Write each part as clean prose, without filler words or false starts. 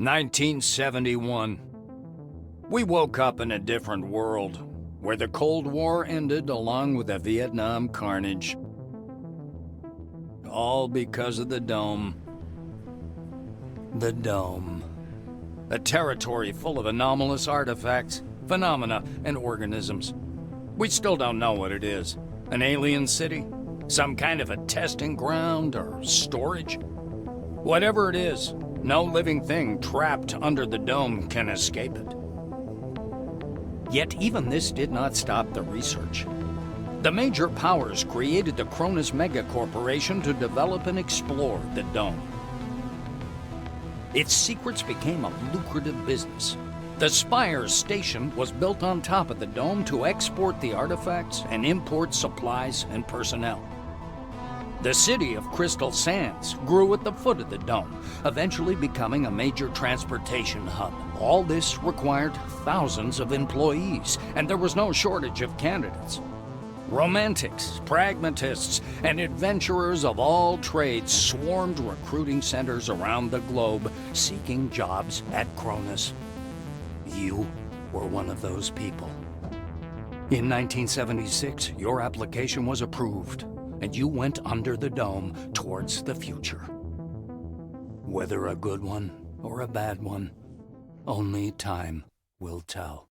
1971. We woke up in a different world, where the Cold War ended along with the Vietnam carnage. All because of the Dome. The Dome. A territory full of anomalous artifacts, phenomena, and organisms. We still don't know what it is. An alien city? Some kind of a testing ground or storage? Whatever it is, no living thing trapped under the Dome can escape it. Yet even this did not stop the research. The major powers created the Cronus Megacorporation to develop and explore the Dome. Its secrets became a lucrative business. The Spires station was built on top of the Dome to export the artifacts and import supplies and personnel. The city of Crystal Sands grew at the foot of the Dome, eventually becoming a major transportation hub. All this required thousands of employees, and there was no shortage of candidates. Romantics, pragmatists, and adventurers of all trades swarmed recruiting centers around the globe, seeking jobs at Cronus. You were one of those people. In 1976, your application was approved, and you went under the Dome towards the future. Whether a good one or a bad one, only time will tell.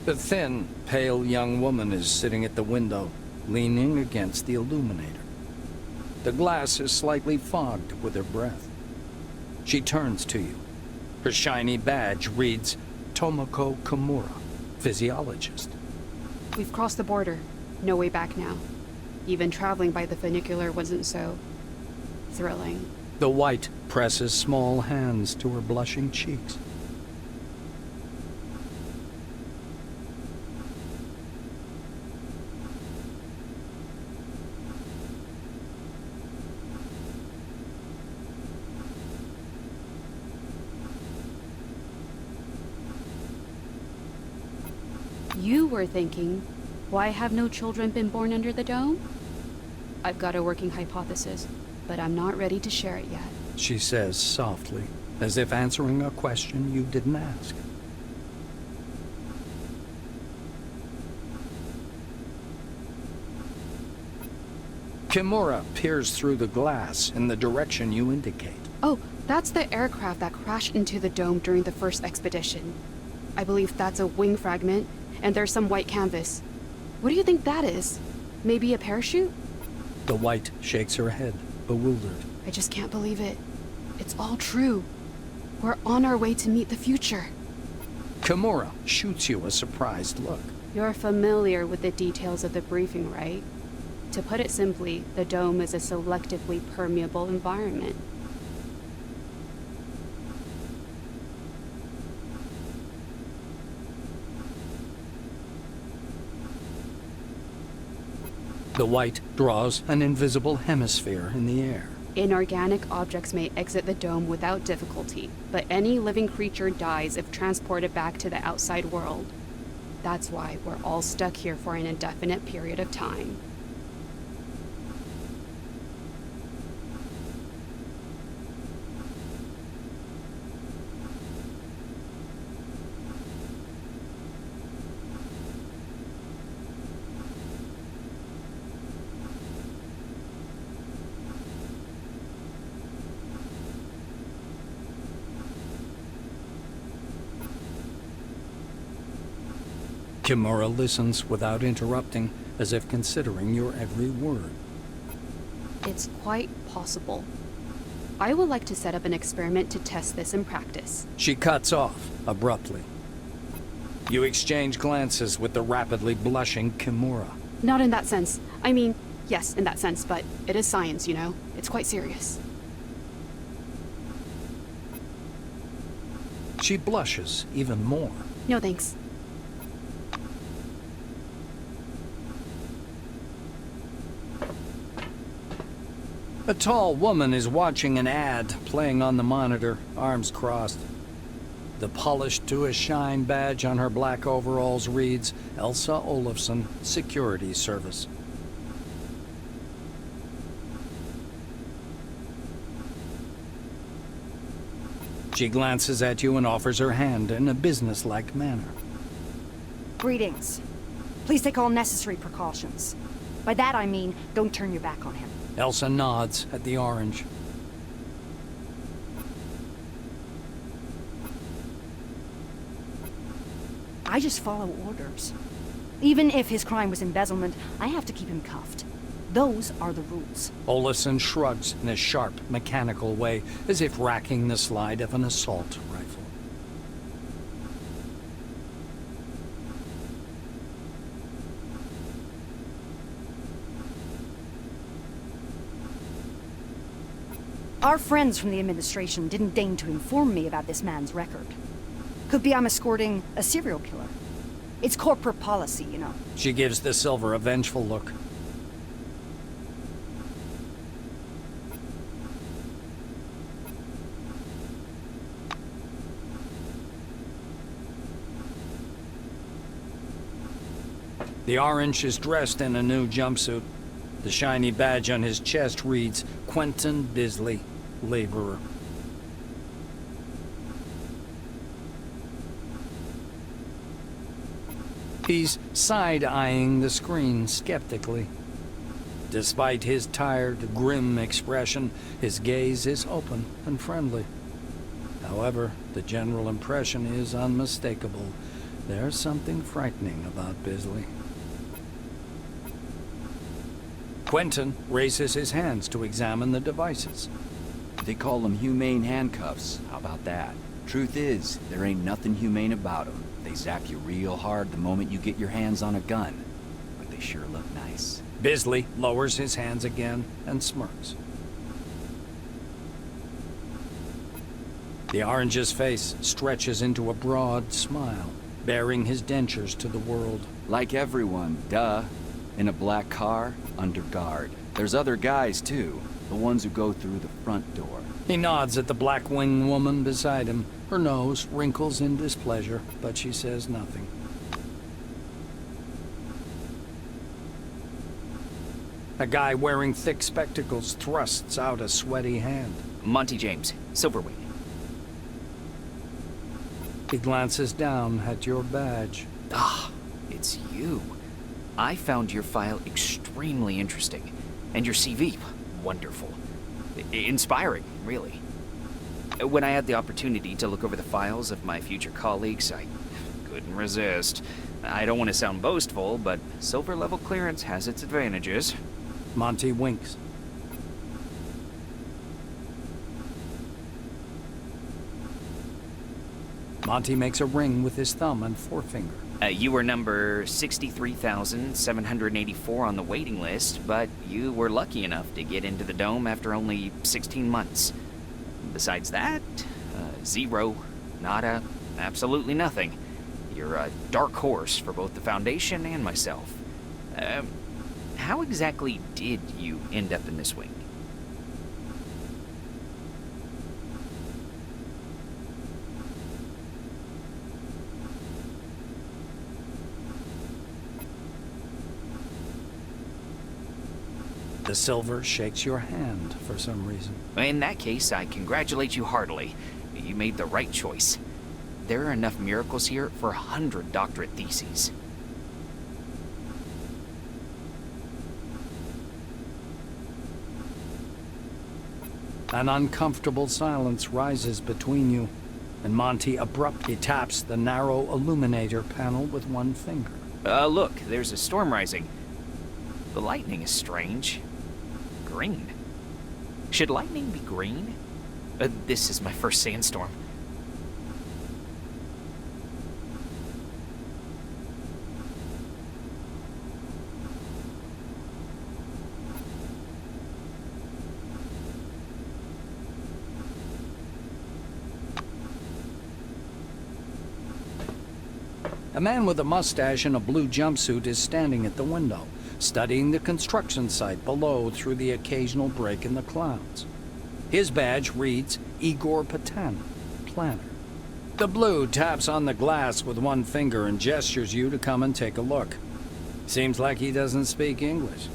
The thin, pale young woman is sitting at the window, leaning against the illuminator. The glass is slightly fogged with her breath. She turns to you. Her shiny badge reads Tomoko Kimura, physiologist. We've crossed the border. No way back now. Even traveling by the funicular wasn't so thrilling. The white presses small hands to her blushing cheeks. You were thinking, why have no children been born under the dome? I've got a working hypothesis, but I'm not ready to share it yet. She says softly, as if answering a question you didn't ask. Kimura peers through the glass in the direction you indicate. Oh, that's the aircraft that crashed into the dome during the first expedition. I believe that's a wing fragment, and there's some white canvas. What do you think that is? Maybe a parachute? The white shakes her head, bewildered. I just can't believe it. It's all true. We're on our way to meet the future. Kimura shoots you a surprised look. You're familiar with the details of the briefing, right? To put it simply, the dome is a selectively permeable environment. The white draws an invisible hemisphere in the air. Inorganic objects may exit the dome without difficulty, but any living creature dies if transported back to the outside world. That's why we're all stuck here for an indefinite period of time. Kimura listens without interrupting, as if considering your every word. It's quite possible. I would like to set up an experiment to test this in practice. She cuts off, abruptly. You exchange glances with the rapidly blushing Kimura. Not in that sense. I mean, yes, in that sense, but it is science, you know? It's quite serious. She blushes even more. No thanks. A tall woman is watching an ad playing on the monitor, arms crossed. The polished to a shine badge on her black overalls reads Elsa Olafsson, Security Service. She glances at you and offers her hand in a businesslike manner. Greetings. Please take all necessary precautions. By that I mean, don't turn your back on him. Elsa nods at the orange. I just follow orders. Even if his crime was embezzlement, I have to keep him cuffed. Those are the rules. Olafsson shrugs in a sharp, mechanical way, as if racking the slide of an assault rifle. Our friends from the administration didn't deign to inform me about this man's record. Could be I'm escorting a serial killer. It's corporate policy, you know. She gives the silver a vengeful look. The orange is dressed in a new jumpsuit. The shiny badge on his chest reads Quentin Bisley, Laborer. He's side-eyeing the screen skeptically. Despite his tired, grim expression, his gaze is open and friendly. However, the general impression is unmistakable. There's something frightening about Bisley. Quentin raises his hands to examine the devices. They call them humane handcuffs. How about that? Truth is, there ain't nothing humane about them. They zap you real hard the moment you get your hands on a gun. But they sure look nice. Bisley lowers his hands again and smirks. The orange's face stretches into a broad smile, baring his dentures to the world. Like everyone, duh. In a black car, under guard. There's other guys, too. The ones who go through the front door. He nods at the black-winged woman beside him. Her nose wrinkles in displeasure, but she says nothing. A guy wearing thick spectacles thrusts out a sweaty hand. Monty James, Silverwing. He glances down at your badge. Ah, it's you. I found your file extremely interesting. And your CV, wonderful. Inspiring, really. When I had the opportunity to look over the files of my future colleagues, I couldn't resist. I don't want to sound boastful, but silver level clearance has its advantages. Monty winks. Monty makes a ring with his thumb and forefinger. You were number 63,784 on the waiting list, but you were lucky enough to get into the Dome after only 16 months. Besides that, zero, nada, absolutely nothing. You're a dark horse for both the Foundation and myself. How exactly did you end up in this wing? The silver shakes your hand for some reason. In that case, I congratulate you heartily. You made the right choice. There are enough miracles here for 100 doctorate theses. An uncomfortable silence rises between you, and Monty abruptly taps the narrow illuminator panel with one finger. Look, there's a storm rising. The lightning is strange. Green. Should lightning be green? This is my first sandstorm. A man with a mustache and a blue jumpsuit is standing at the window, studying the construction site below through the occasional break in the clouds. His badge reads Igor Patan, planner. The blue taps on the glass with one finger and gestures you to come and take a look. Seems like he doesn't speak English.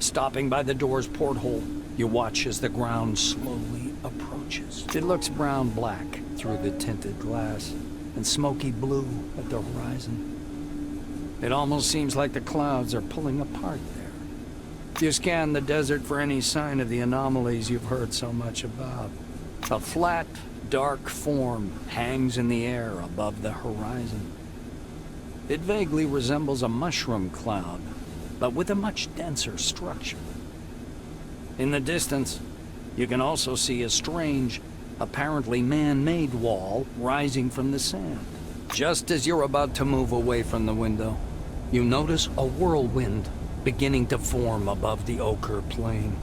Stopping by the door's porthole, you watch as the ground slowly approaches. It looks brown-black through the tinted glass and smoky blue at the horizon. It almost seems like the clouds are pulling apart there. You scan the desert for any sign of the anomalies you've heard so much about. A flat, dark form hangs in the air above the horizon. It vaguely resembles a mushroom cloud, but with a much denser structure. In the distance, you can also see a strange, apparently man-made wall rising from the sand. Just as you're about to move away from the window, you notice a whirlwind beginning to form above the ochre plain.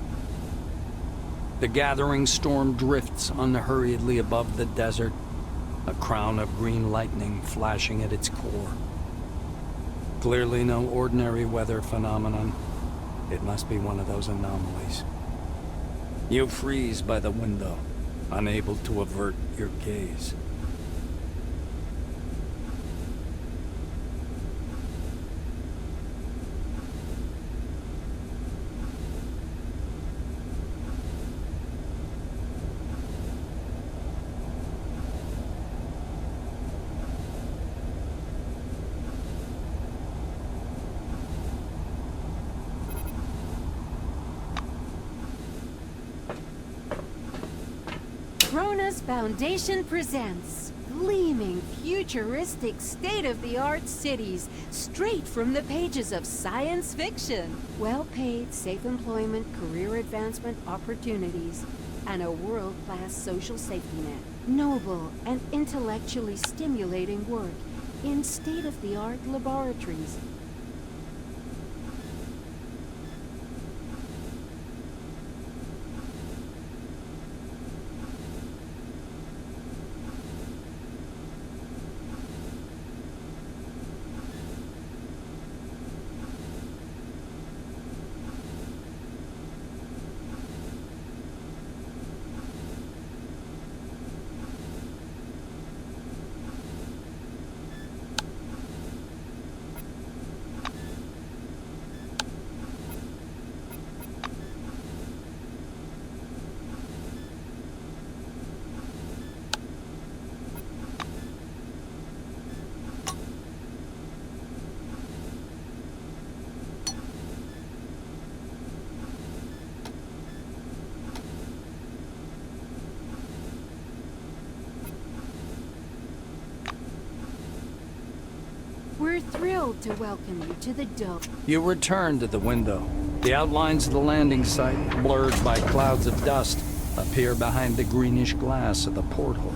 The gathering storm drifts unhurriedly above the desert, a crown of green lightning flashing at its core. Clearly no ordinary weather phenomenon. It must be one of those anomalies. You freeze by the window, unable to avert your gaze. Kronos Foundation presents gleaming, futuristic, state-of-the-art cities straight from the pages of science fiction. Well-paid, safe employment, career advancement opportunities, and a world-class social safety net. Noble and intellectually stimulating work in state-of-the-art laboratories. We're thrilled to welcome you to the Dome. You return to the window. The outlines of the landing site, blurred by clouds of dust, appear behind the greenish glass of the porthole.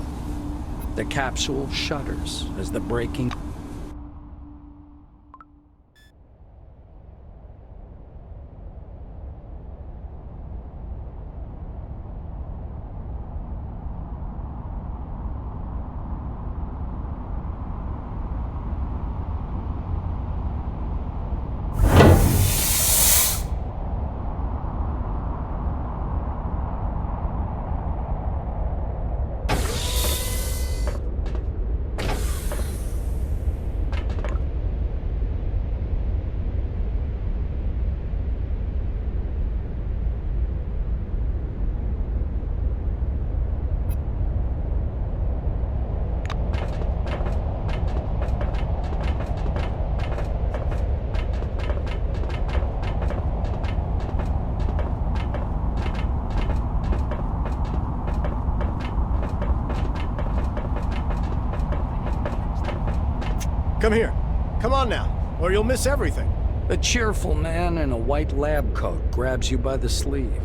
The capsule shudders as the breaking... Come here. Come on now, or you'll miss everything. A cheerful man in a white lab coat grabs you by the sleeve.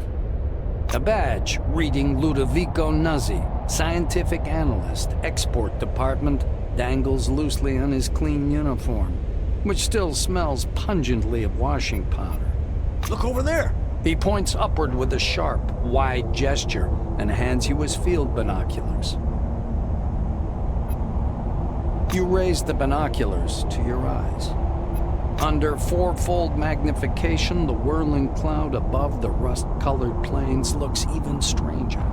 A badge reading Ludovico Nuzzi, scientific analyst, export department, dangles loosely on his clean uniform, which still smells pungently of washing powder. Look over there. He points upward with a sharp, wide gesture and hands you his field binoculars. You raise the binoculars to your eyes. Under fourfold magnification, the whirling cloud above the rust-colored plains looks even stranger.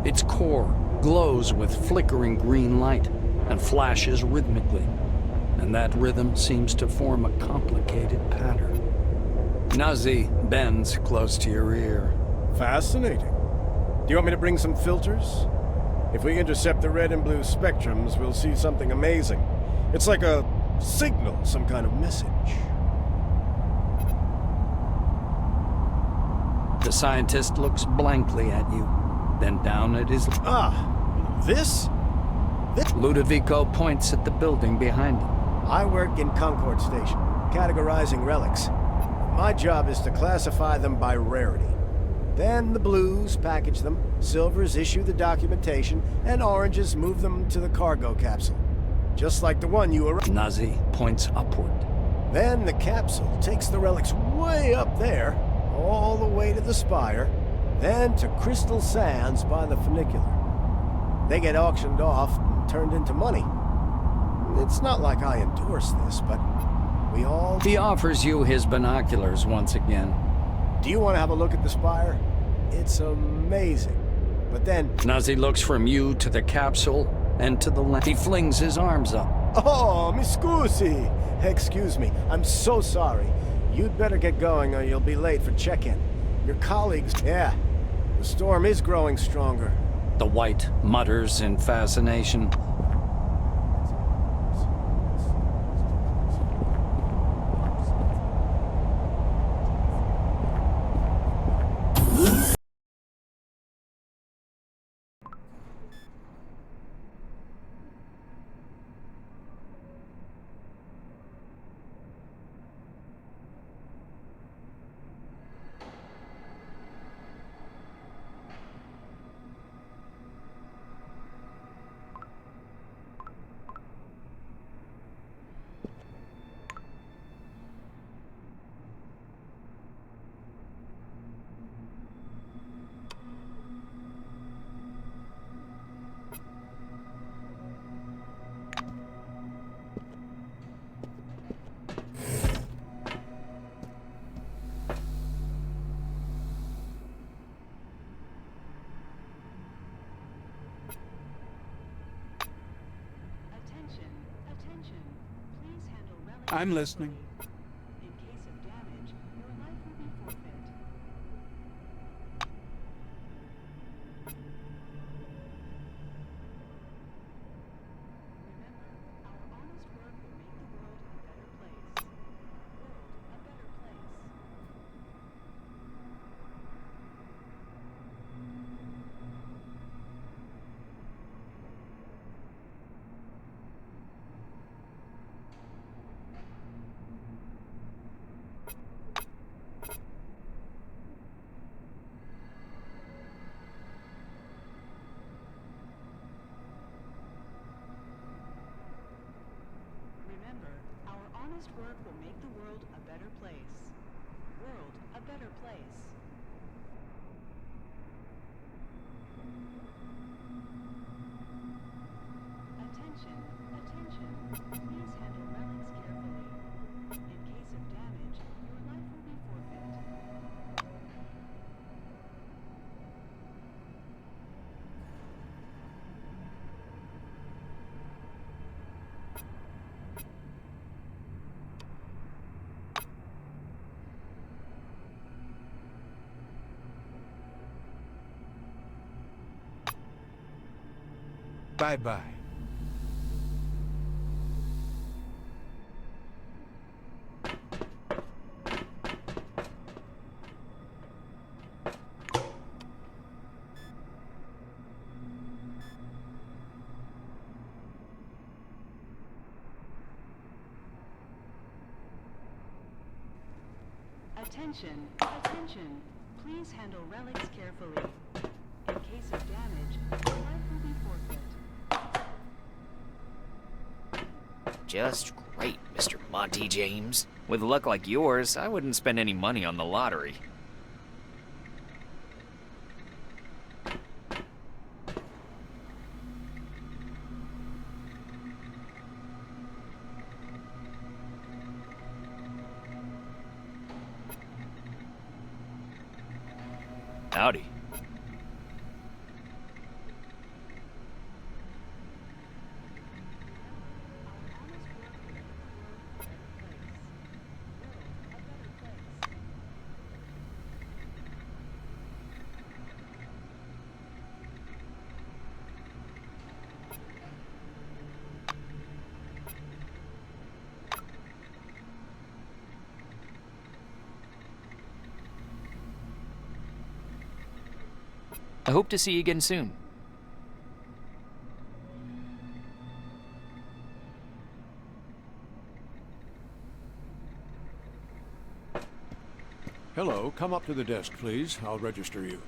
Its core glows with flickering green light and flashes rhythmically, and that rhythm seems to form a complicated pattern. Nuzzi bends close to your ear. Fascinating. Do you want me to bring some filters? If we intercept the red and blue spectrums, we'll see something amazing. It's like a signal, some kind of message. The scientist looks blankly at you, then down at his... This? Ludovico points at the building behind him. I work in Concord Station, categorizing relics. My job is to classify them by rarity. Then the blues package them, silvers issue the documentation, and oranges move them to the cargo capsule. Just like the one you arrived. Nuzzi points upward. Then the capsule takes the relics way up there, all the way to the spire, then to Crystal Sands by the funicular. They get auctioned off and turned into money. It's not like I endorse this, but We all... He offers you his binoculars once again. Do you want to have a look at the spire? It's amazing. But then... Nazi looks from you to the capsule and to the left. He flings his arms up. Oh, mi scusi. Excuse me. I'm so sorry. You'd better get going or you'll be late for check-in. Your colleagues... Yeah. The storm is growing stronger. The White mutters in fascination. I'm listening. In case of damage, your life will be forfeit. Remember, our honest work will make the world a better place. World a better place. Remember, our honest work will make the world a better place. World a better place. Attention, attention. Please handle relics carefully. In case of damage, your life will be forfeit. Bye-bye. Attention, attention. Please handle relics carefully. In case of damage, your life will be forfeit. Just great, Mr. Monty James. With luck like yours, I wouldn't spend any money on the lottery. Howdy. I hope to see you again soon. Hello, come up to the desk, please. I'll register you.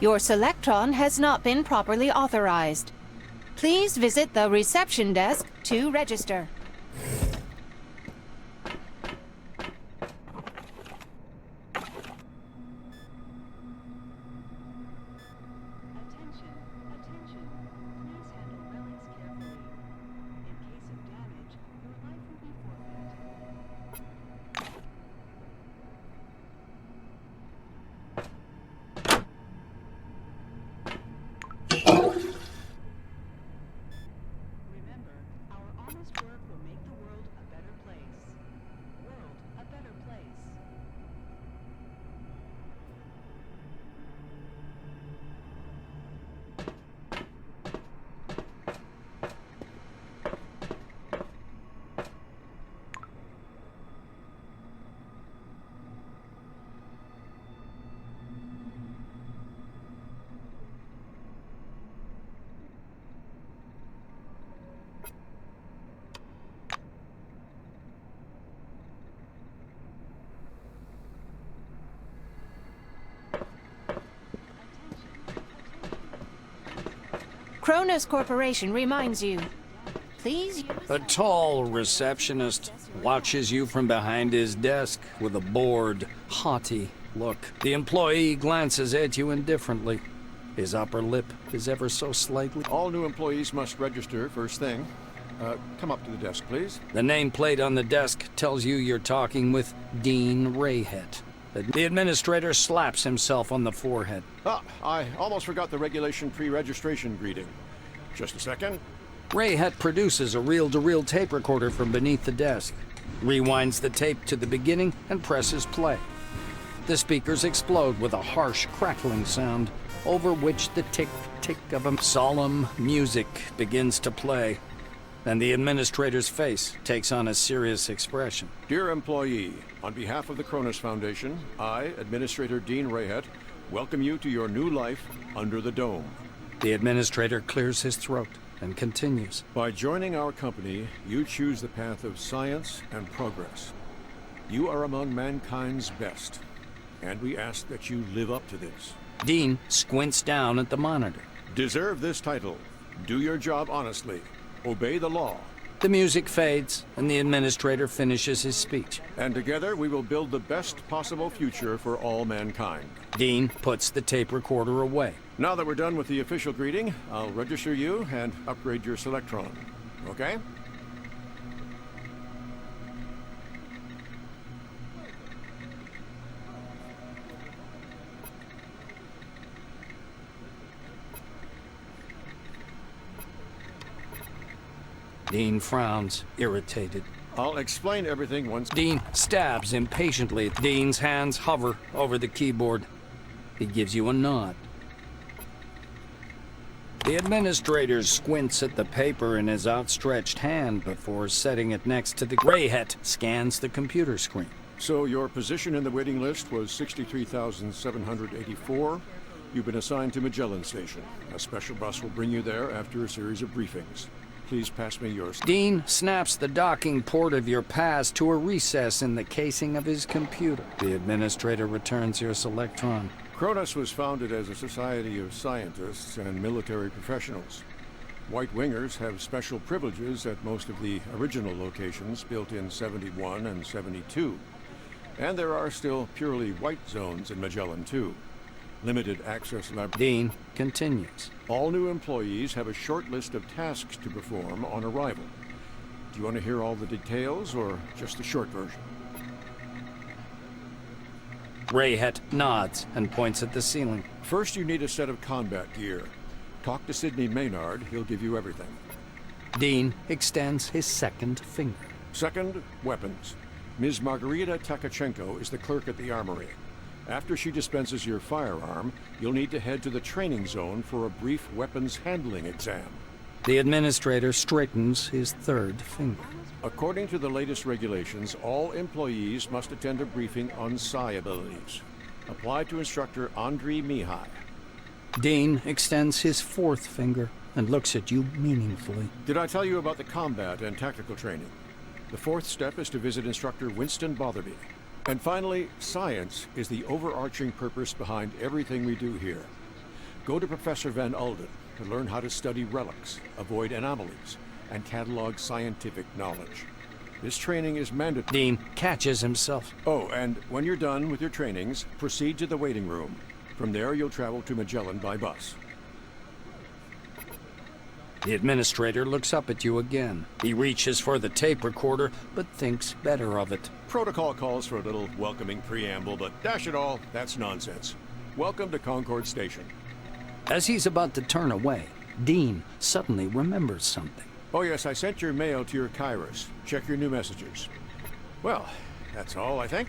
Your Selectron has not been properly authorized. Please visit the reception desk to register. Attention, Cronus Corporation reminds you. Please use... A tall receptionist watches you from behind his desk with a bored, haughty look. The employee glances at you indifferently. His upper lip is ever so slightly... All new employees must register first thing. Come up to the desk, please. The nameplate on the desk tells you you're talking with Dean Rayhet. The administrator slaps himself on the forehead. Ah, I almost forgot the regulation pre-registration greeting. Just a second. Rayhet produces a reel-to-reel tape recorder from beneath the desk, rewinds the tape to the beginning, and presses play. The speakers explode with a harsh, crackling sound, over which the tick-tick of a solemn music begins to play, and the administrator's face takes on a serious expression. Dear employee, on behalf of the Cronus Foundation, I, Administrator Dean Rayhet, welcome you to your new life under the dome. The administrator clears his throat and continues. By joining our company, you choose the path of science and progress. You are among mankind's best, and we ask that you live up to this. Dean squints down at the monitor. Deserve this title. Do your job honestly. Obey the law. The music fades, and the administrator finishes his speech. And together we will build the best possible future for all mankind. Dean puts the tape recorder away. Now that we're done with the official greeting, I'll register you and upgrade your Selectron. Okay? Dean frowns, irritated. I'll explain everything once... Dean stabs impatiently. Dean's hands hover over the keyboard. He gives you a nod. The administrator squints at the paper in his outstretched hand before setting it next to the... Rayhet scans the computer screen. So your position in the waiting list was 63,784. You've been assigned to Magellan Station. A special bus will bring you there after a series of briefings. Please pass me yours. Dean snaps the docking port of your pass to a recess in the casing of his computer. The administrator returns your Selectron. Cronus was founded as a society of scientists and military professionals. White Wingers have special privileges at most of the original locations built in 71 and 72. And there are still purely white zones in Magellan too. Limited access lab... Dean continues. All new employees have a short list of tasks to perform on arrival. Do you want to hear all the details or just the short version? Rayhet nods and points at the ceiling. First, you need a set of combat gear. Talk to Sidney Maynard, he'll give you everything. Dean extends his second finger. Second, weapons. Ms. Margarita Takachenko is the clerk at the armory. After she dispenses your firearm, you'll need to head to the training zone for a brief weapons handling exam. The administrator straightens his third finger. According to the latest regulations, all employees must attend a briefing on psi abilities. Apply to instructor Andriy Mihai. Dean extends his fourth finger and looks at you meaningfully. Did I tell you about the combat and tactical training? The fourth step is to visit instructor Winston Botherby. And finally, science is the overarching purpose behind everything we do here. Go to Professor Van Alden to learn how to study relics, avoid anomalies, and catalog scientific knowledge. This training is mandatory. Dean catches himself. Oh, and when you're done with your trainings, proceed to the waiting room. From there, you'll travel to Magellan by bus. The administrator looks up at you again. He reaches for the tape recorder, but thinks better of it. Protocol calls for a little welcoming preamble, but dash it all, that's nonsense. Welcome to Concord Station. As he's about to turn away, Dean suddenly remembers something. Oh yes, I sent your mail to your Kairos. Check your new messages. Well, that's all, I think.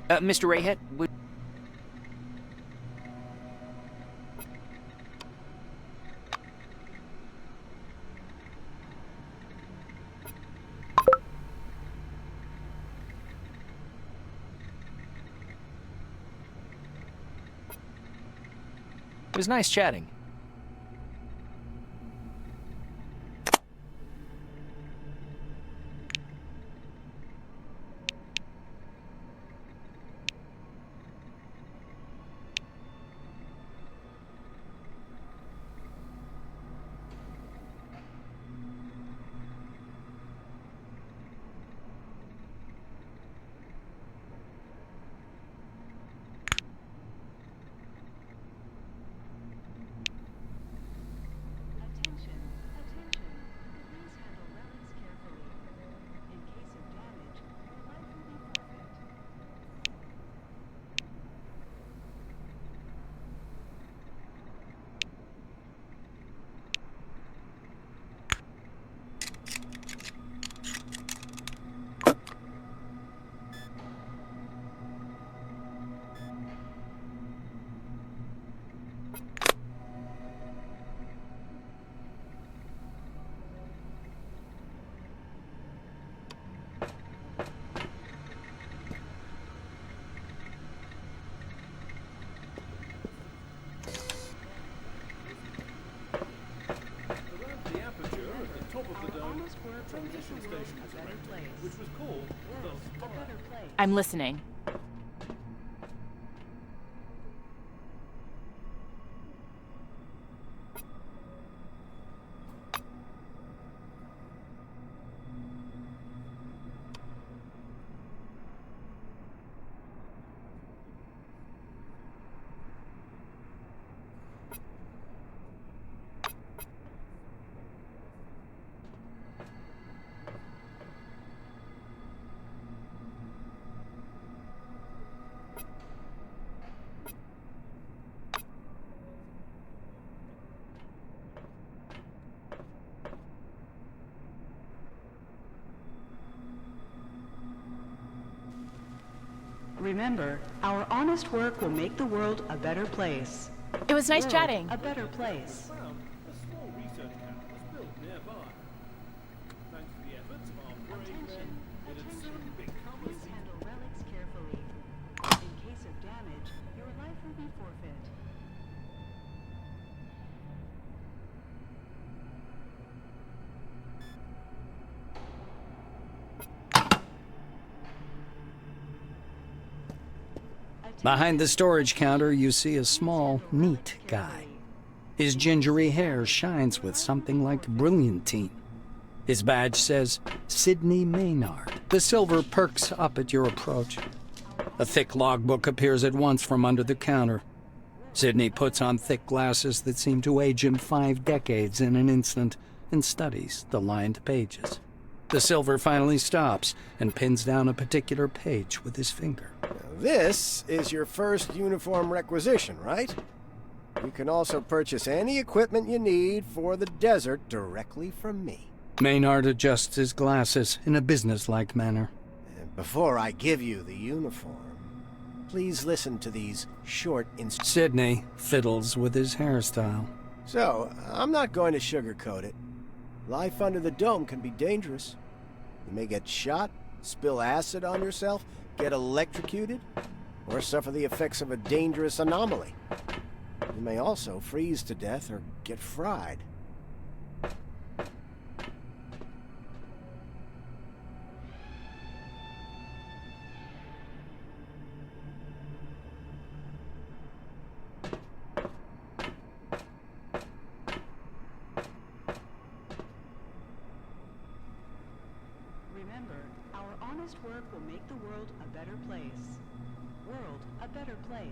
Mr. Rayhead, would... It was nice chatting. I'm listening. Remember, our honest work will make the world a better place. It was nice chatting. A better place. A small research camp was built nearby. Thanks to the efforts of our brave men, it had soon become a Please handle relics carefully. In case of damage, your life will be forfeit. Behind the storage counter, you see a small, neat guy. His gingery hair shines with something like brilliantine. His badge says, Sidney Maynard. The silver perks up at your approach. A thick logbook appears at once from under the counter. Sidney puts on thick glasses that seem to age him 5 decades in an instant and studies the lined pages. The silver finally stops and pins down a particular page with his finger. This is your first uniform requisition, right? You can also purchase any equipment you need for the desert directly from me. Maynard adjusts his glasses in a businesslike manner. And before I give you the uniform, please listen to these short instructions. Sidney fiddles with his hairstyle. So, I'm not going to sugarcoat it. Life under the dome can be dangerous. You may get shot, spill acid on yourself, get electrocuted, or suffer the effects of a dangerous anomaly. You may also freeze to death or get fried. Remember, our honest work will make the world a better place. World a better place.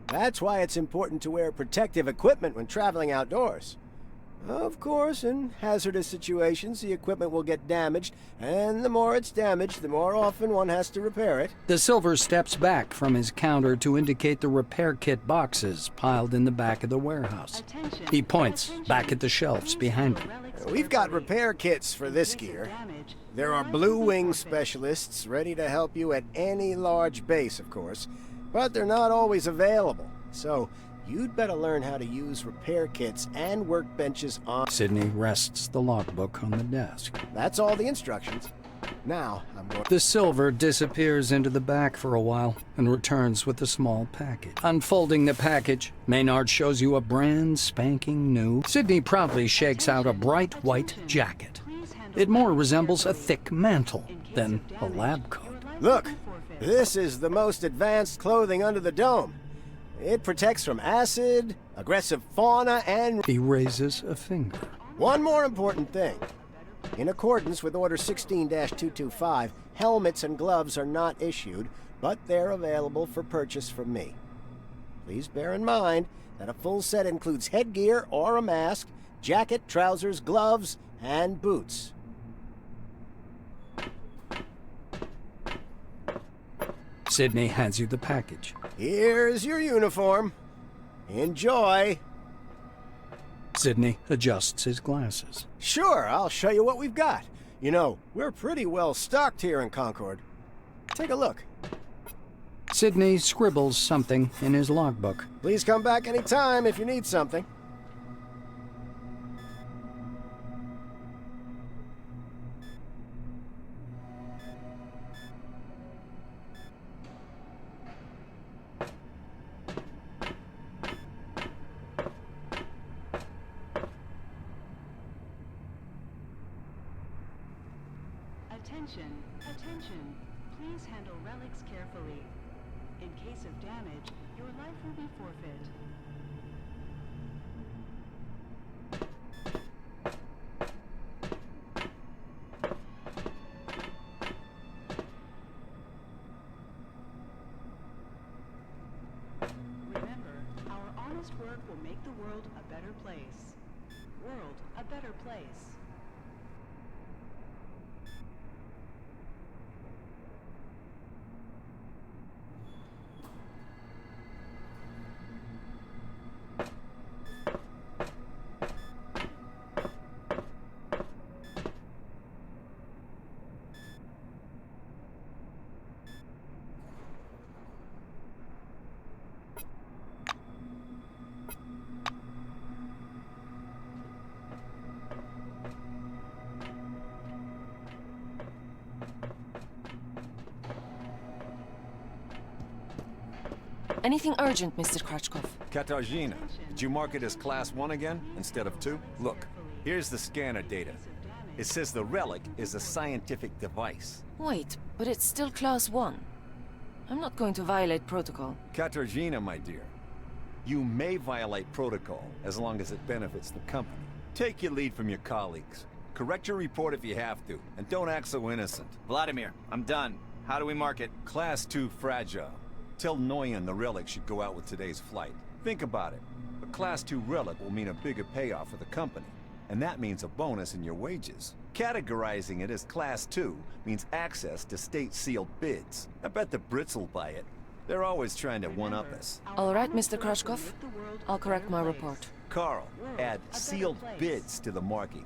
That's why it's important to wear protective equipment when traveling outdoors. Of course, in hazardous situations, the equipment will get damaged, and the more it's damaged, the more often one has to repair it. The Silver steps back from his counter to indicate the repair kit boxes piled in the back of the warehouse. He points back at the shelves behind him. We've got repair kits for this gear. There are Blue Wing specialists ready to help you at any large base, of course, but they're not always available. So, you'd better learn how to use repair kits and workbenches on... Sidney rests the logbook on the desk. That's all the instructions. Now, I'm going... The Silver disappears into the back for a while and returns with a small package. Unfolding the package, Maynard shows you a brand spanking new... Sidney proudly shakes out a bright white jacket. It more resembles a thick mantle than a lab coat. Look, this is the most advanced clothing under the dome. It protects from acid, aggressive fauna, and... He raises a finger. One more important thing. In accordance with Order 16-225, helmets and gloves are not issued, but they're available for purchase from me. Please bear in mind that a full set includes headgear or a mask, jacket, trousers, gloves, and boots. Sidney hands you the package. Here's your uniform. Enjoy. Sidney adjusts his glasses. Sure, I'll show you what we've got. You know, we're pretty well stocked here in Concord. Take a look. Sidney scribbles something in his logbook. Please come back anytime if you need something. Attention, attention. Please handle relics carefully. In case of damage, your life will be forfeit. Remember, our honest work will make the world a better place. World a better place. Anything urgent, Mr. Krachkov? Katarzyna, did you mark it as Class 1 again, instead of 2? Look, here's the scanner data. It says the relic is a scientific device. Wait, but it's still Class 1. I'm not going to violate protocol. Katarzyna, my dear, you may violate protocol as long as it benefits the company. Take your lead from your colleagues. Correct your report if you have to, and don't act so innocent. Vladimir, I'm done. How do we mark it? Class 2 fragile. Tell Noyan the relic should go out with today's flight. Think about it. A Class 2 relic will mean a bigger payoff for the company, and that means a bonus in your wages. Categorizing it as Class 2 means access to state-sealed bids. I bet the Brits will buy it. They're always trying to one-up us. All right, Mr. Krachkov. I'll correct my report. Carl, add sealed bids to the marking.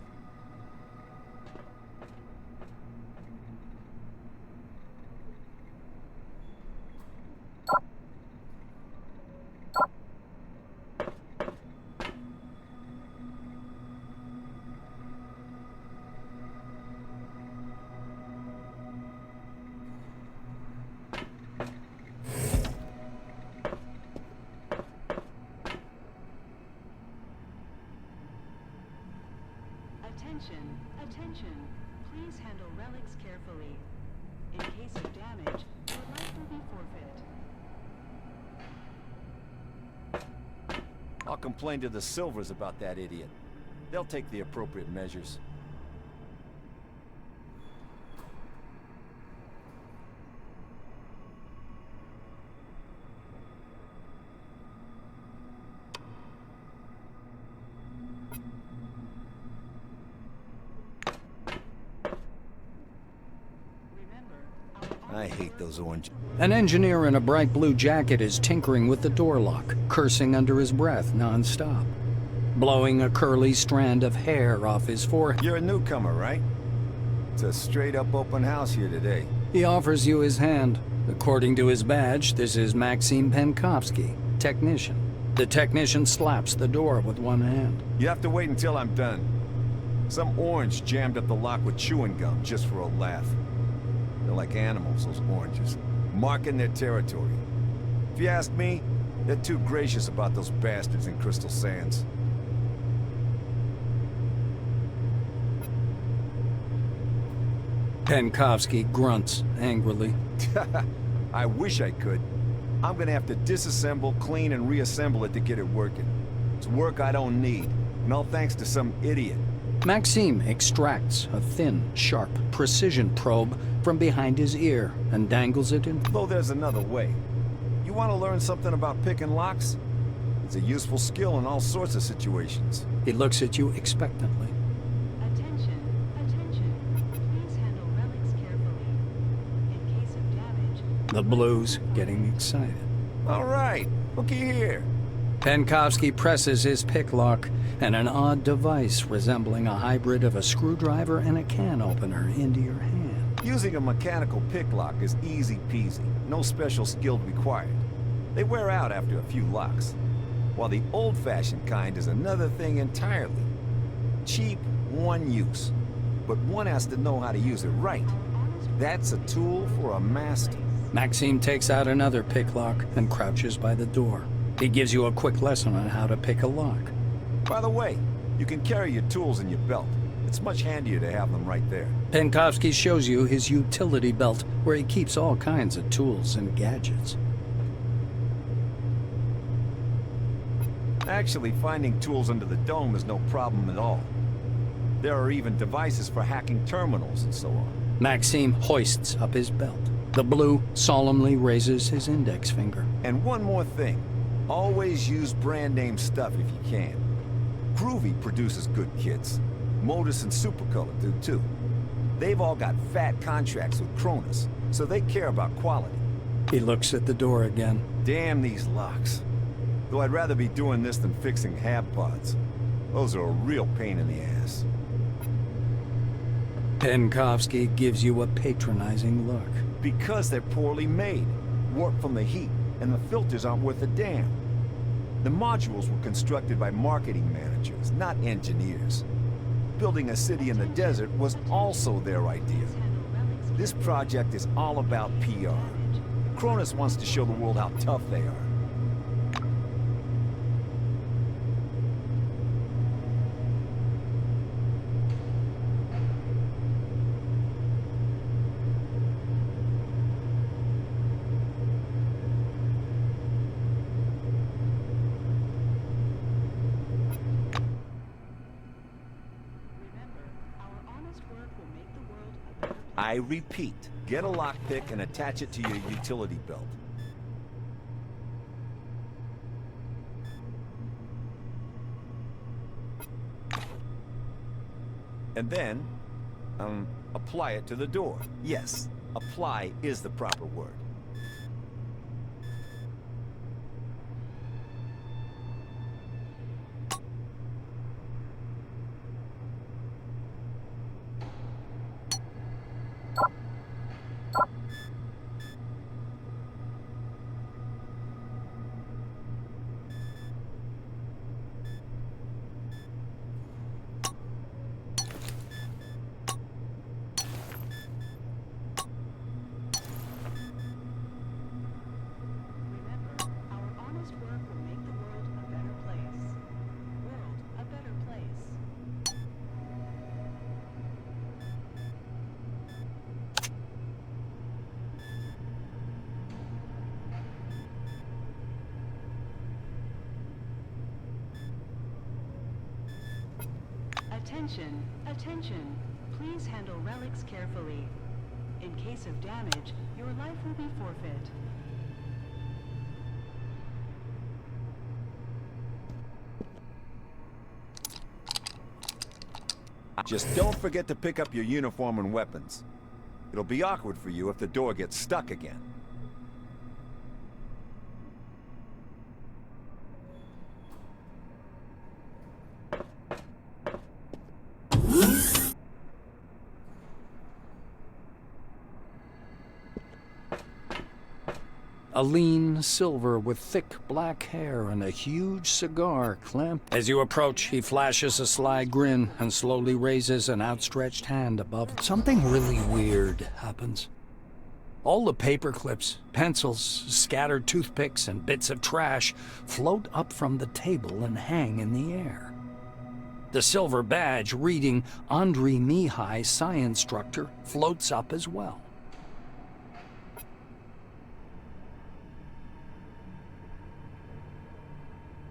Attention, attention. Please handle relics carefully. In case of damage, your life will be forfeit. I'll complain to the Silvers about that idiot. They'll take the appropriate measures. I hate those orange... An engineer in a bright blue jacket is tinkering with the door lock, cursing under his breath non-stop, blowing a curly strand of hair off his forehead. You're a newcomer, right? It's a straight-up open house here today. He offers you his hand. According to his badge, this is Maxim Penkovsky, technician. The technician slaps the door with one hand. You have to wait until I'm done. Some orange jammed up the lock with chewing gum just for a laugh. They're like animals, those oranges, marking their territory. If you ask me, they're too gracious about those bastards in Crystal Sands. Penkovsky grunts angrily. I wish I could. I'm gonna have to disassemble, clean, and reassemble it to get it working. It's work I don't need, and all thanks to some idiot. Maxime extracts a thin, sharp, precision probe from behind his ear and dangles it in. Though there's another way. You want to learn something about picking locks? It's a useful skill in all sorts of situations. He looks at you expectantly. Attention, attention. Please handle relics carefully. In case of damage... The Blue's getting excited. All right, looky here. Penkovsky presses his pick lock, and an odd device resembling a hybrid of a screwdriver and a can opener into your hand. Using a mechanical pick lock is easy peasy. No special skill required. They wear out after a few locks. While the old-fashioned kind is another thing entirely. Cheap, one use. But one has to know how to use it right. That's a tool for a master. Maxime takes out another pick lock and crouches by the door. He gives you a quick lesson on how to pick a lock. By the way, you can carry your tools in your belt. It's much handier to have them right there. Penkovsky shows you his utility belt, where he keeps all kinds of tools and gadgets. Actually, finding tools under the dome is no problem at all. There are even devices for hacking terminals and so on. Maxime hoists up his belt. The Blue solemnly raises his index finger. And one more thing. Always use brand name stuff if you can. Groovy produces good kits. Modus and Supercolor do too. They've all got fat contracts with Cronus, so they care about quality. He looks at the door again. Damn these locks. Though I'd rather be doing this than fixing hab pods. Those are a real pain in the ass. Penkovsky gives you a patronizing look. Because they're poorly made, warped from the heat, and the filters aren't worth a damn. The modules were constructed by marketing managers, not engineers. Building a city in the desert was also their idea. This project is all about PR. Cronus wants to show the world how tough they are. I repeat, get a lockpick and attach it to your utility belt. And then, apply it to the door. Yes, apply is the proper word. Attention, attention. Please handle relics carefully. In case of damage, your life will be forfeit. Just don't forget to pick up your uniform and weapons. It'll be awkward for you if the door gets stuck again. A lean Silver with thick black hair and a huge cigar clamped. As you approach, he flashes a sly grin and slowly raises an outstretched hand above. Something really weird happens. All the paper clips, pencils, scattered toothpicks, and bits of trash float up from the table and hang in the air. The silver badge reading Andrei Mihai, Science Instructor, floats up as well.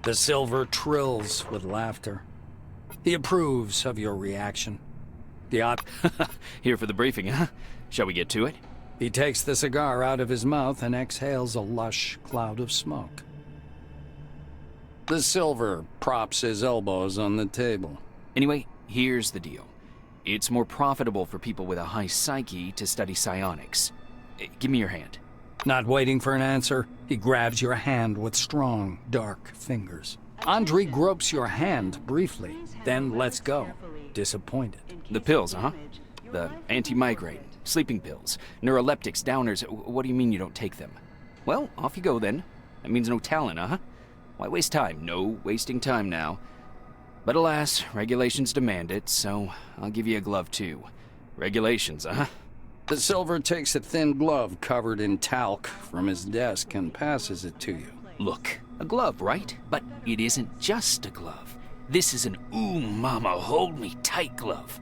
The Silver trills with laughter. He approves of your reaction. Here for the briefing, huh? Shall we get to it? He takes the cigar out of his mouth and exhales a lush cloud of smoke. The Silver props his elbows on the table. Anyway, here's the deal. It's more profitable for people with a high psyche to study psionics. Give me your hand. Not waiting for an answer, he grabs your hand with strong, dark fingers. Andrei gropes your hand briefly, then lets go, disappointed. The pills, huh? The anti-migraine, sleeping pills, neuroleptics, downers. What do you mean you don't take them? Well, off you go then. That means no talent, huh? Why waste time? No wasting time now. But alas, regulations demand it, so I'll give you a glove too. Regulations, huh? The Silver takes a thin glove covered in talc from his desk and passes it to you. Look, a glove, right? But it isn't just a glove. This is an ooh mama hold me tight glove.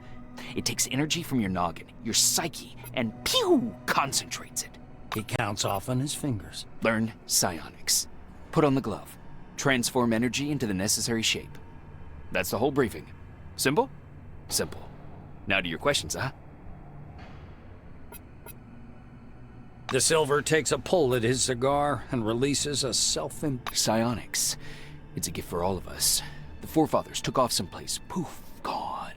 It takes energy from your noggin, your psyche, and pew, concentrates it. He counts off on his fingers. Learn psionics. Put on the glove. Transform energy into the necessary shape. That's the whole briefing. Simple? Simple. Now to your questions, huh? The Silver takes a pull at his cigar and releases a Psionics. It's a gift for all of us. The forefathers took off someplace. Poof, gone.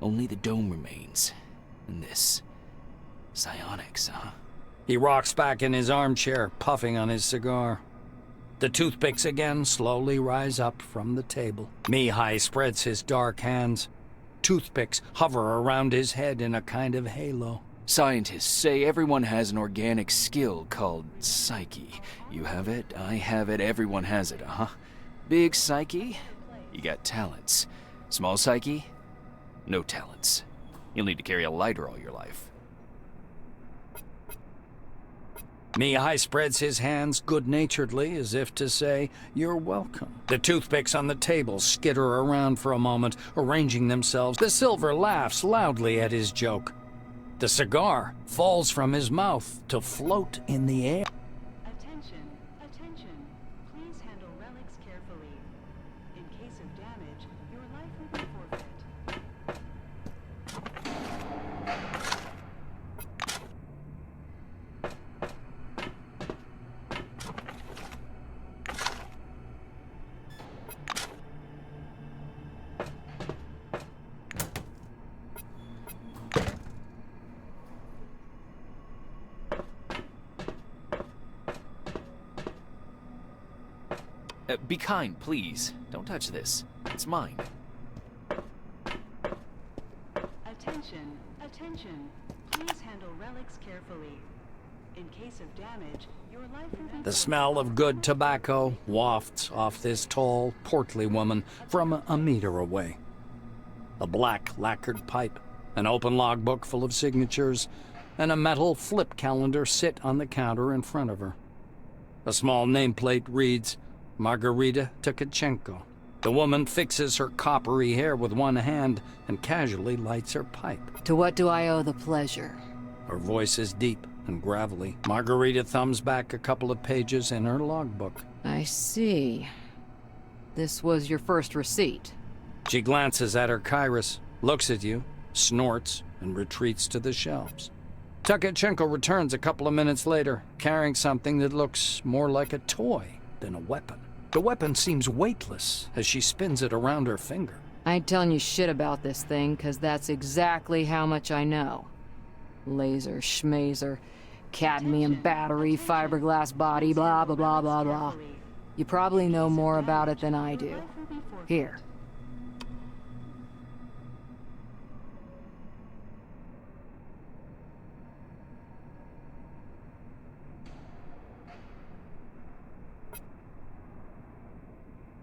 Only the dome remains. And this. Psionics, huh? He rocks back in his armchair, puffing on his cigar. The toothpicks again slowly rise up from the table. Mihai spreads his dark hands. Toothpicks hover around his head in a kind of halo. Scientists say everyone has an organic skill called psyche. You have it, I have it, everyone has it, huh? Big psyche? You got talents. Small psyche? No talents. You'll need to carry a lighter all your life. Mihai spreads his hands good-naturedly as if to say, "You're welcome." The toothpicks on the table skitter around for a moment, arranging themselves. The Silver laughs loudly at his joke. The cigar falls from his mouth to float in the air. Attention, attention. Please handle relics carefully. In case of damage, your life will be forfeit. Be kind, please. Don't touch this. It's mine. Attention, attention. Please handle relics carefully. In case of damage, your life will be The smell of good tobacco wafts off this tall, portly woman from a meter away. A black lacquered pipe, an open logbook full of signatures, and a metal flip calendar sit on the counter in front of her. A small nameplate reads, Margarita Tkachenko. The woman fixes her coppery hair with one hand and casually lights her pipe. To what do I owe the pleasure? Her voice is deep and gravelly. Margarita thumbs back a couple of pages in her logbook. I see. This was your first receipt. She glances at her Kairos, looks at you, snorts, and retreats to the shelves. Tkachenko returns a couple of minutes later, carrying something that looks more like a toy than a weapon. The weapon seems weightless as she spins it around her finger. I ain't telling you shit about this thing, 'cause that's exactly how much I know. Laser schmazer. Cadmium battery, fiberglass body, blah blah blah blah blah. You probably know more about it than I do. Here.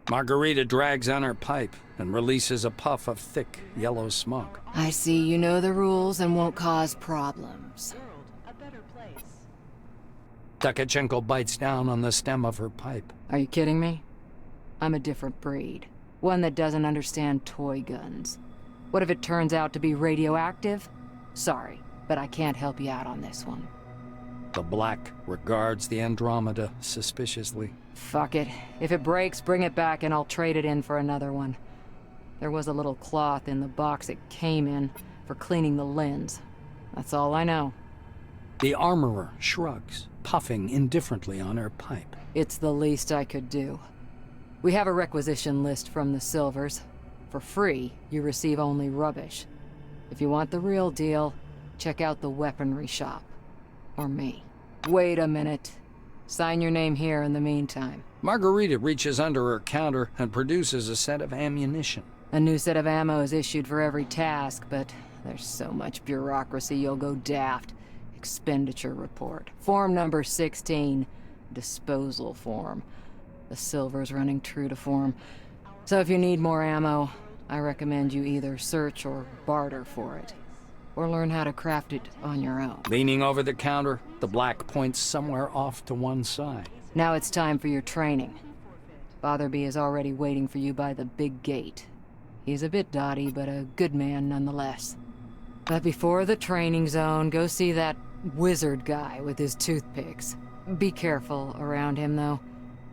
Margarita drags on her pipe and releases a puff of thick, yellow smoke. I see you know the rules and won't cause problems. Takachenko bites down on the stem of her pipe. Are you kidding me? I'm a different breed. One that doesn't understand toy guns. What if it turns out to be radioactive? Sorry, but I can't help you out on this one. The Black regards the Andromeda suspiciously. Fuck it. If it breaks, bring it back and I'll trade it in for another one. There was a little cloth in the box it came in for cleaning the lens. That's all I know. The armorer shrugs, puffing indifferently on her pipe. It's the least I could do. We have a requisition list from the Silvers. For free, you receive only rubbish. If you want the real deal, check out the weaponry shop. Or me. Wait a minute. Sign your name here in the meantime. Margarita reaches under her counter and produces a set of ammunition. A new set of ammo is issued for every task, but there's so much bureaucracy you'll go daft. Expenditure report. Form number 16. Disposal form. The Silver's running true to form. So if you need more ammo, I recommend you either search or barter for it. Or learn how to craft it on your own. Leaning over the counter, the Black points somewhere off to one side. Now it's time for your training. Fatherby is already waiting for you by the big gate. He's a bit dotty, but a good man nonetheless. But before the training zone, go see that wizard guy with his toothpicks. Be careful around him, though.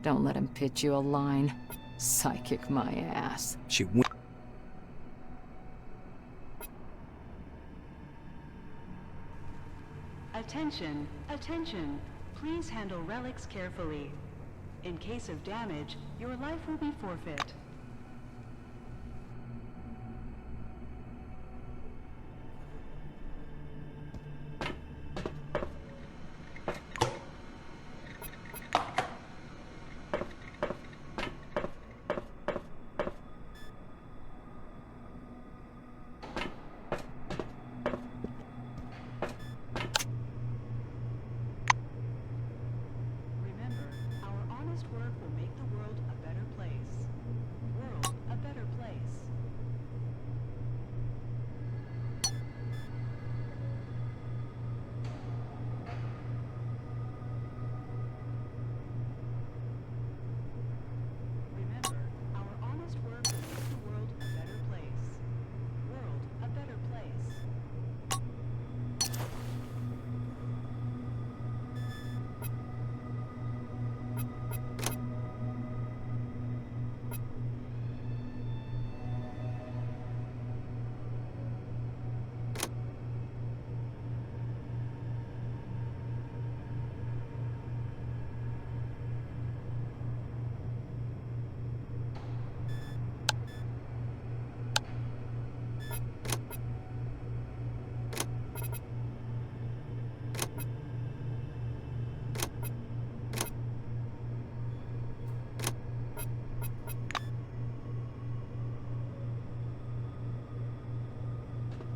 Don't let him pitch you a line. Psychic my ass. She Attention, attention. Please handle relics carefully. In case of damage, your life will be forfeit.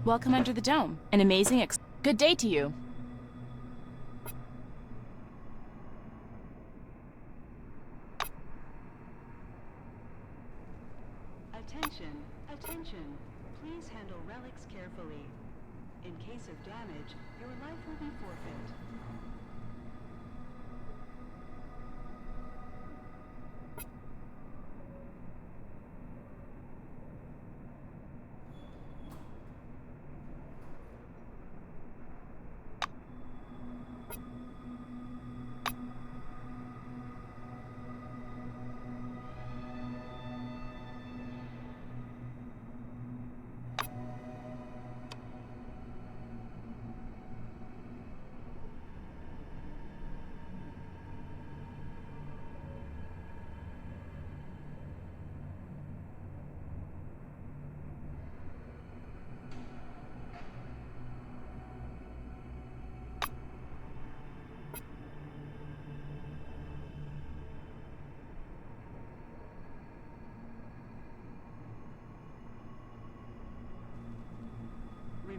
Welcome under the dome. An amazing good day to you. Attention, attention. Please handle relics carefully. In case of damage, your life will be forfeit.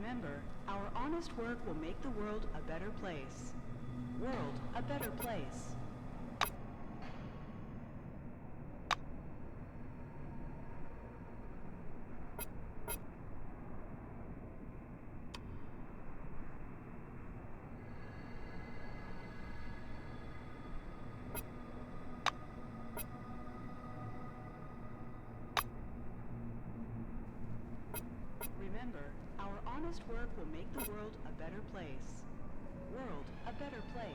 Remember, our honest work will make the world a better place. World a better place. Remember, our honest work will make the world a better place. World a better place.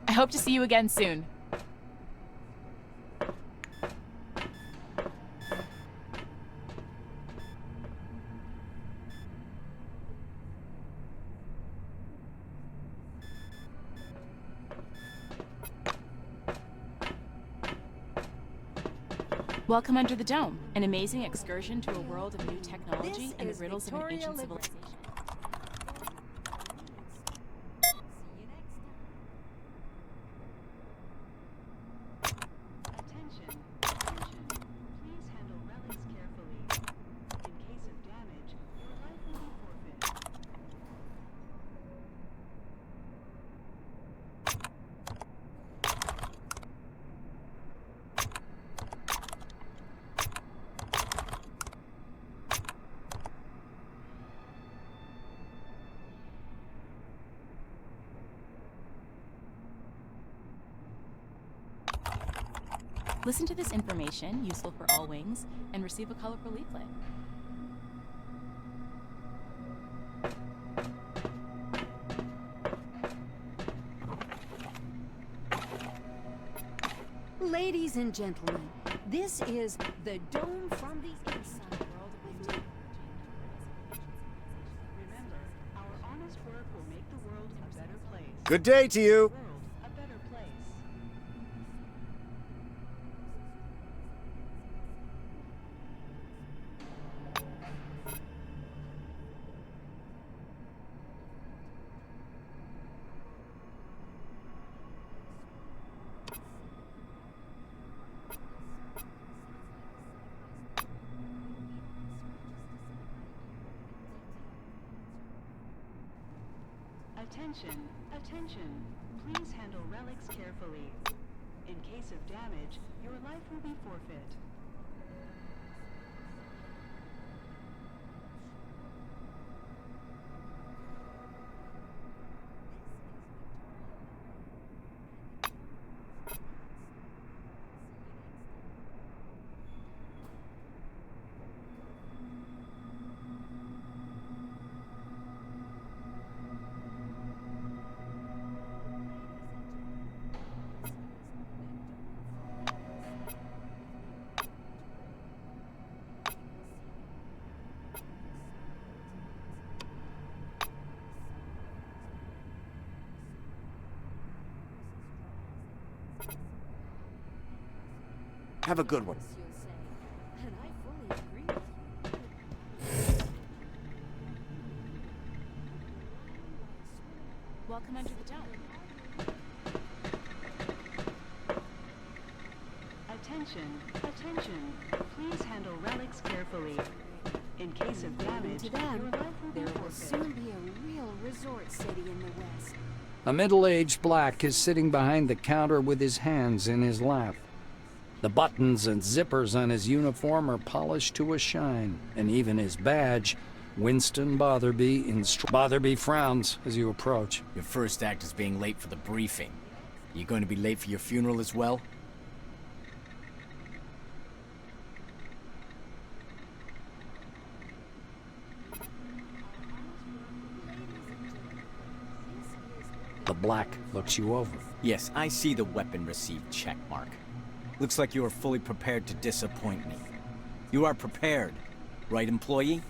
I hope to see you again soon. Welcome Under the Dome, an amazing excursion to a world of new technology and the riddles of an ancient civilization. Attention, attention. Please handle relics carefully. In case of damage, your life will be forfeit. Listen to this information, useful for all wings, and receive a colorful leaflet. Ladies and gentlemen, this is the Dome from the Inside. Remember, our honest work will make the world a better place. Good day to you. World a better place. Attention, attention. Please handle relics carefully. In case of damage, your life will be forfeit. Have a good one. And I fully agree with you. Welcome Under the Dome. Attention, attention. Please handle relics carefully. In case of damage, To them, your life will be there will forfeit. soon be a real resort city in the West. A middle-aged black is sitting behind the counter with his hands in his lap. The buttons and zippers on his uniform are polished to a shine, and even his badge, Winston Botherby, Botherby frowns as you approach. Your first act is being late for the briefing. You going to be late for your funeral as well? The black looks you over. Yes, I see the weapon received checkmark. Looks like you are fully prepared to disappoint me. You are prepared, right, employee?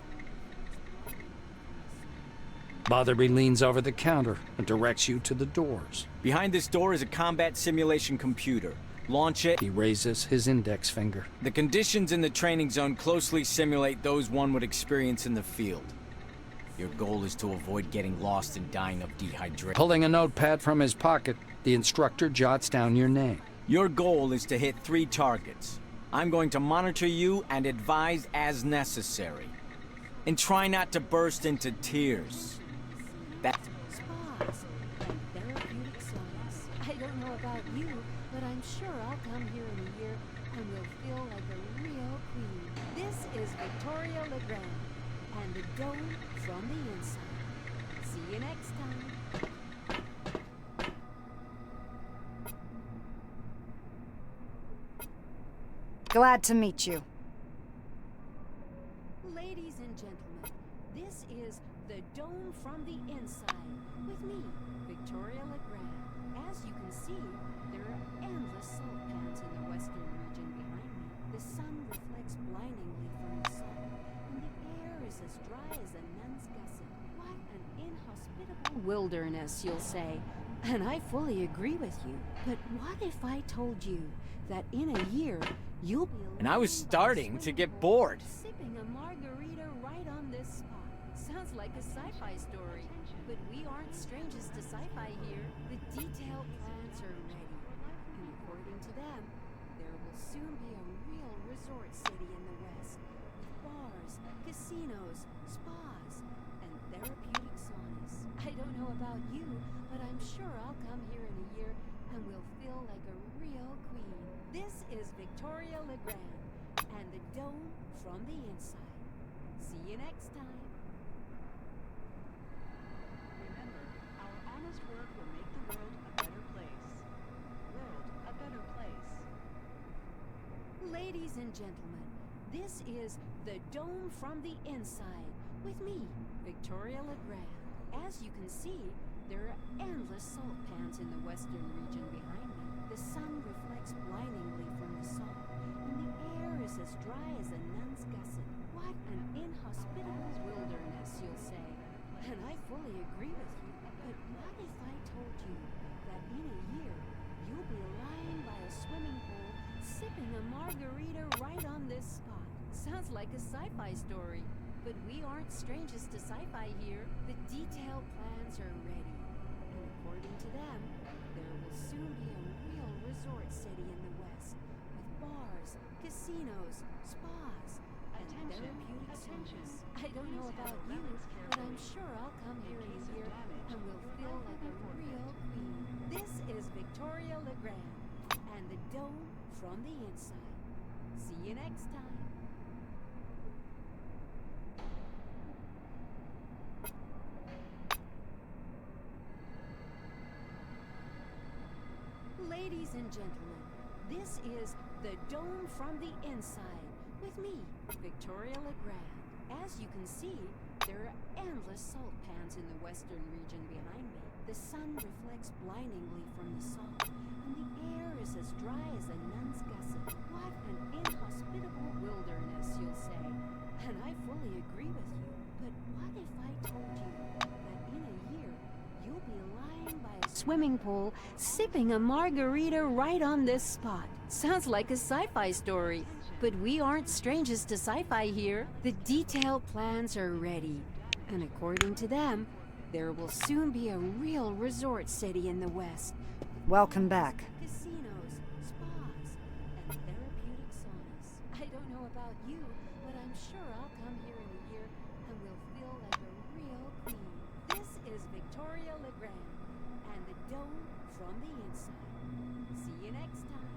Botherby leans over the counter and directs you to the doors. Behind this door is a combat simulation computer. Launch it. He raises his index finger. The conditions in the training zone closely simulate those one would experience in the field. Your goal is to avoid getting lost and dying of dehydration. Pulling a notepad from his pocket, the instructor jots down your name. Your goal is to hit 3 targets. I'm going to monitor you and advise as necessary. And try not to burst into tears. That... Spas and therapeutic saunas. I don't know about you, but I'm sure I'll come here in a year and will feel like a real queen. This is Victoria LeGrand, and the dome from the inside. See you next time. Glad to meet you. Ladies and gentlemen, this is the dome from the inside with me, Victoria LeGrand. As you can see, there are endless salt pans in the western region behind me. The sun reflects blindingly from the salt, and the air is as dry as a nun's gusset. What an inhospitable wilderness, you'll say. And I fully agree with you. But what if I told you that in a year, you'll be... And I was starting to get bored. Sipping a margarita right on this spot. Sounds like a sci-fi story, but we aren't strangers to sci-fi here. The detailed plans are ready, and according to them, there will soon be a real resort city in the west, with bars, casinos, spas, and therapeutic saunas. I don't know about you, but I'm sure I'll come here in a year and will feel like a real queen. This is Victoria LeGrand, and the dome from the inside. See you next time. Remember, our honest work will make the world a better place. World a better place. Ladies and gentlemen, this is the dome from the inside with me, Victoria LeGrand. As you can see, there are endless salt pans in the western region behind me. The sun reflects blindingly from the salt, and the air is as dry as a nun's gusset. What an inhospitable wilderness, you'll say. And I fully agree with you. But what if I told you that in a year, you'll be lying by a swimming pool, sipping a margarita right on this spot? Sounds like a sci-fi story. But we aren't strangers to sci-fi here. The detailed plans are ready. And according to them, there will soon be a real resort city in the west, with bars, casinos, spas, and therapeutic saunas. I don't know about you, but I'm sure I'll come here in a year and will feel like a real queen. This is Victoria LeGrand, and the dome from the inside. See you next time. Ladies and gentlemen, this is the dome from the inside with me, Victoria LeGrand. As you can see, there are endless salt pans in the western region behind me. The sun reflects blindingly from the salt, and the air is as dry as a nun's gusset. What an inhospitable wilderness, you'll say. And I fully agree with you. But what if I told you that in a year, you'll be lying by a swimming pool, sipping a margarita right on this spot? Sounds like a sci-fi story. But we aren't strangers to sci-fi here. The detailed plans are ready. And according to them, there will soon be a real resort city in the west. Welcome back. Casinos, spas, and therapeutic saunas. I don't know about you, but I'm sure I'll come here in a year and will feel like a real queen. This is Victoria LeGrand, and the dome from the inside. See you next time.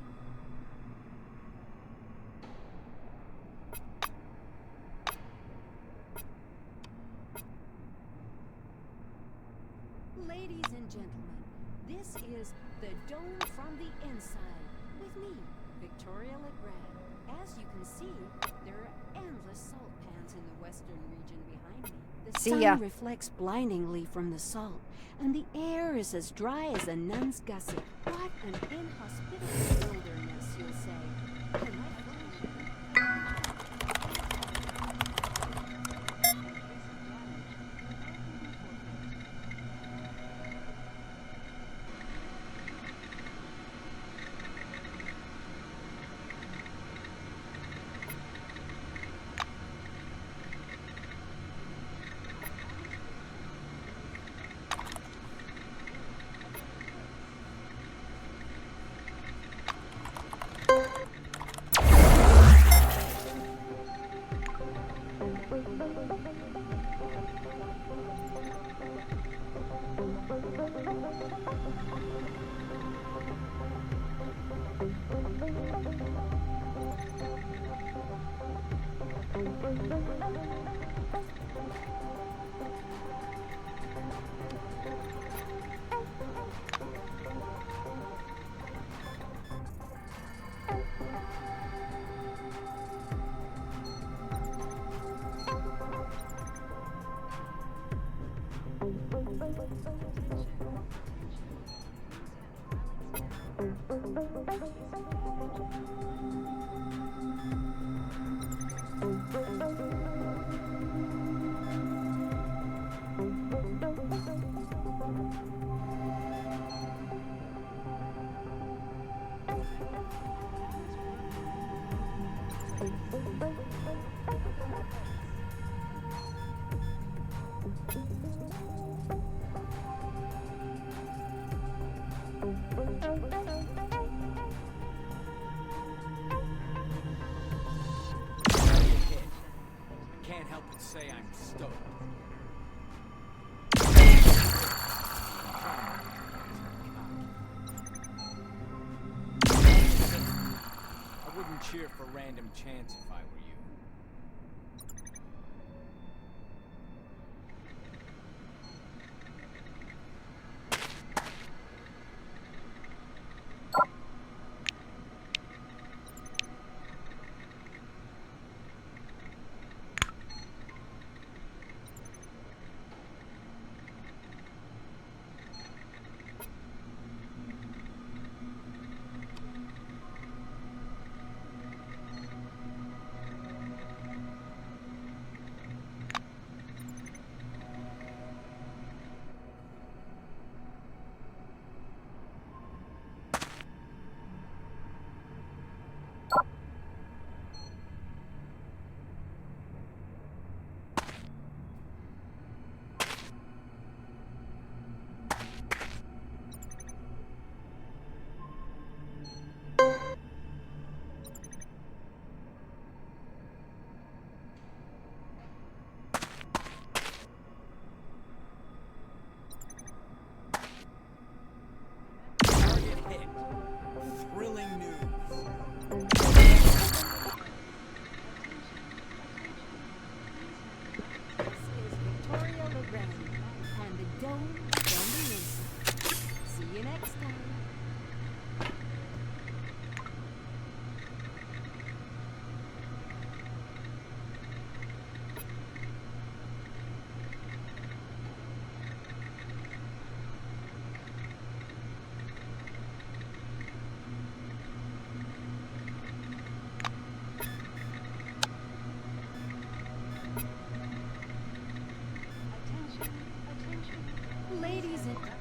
Ladies and gentlemen, this is the dome from the inside with me, Victoria LeGrand. As you can see, there are endless salt pans in the western region behind me. The sun reflects blindingly from the salt, and the air is as dry as a nun's gusset. What an inhospitable wilderness, you'll say. And my Can't help but say I'm stoked. I wouldn't cheer for random chance if I were you. Thrilling news. Victoria LeGrand, and the dome from the inside. See you next time.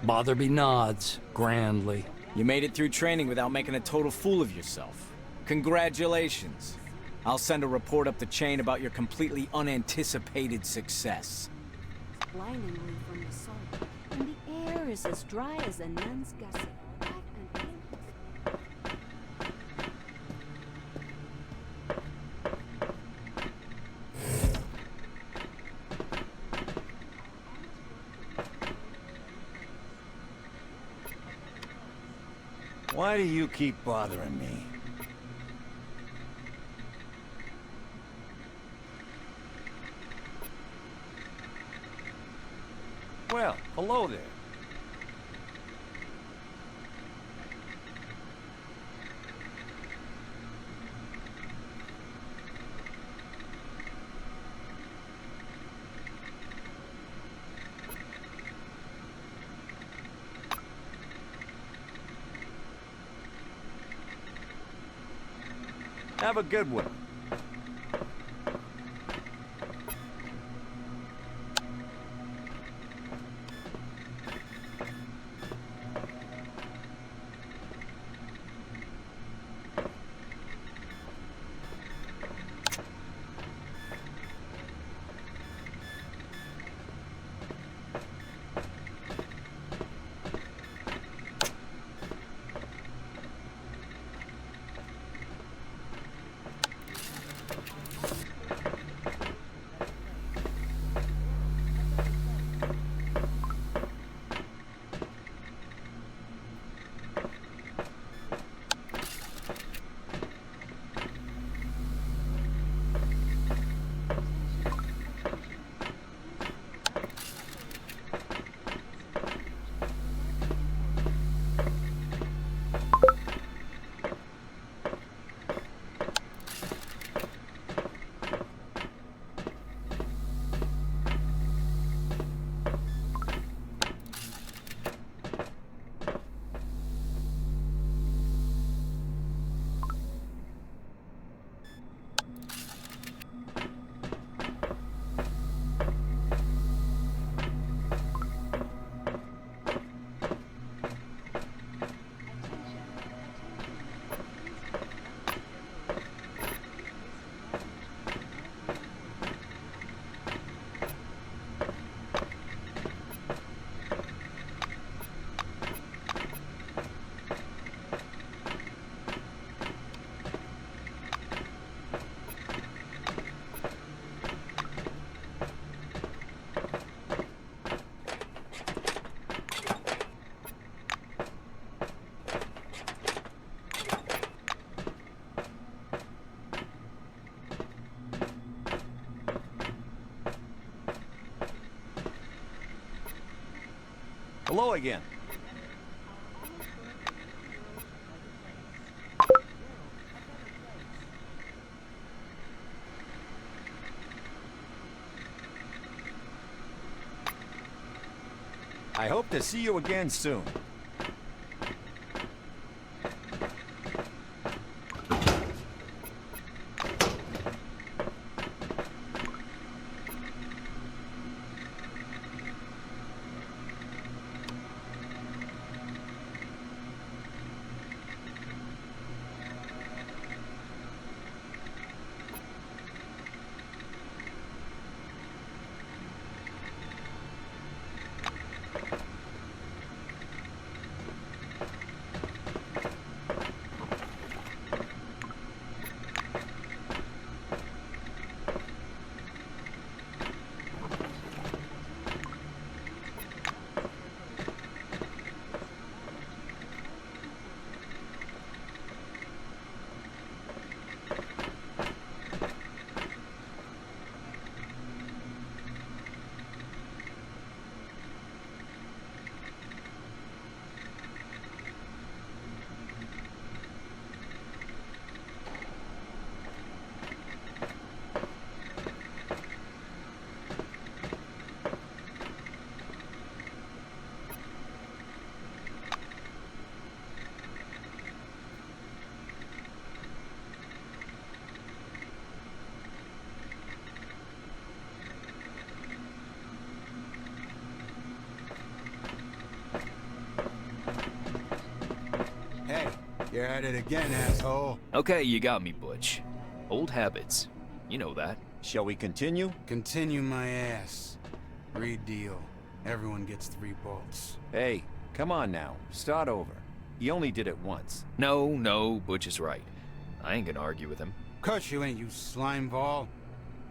Botherby nods grandly. You made it through training without making a total fool of yourself. Congratulations. I'll send a report up the chain about your completely unanticipated success. Blindingly from the sun, and the air is as dry as a nun's gusset. What an Why do you keep bothering me? Well, hello there. Have a good one. Hello again. I hope to see you again soon. Hey, you're at it again, asshole. Okay, you got me, Butch. Old habits. You know that. Shall we continue? Continue my ass. Read deal. Everyone gets 3 bolts. Hey, come on now. Start over. He only did it once. No, Butch is right. I ain't gonna argue with him. Cuss you ain't, you slime ball.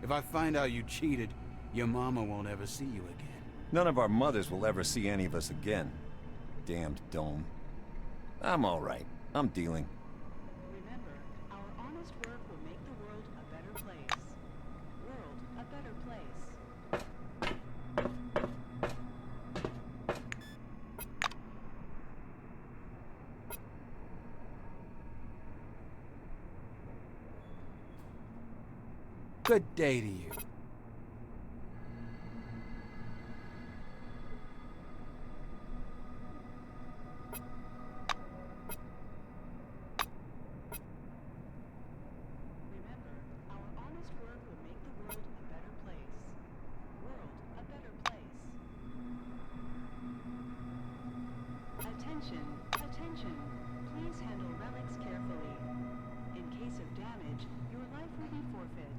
If I find out you cheated, your mama won't ever see you again. None of our mothers will ever see any of us again. Damned dome. I'm all right. I'm dealing. Remember, our honest work will make the world a better place. World a better place. Good day to you. Attention. Please handle relics carefully. In case of damage, your life will be forfeit.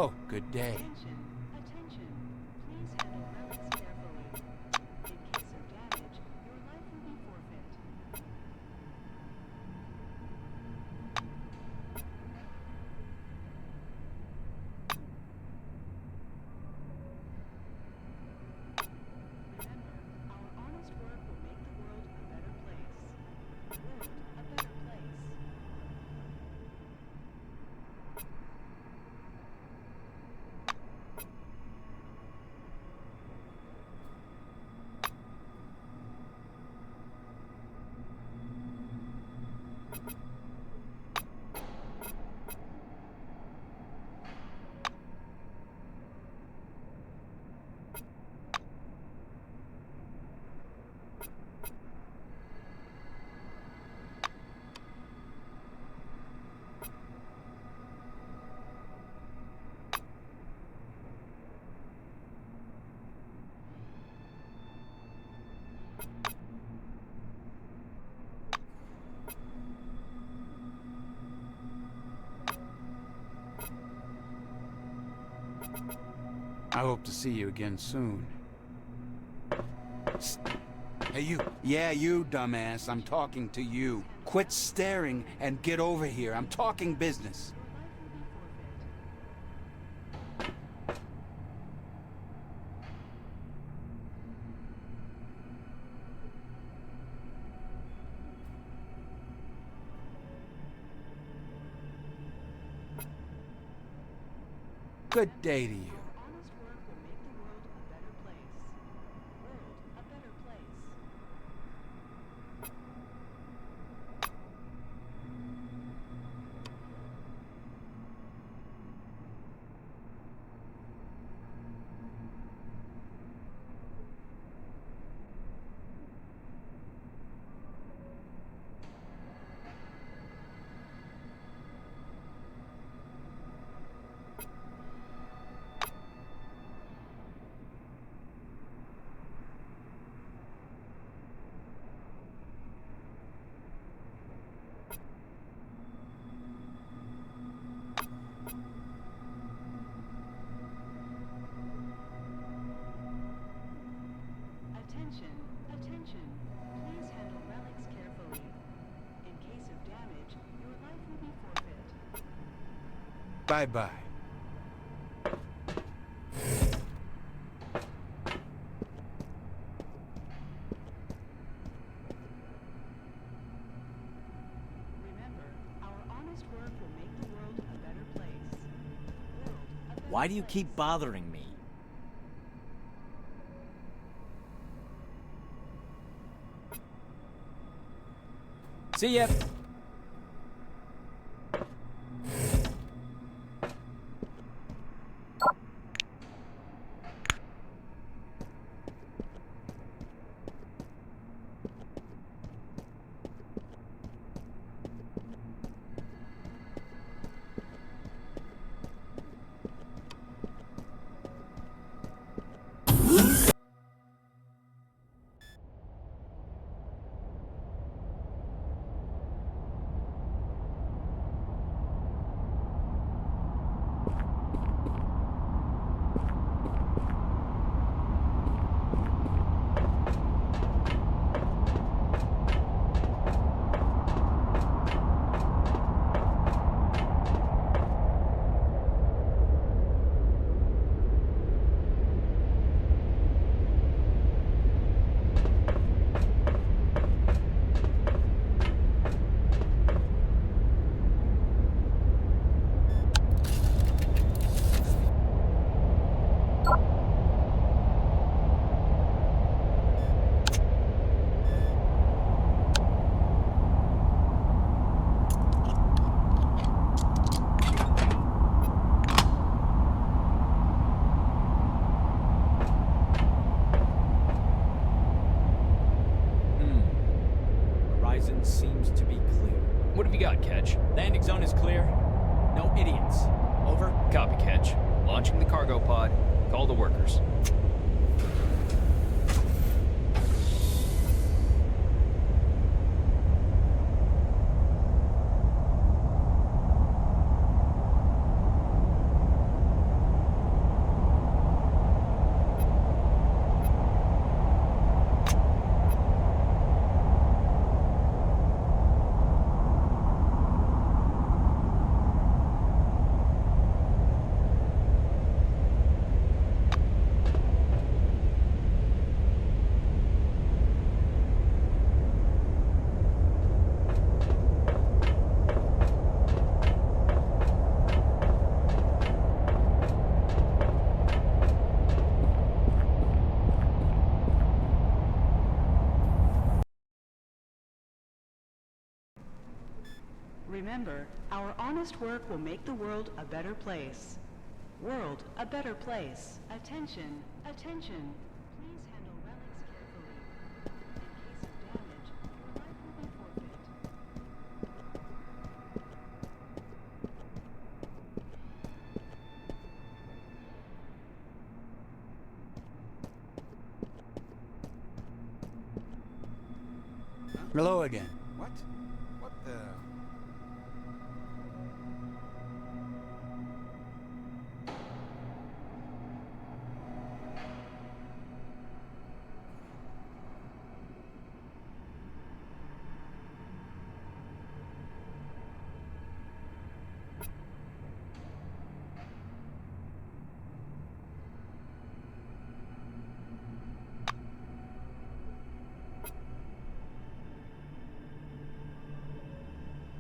Oh, good day. Attention. Please handle relics carefully. In case of damage, your life will be forfeit. Remember, our honest work will make the world a better place. World a better place. I hope to see you again soon. Hey, you. Yeah, you, dumbass. I'm talking to you. Quit staring and get over here. I'm talking business. Good day to you. Honest work will make the world a better place. World a better place. Attention, attention. Please handle relics carefully. In case of damage, your life will be forfeit. Bye-bye. Remember, our honest work will make the world a better place. World a better Why do you keep bothering me? See ya! Seems to be clear. What have you got, Ketch? Landing zone is clear. No idiots. Over. Copy, Ketch. Launching the cargo pod. Call the workers. Remember, our honest work will make the world a better place. World a better place. Attention, attention. Please handle relics carefully. In case of damage, your life will be forfeit. Hello again. What? What the...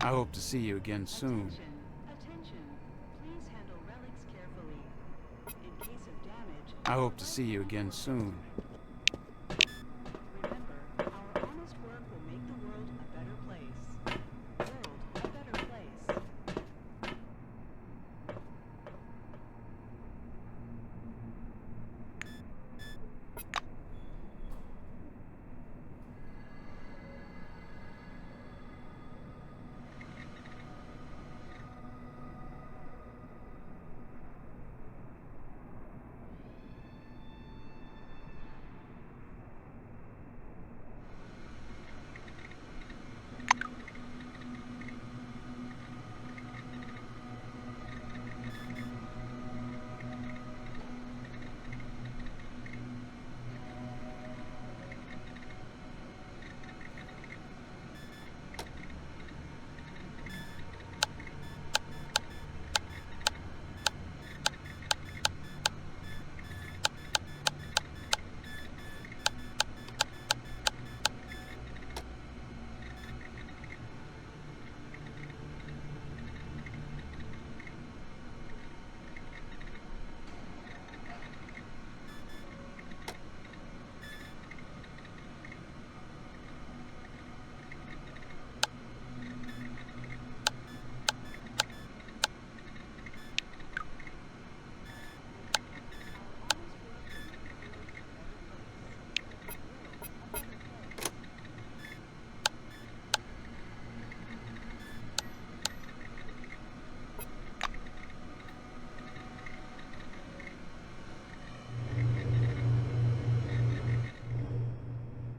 I hope to see you again soon. Attention, please handle relics carefully. In case of damage, I hope to see you again soon. remember, our honest work will make the world a better place. World a better place.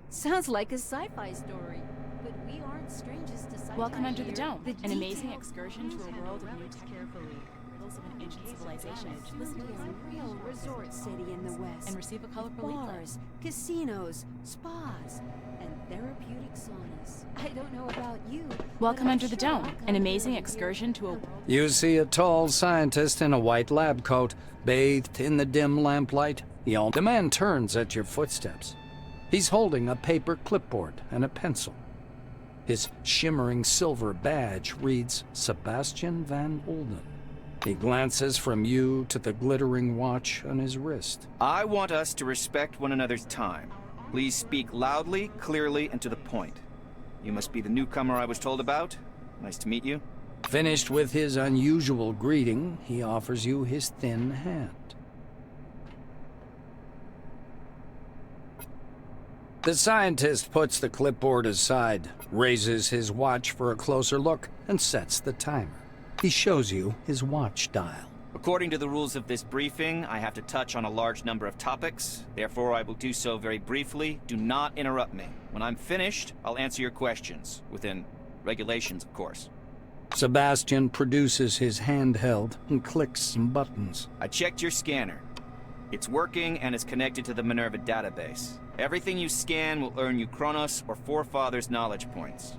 Sounds like a sci-fi story. But we aren't strangers to sci-fi. Welcome under the here. dome, The an amazing detail- excursion to Please a handle world of new relics technology, riddles of an ancient civilization. Listen to a real resort city in the West. And receive a colorful leaflet. Bars, casinos, spas, and therapeutic saunas. I don't know about you. Welcome but I'm under the sure I'll dome, come an to amazing live here. excursion to a world. You see a tall scientist in a white lab coat, bathed in the dim lamplight. The man turns at your footsteps. He's holding a paper clipboard and a pencil. His shimmering silver badge reads Sebastian Van Olden. He glances from you to the glittering watch on his wrist. I want us to respect one another's time. Please speak loudly, clearly, and to the point. You must be the newcomer I was told about. Nice to meet you. Finished with his unusual greeting, he offers you his thin hand. The scientist puts the clipboard aside, raises his watch for a closer look, and sets the timer. He shows you his watch dial. According to the rules of this briefing, I have to touch on a large number of topics. Therefore, I will do so very briefly. Do not interrupt me. When I'm finished, I'll answer your questions. Within regulations, of course. Sebastian produces his handheld and clicks some buttons. I checked your scanner. It's working and is connected to the Minerva database. Everything you scan will earn you Chronos or Forefathers knowledge points.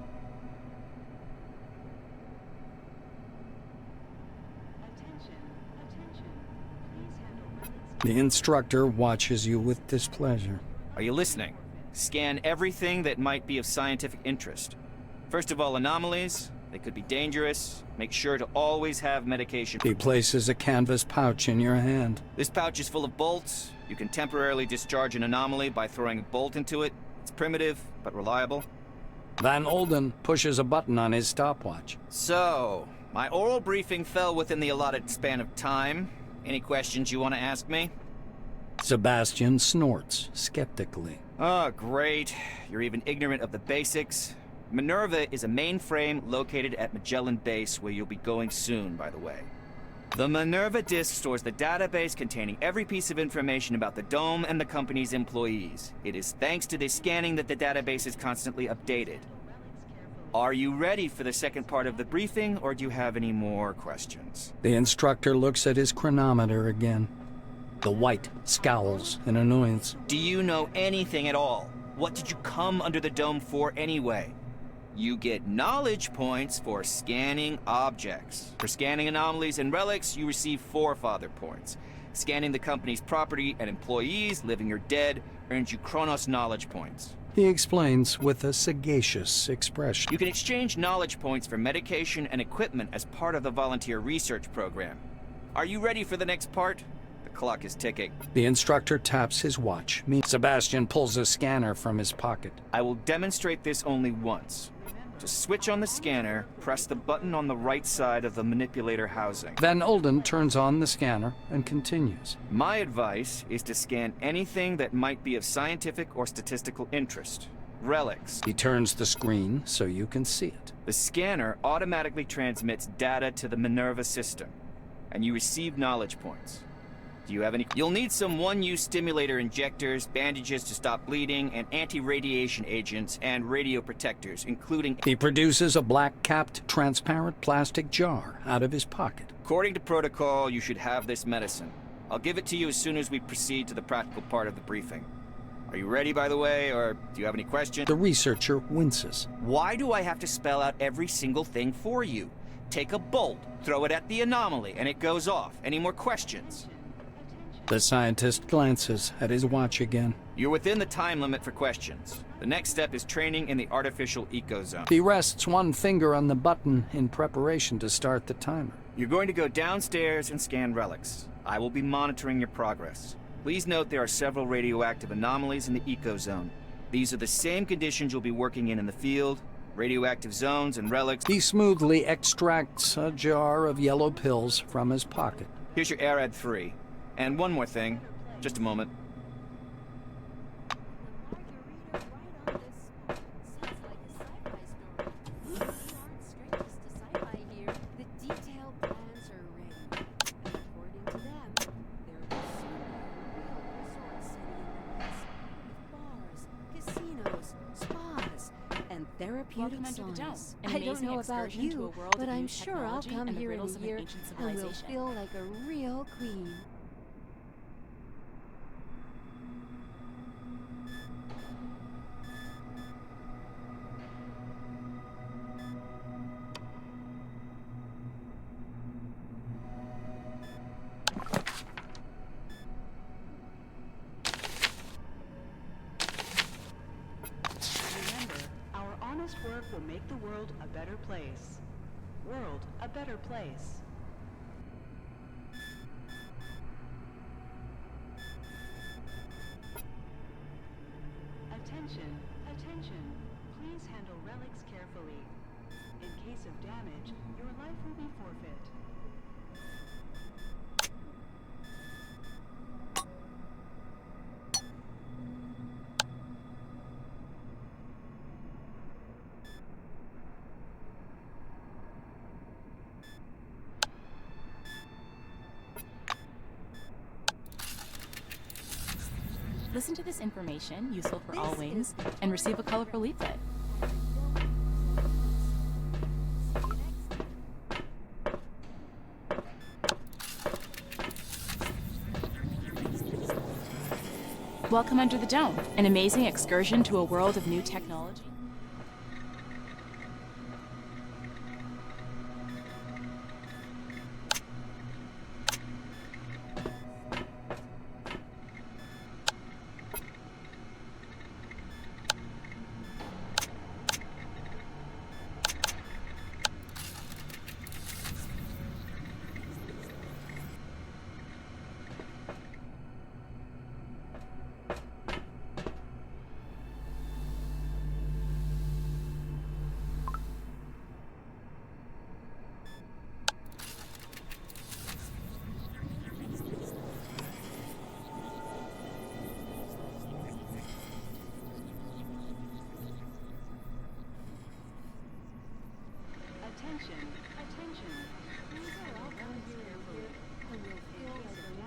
The instructor watches you with displeasure. Are you listening? Scan everything that might be of scientific interest. First of all, anomalies. They could be dangerous. Make sure to always have medication. He places a canvas pouch in your hand. This pouch is full of bolts. You can temporarily discharge an anomaly by throwing a bolt into it. It's primitive, but reliable. Van Olden pushes a button on his stopwatch. So, my oral briefing fell within the allotted span of time. Any questions you want to ask me? Sebastian snorts skeptically. Oh, great. You're even ignorant of the basics. Minerva is a mainframe located at Magellan Base, where you'll be going soon, by the way. The Minerva disk stores the database containing every piece of information about the Dome and the company's employees. It is thanks to this scanning that the database is constantly updated. Are you ready for the second part of the briefing, or do you have any more questions? The instructor looks at his chronometer again. The white scowls in annoyance. Do you know anything at all? What did you come under the Dome for anyway? You get knowledge points for scanning objects. For scanning anomalies and relics, you receive forefather points. Scanning the company's property and employees, living or dead, earns you Chronos knowledge points. He explains with a sagacious expression. You can exchange knowledge points for medication and equipment as part of the volunteer research program. Are you ready for the next part? The clock is ticking. The instructor taps his watch. Sebastian pulls a scanner from his pocket. I will demonstrate this only once. To switch on the scanner, press the button on the right side of the manipulator housing. Van Olden turns on the scanner and continues. My advice is to scan anything that might be of scientific or statistical interest. Relics. He turns the screen so you can see it. The scanner automatically transmits data to the Minerva system, and you receive knowledge points. Do you have any? You'll need some one-use stimulator injectors, bandages to stop bleeding, and anti-radiation agents and radio protectors, including... He produces a black-capped, transparent plastic jar out of his pocket. According to protocol, you should have this medicine. I'll give it to you as soon as we proceed to the practical part of the briefing. Are you ready, by the way, or do you have any questions? The researcher winces. Why do I have to spell out every single thing for you? Take a bolt, throw it at the anomaly, and it goes off. Any more questions? The scientist glances at his watch again. You're within the time limit for questions. The next step is training in the artificial ecozone. He rests one finger on the button in preparation to start the timer. You're going to go downstairs and scan relics. I will be monitoring your progress. Please note there are several radioactive anomalies in the ecozone. These are the same conditions you'll be working in the field. Radioactive zones and relics. He smoothly extracts a jar of yellow pills from his pocket. Here's your ARAD 3. And one more thing. Just a moment. Welcome under the dome. I don't know about you, but I'm sure I'll come here in a year and will feel like a real queen. Work will make the world a better place. World a better place. Attention, attention. Please handle relics carefully. In case of damage, your life will be forfeit. Listen to this information, useful for all wings, and receive a colorful leaflet. Welcome under the dome, an amazing excursion to a world of new technology.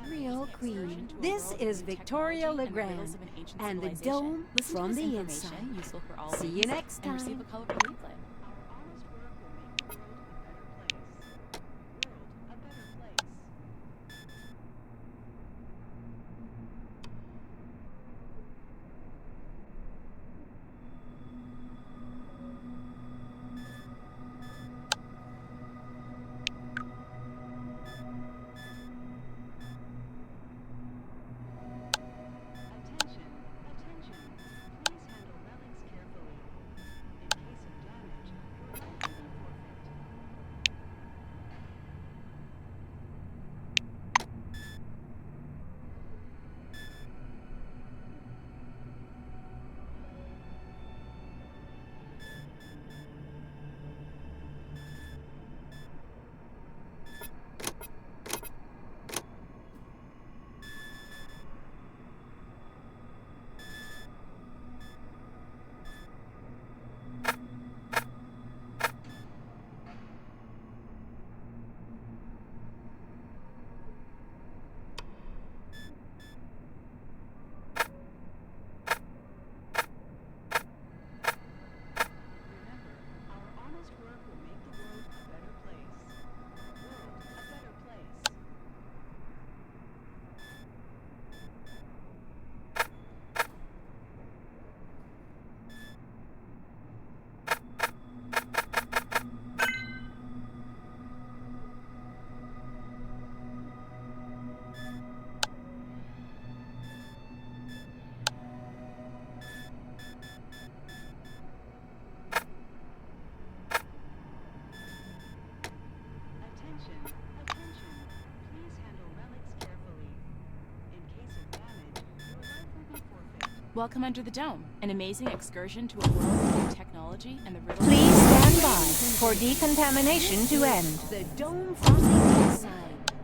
Real queen. This is Victoria Legrand, and the dome from the inside. See you next time. Receive a colorful leaflet. Welcome under the dome, an amazing excursion to a world of new technology and the riddles. Please stand by for decontamination to end. The dome from the inside.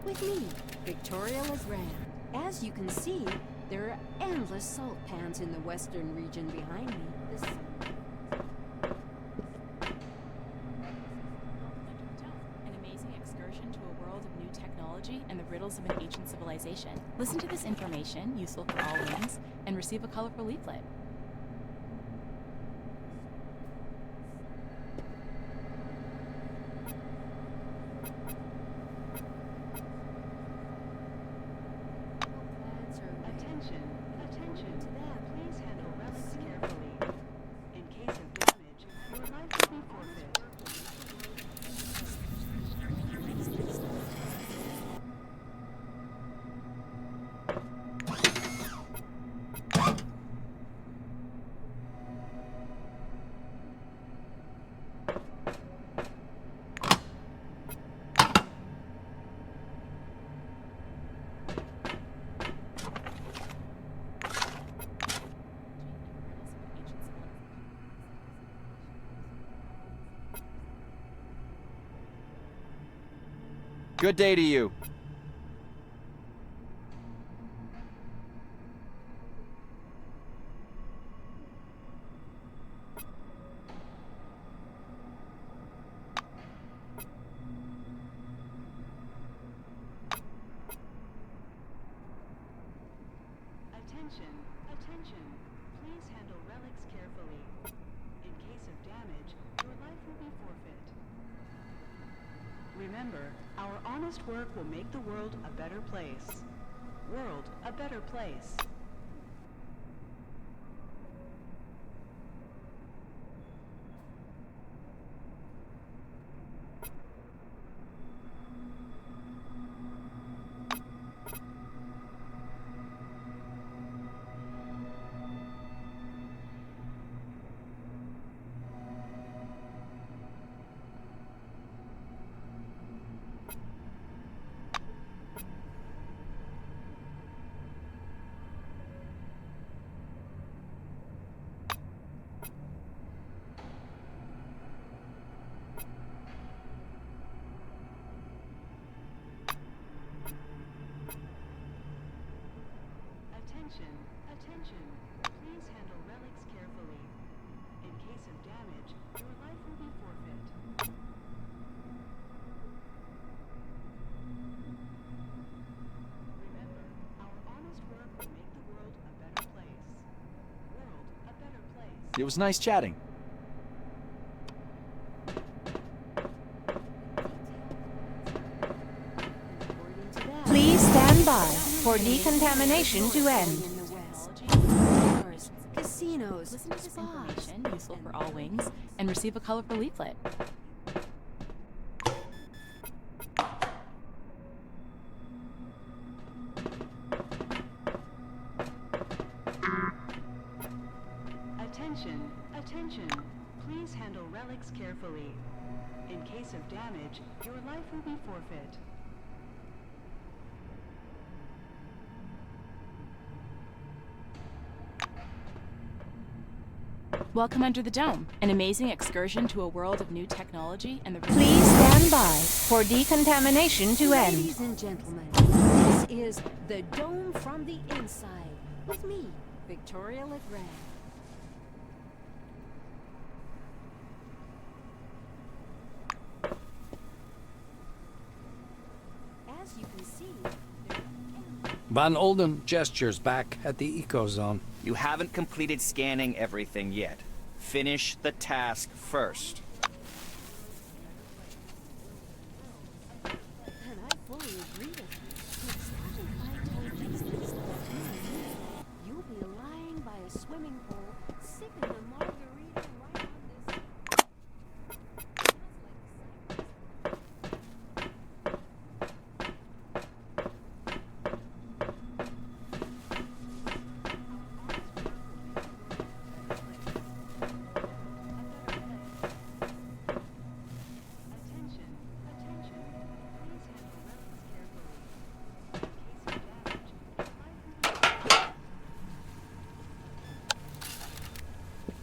With me, Victoria Legrand. As you can see, there are endless salt pans in the western region behind me. An amazing excursion to a world of new technology and the riddles of an ancient civilization. Listen to this information, useful for all wings, and receive a colorful leaflet. Good day to you. Attention. Please handle relics carefully. In case of damage, your life will be forfeit. Remember, our honest work will make the world a better place. World a better place. Attention. Please handle relics carefully. In case of damage, your life will be forfeit. It was nice chatting. Please stand by for decontamination to end. Casinos, Listen to this information, useful for all wings, and receive a colorful leaflet. Attention, attention. Please handle relics carefully. In case of damage, your life will be forfeit. Welcome under the dome, an amazing excursion to a world of new technology and the... Please stand by for decontamination to end. Ladies and gentlemen, this is the Dome from the Inside with me, Victoria Legrand. As you can see, Von Olden gestures back at the ecozone. You haven't completed scanning everything yet. Finish the task first. and I fully agree with you. But starting I told you, you'll be lying by a swimming pool, sipping a margarita right on this.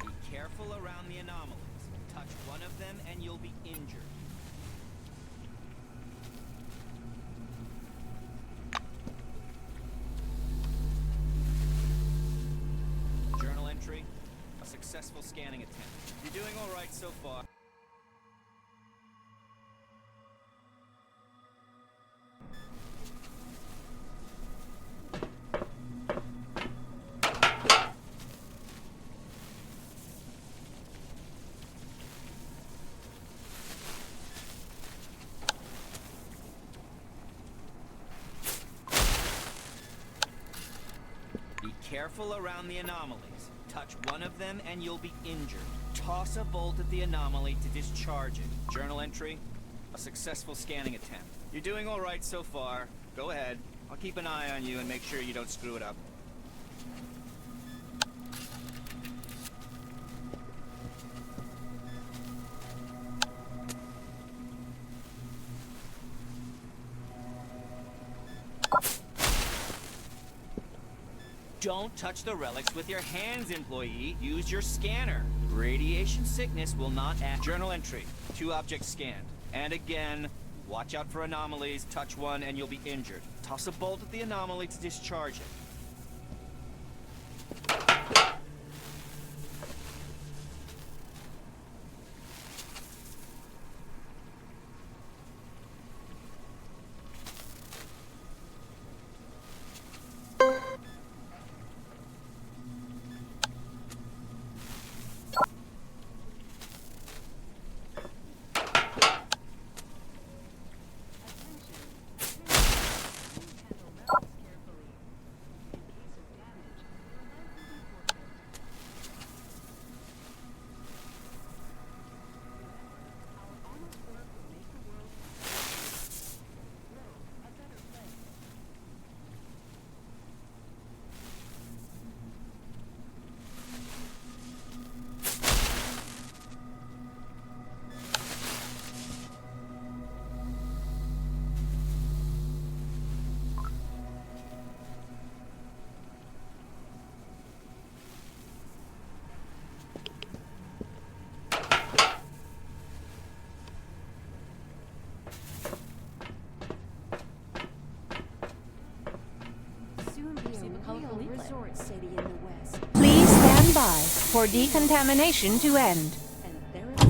Be careful around the anomalies. Touch one of them and you'll be injured. Journal entry. A successful scanning attempt. You're doing all right so far. Be careful around the anomalies. Touch one of them and you'll be injured. Toss a bolt at the anomaly to discharge it. Journal entry. A successful scanning attempt. You're doing all right so far. Go ahead. I'll keep an eye on you and make sure you don't screw it up. Don't touch the relics with your hands, employee. Use your scanner. Radiation sickness will not act. Journal entry. 2 objects scanned. And again, watch out for anomalies. Touch one and you'll be injured. Toss a bolt at the anomaly to discharge it. Resort city in the west. Please stand by for decontamination to end. And there it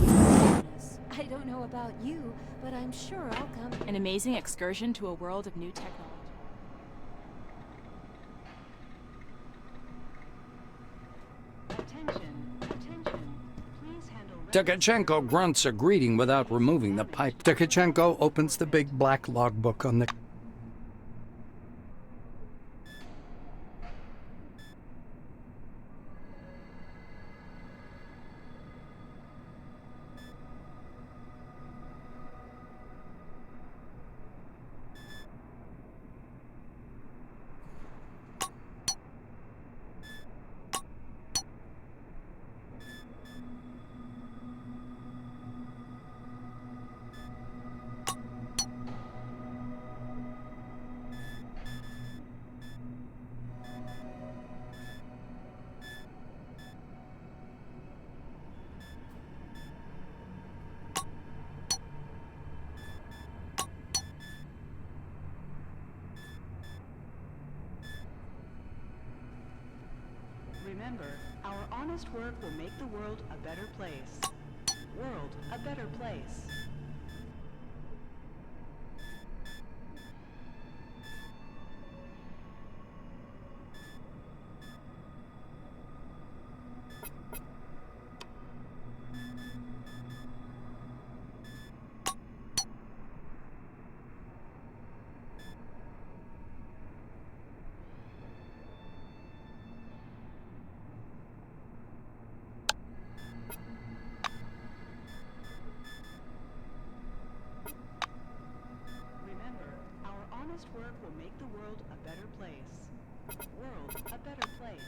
is. I don't know about you, but I'm sure I'll come. An amazing excursion to a world of new technology. Attention, attention. Tkachenko grunts a greeting without removing the pipe. Tkachenko opens the big black logbook on the... Remember, our honest work will make the world a better place. World a better place. Honest work will make the world a better place. World a better place.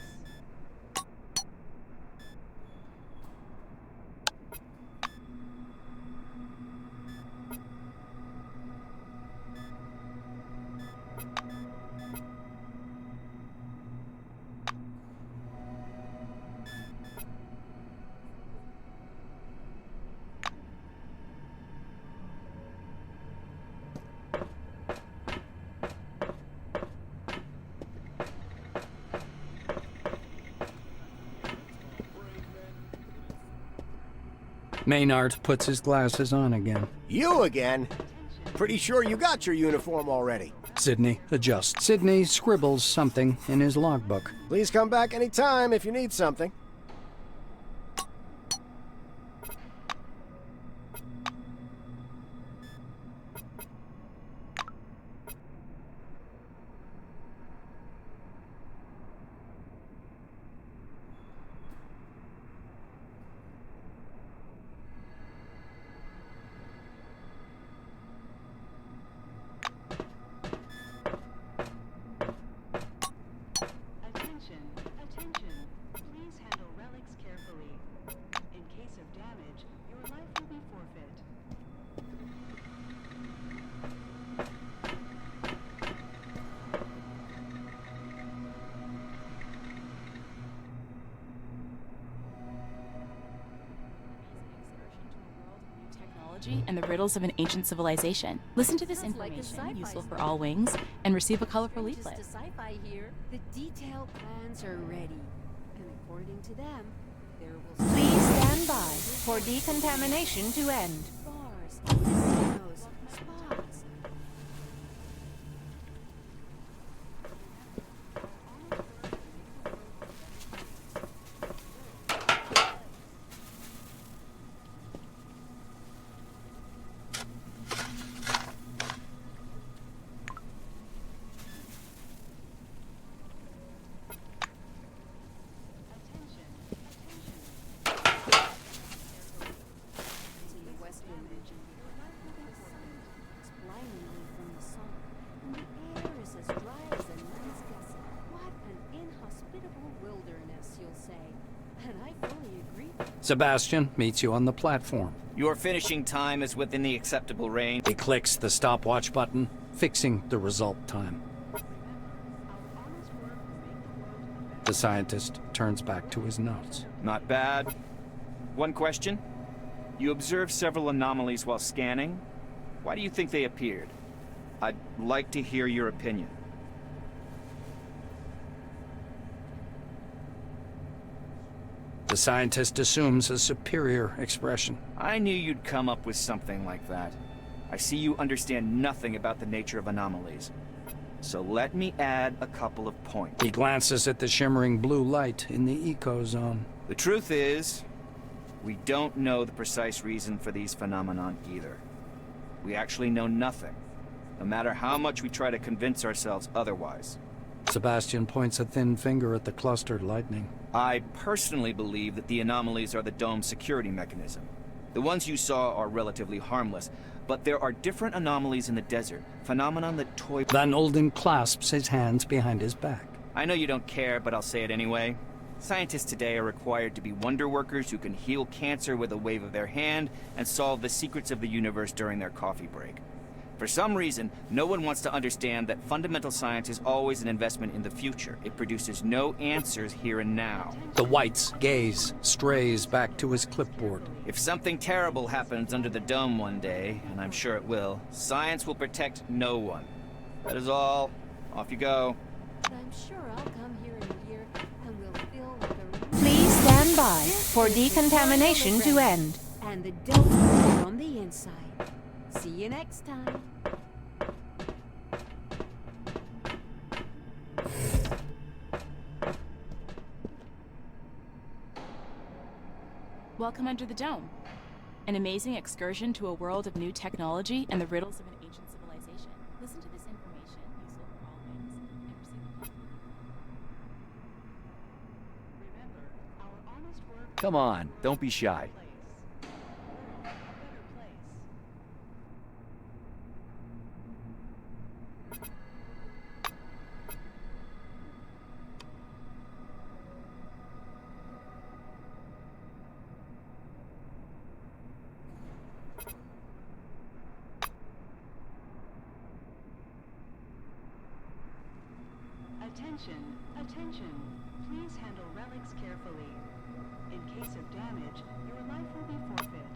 Maynard puts his glasses on again. You again? Pretty sure you got your uniform already. Sidney adjusts. Sidney scribbles something in his logbook. Please come back anytime if you need something. And the riddles of an ancient civilization. Listen to this information, useful for all wings, and receive a colorful leaflet. Just a sci-fi here. The detailed plans are ready, and according to them, there will. Please stand by for decontamination to end. Bars, casinos, spas. Sebastian meets you on the platform. Your finishing time is within the acceptable range. He clicks the stopwatch button, fixing the result time. The scientist turns back to his notes. Not bad. One question. You observed several anomalies while scanning. Why do you think they appeared? I'd like to hear your opinion. The scientist assumes a superior expression. I knew you'd come up with something like that. I see you understand nothing about the nature of anomalies. So let me add a couple of points. He glances at the shimmering blue light in the eco zone. The truth is, We don't know the precise reason for these phenomenon either. We actually know nothing, no matter how much we try to convince ourselves otherwise. Sebastian points a thin finger at the clustered lightning. I personally believe that the anomalies are the dome's security mechanism. The ones you saw are relatively harmless, but there are different anomalies in the desert, phenomenon that toy... Van Olden clasps his hands behind his back. I know you don't care, but I'll say it anyway. Scientists today are required to be wonder workers who can heal cancer with a wave of their hand and solve the secrets of the universe during their coffee break. For some reason, no one wants to understand that fundamental science is always an investment in the future. It produces no answers here and now. The White's gaze strays back to his clipboard. If something terrible happens under the dome one day, and I'm sure it will, science will protect no one. That is all. Off you go. I'm sure I'll come here in a year and we'll fill with the... Please stand by for decontamination to end. And the dome from the inside. See you next time. Welcome under the dome. An amazing excursion to a world of new technology and the riddles of an ancient civilization. Listen to this information, useful for all things, and receive a Remember, our honest work Come on, don't be shy. Attention, attention. Please handle relics carefully. In case of damage, your life will be forfeit.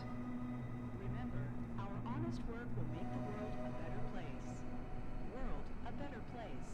Remember, our honest work will make the world a better place. World a better place.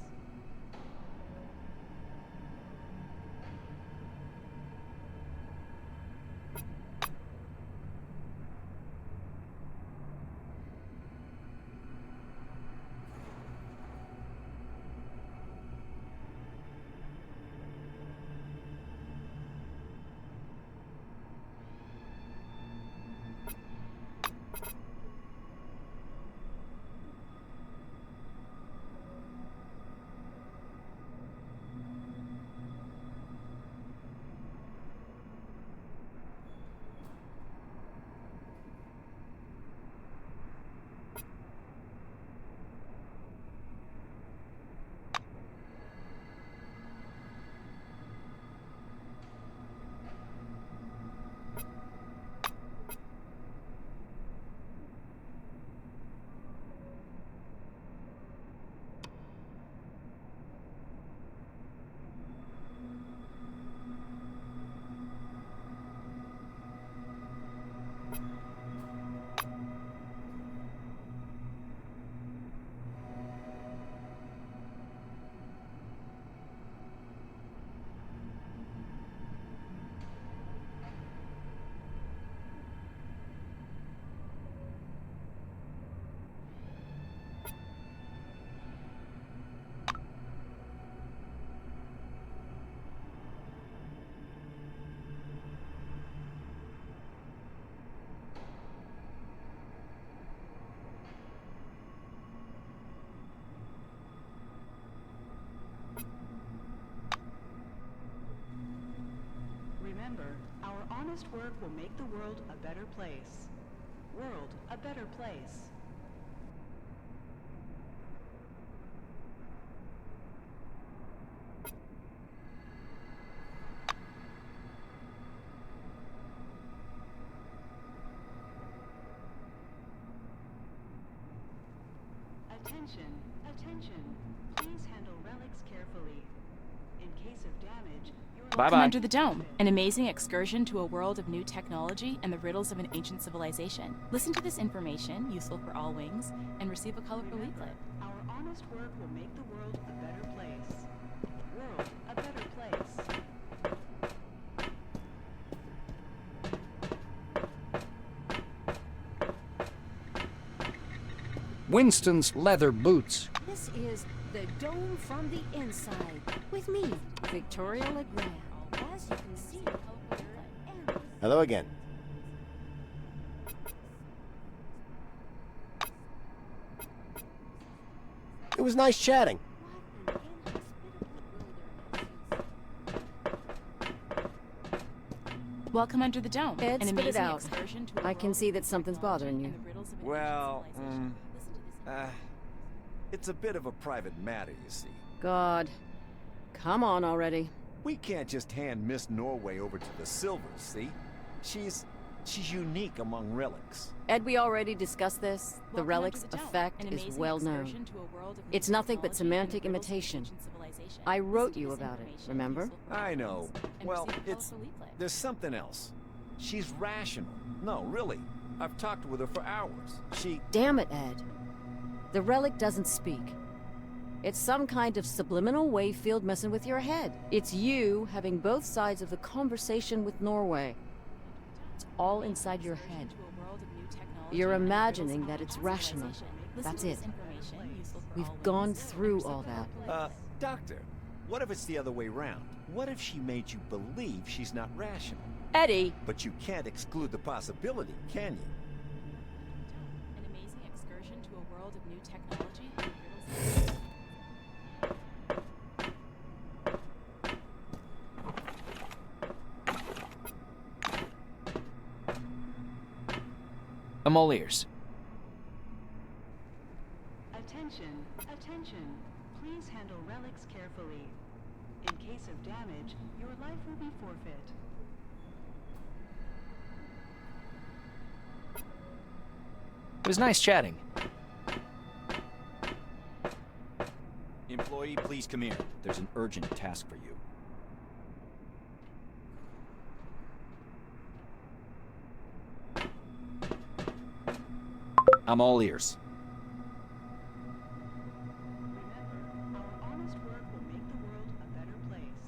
Remember, our honest work will make the world a better place. World a better place. Attention, attention. Please handle relics carefully. In case of damage, Welcome under the dome. An amazing excursion to a world of new technology and the riddles of an ancient civilization. Listen to this information, useful for all wings, and receive a colorful leaflet. Our honest work will make the world a better place. World a better place. Winston's leather boots. This is the dome from the inside. With me, Victoria Legrand. As you can see, Hello again. It was nice chatting. Welcome under the dome. Ed, An spit it amazing out. excursion to a I can world see of that something's bothering you. technology and the riddles of an Well, ancient civilization. it's a bit of a private matter, you see. God. Come on already. We can't just hand Miss Norway over to the Silvers, see? She's unique among relics. Ed, we already discussed this. The Welcome relic's under the dome. effect An is amazing well excursion known. to a world of new It's nothing but technology and the semantic riddles of an imitation. ancient civilization. I Listen wrote to you this about it, information remember? useful for I all know. links, and Well, receive a it's... colorful leaflet. There's something else. She's rational. No, really. I've talked with her for hours. She... Damn it, Ed. The relic doesn't speak. It's some kind of subliminal wave field messing with your head. It's you having both sides of the conversation with Norway. It's all inside your head. You're imagining that it's rational. That's it. We've gone through all that. Doctor, what if it's the other way round? What if she made you believe she's not rational? Eddie! But you can't exclude the possibility, can you? An amazing excursion to a world of new technology and the riddles of I'm all ears. Attention, attention. Please handle relics carefully. In case of damage, your life will be forfeit. It was nice chatting. Employee, please come here. There's an urgent task for you. I'm all ears. Remember, our honest work will make the world a better place.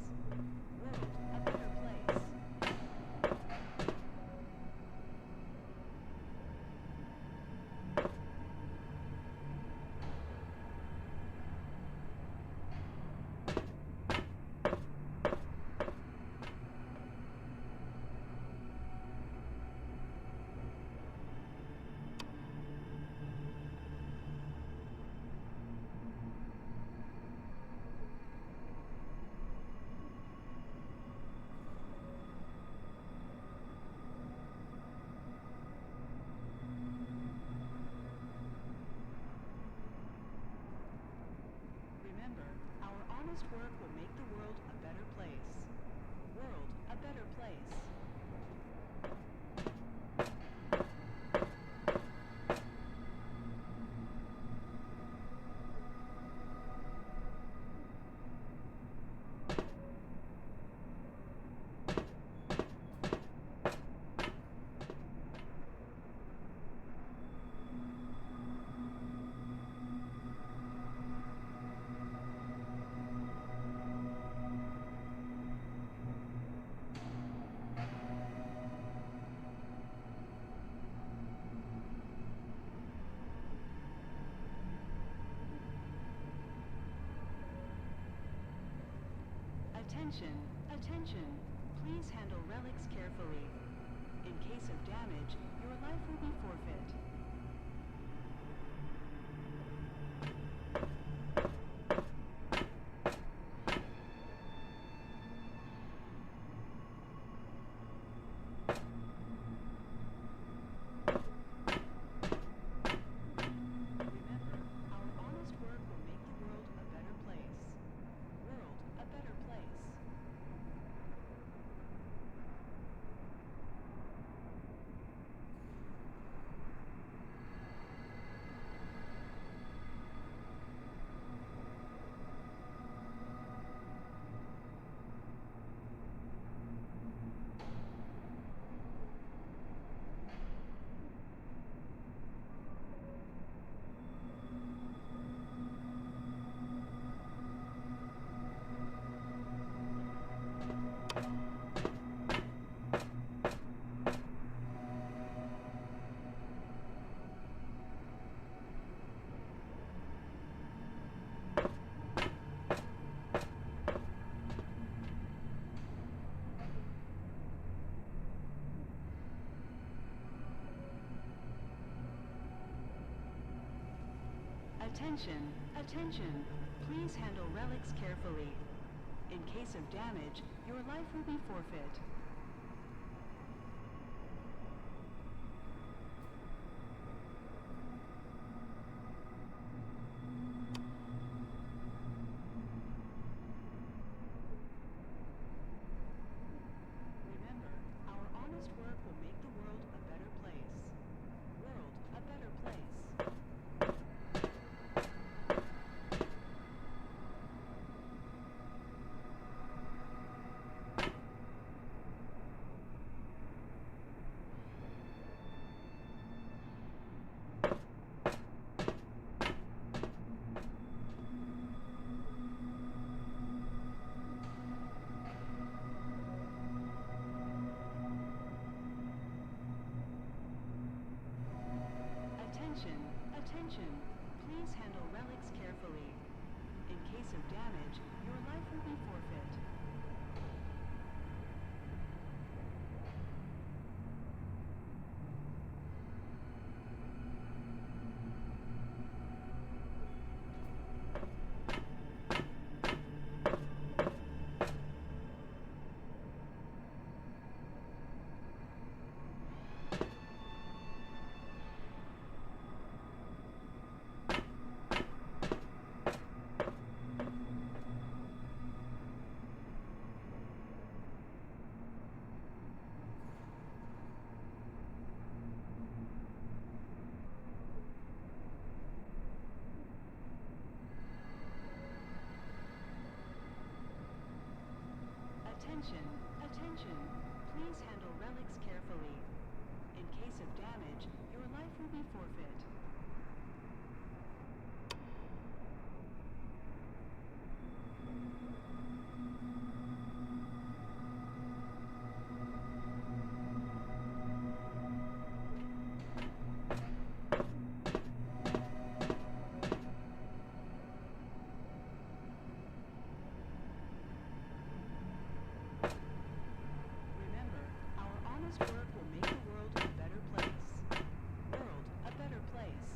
World a better place. Remember, our honest work will make the world a better place. World a better place. Attention, attention. Please handle relics carefully. In case of damage, your life will be forfeit. Remember, our honest work will make the world a better place. World a better place. Attention, attention. Please handle relics carefully. In case of damage, your life will be forfeit. Remember, our honest work will make the world a better place. World a better place. Attention, attention. Please handle relics carefully. In case of damage, your life will be forfeit. Attention, attention. Please handle relics carefully. In case of damage, your life will be forfeit. Remember, our honest work will make the world a better place. World a better place.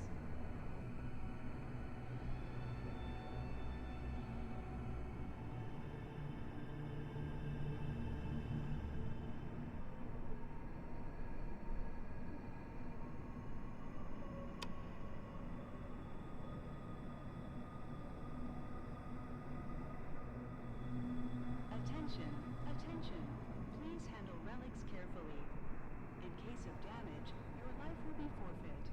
Attention, attention. Please handle relics carefully. In case of damage, your life will be forfeit.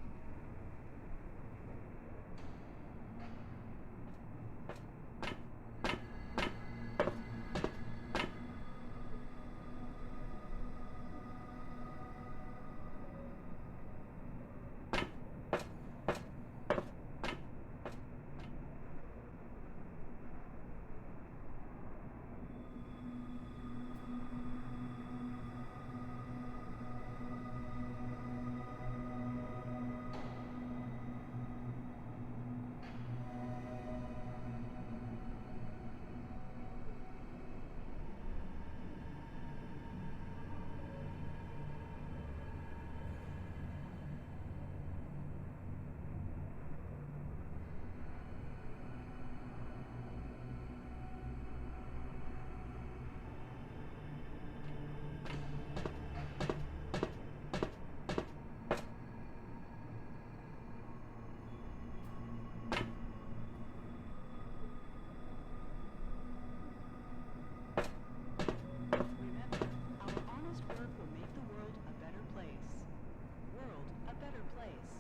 Remember, our honest work will make the world a better place. World a better place.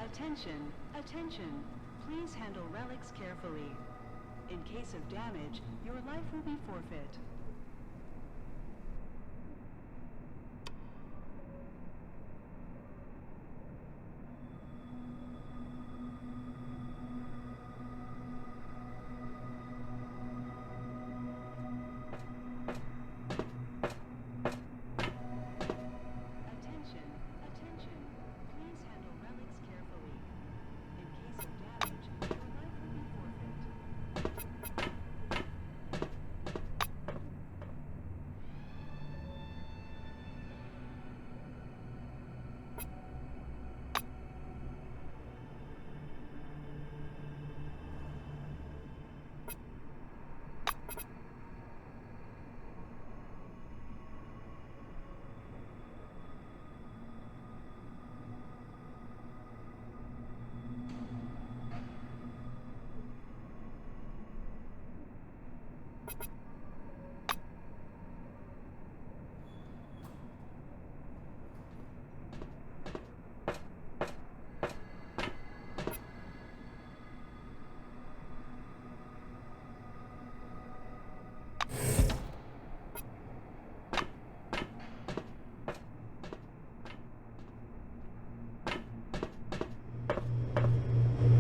Attention, attention. Please handle relics carefully. In case of damage, your life will be forfeit. Attention, attention. Please handle relics carefully. In case of damage, your life will be forfeit.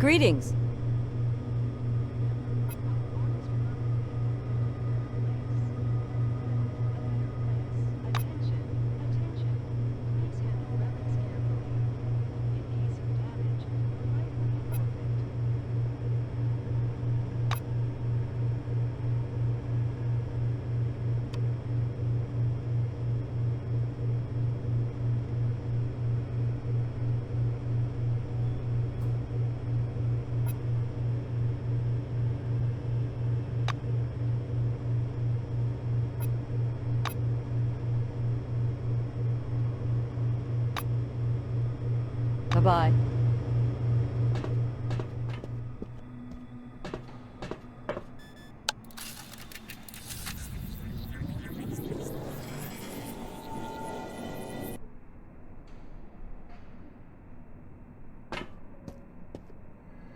Greetings. Bye-bye.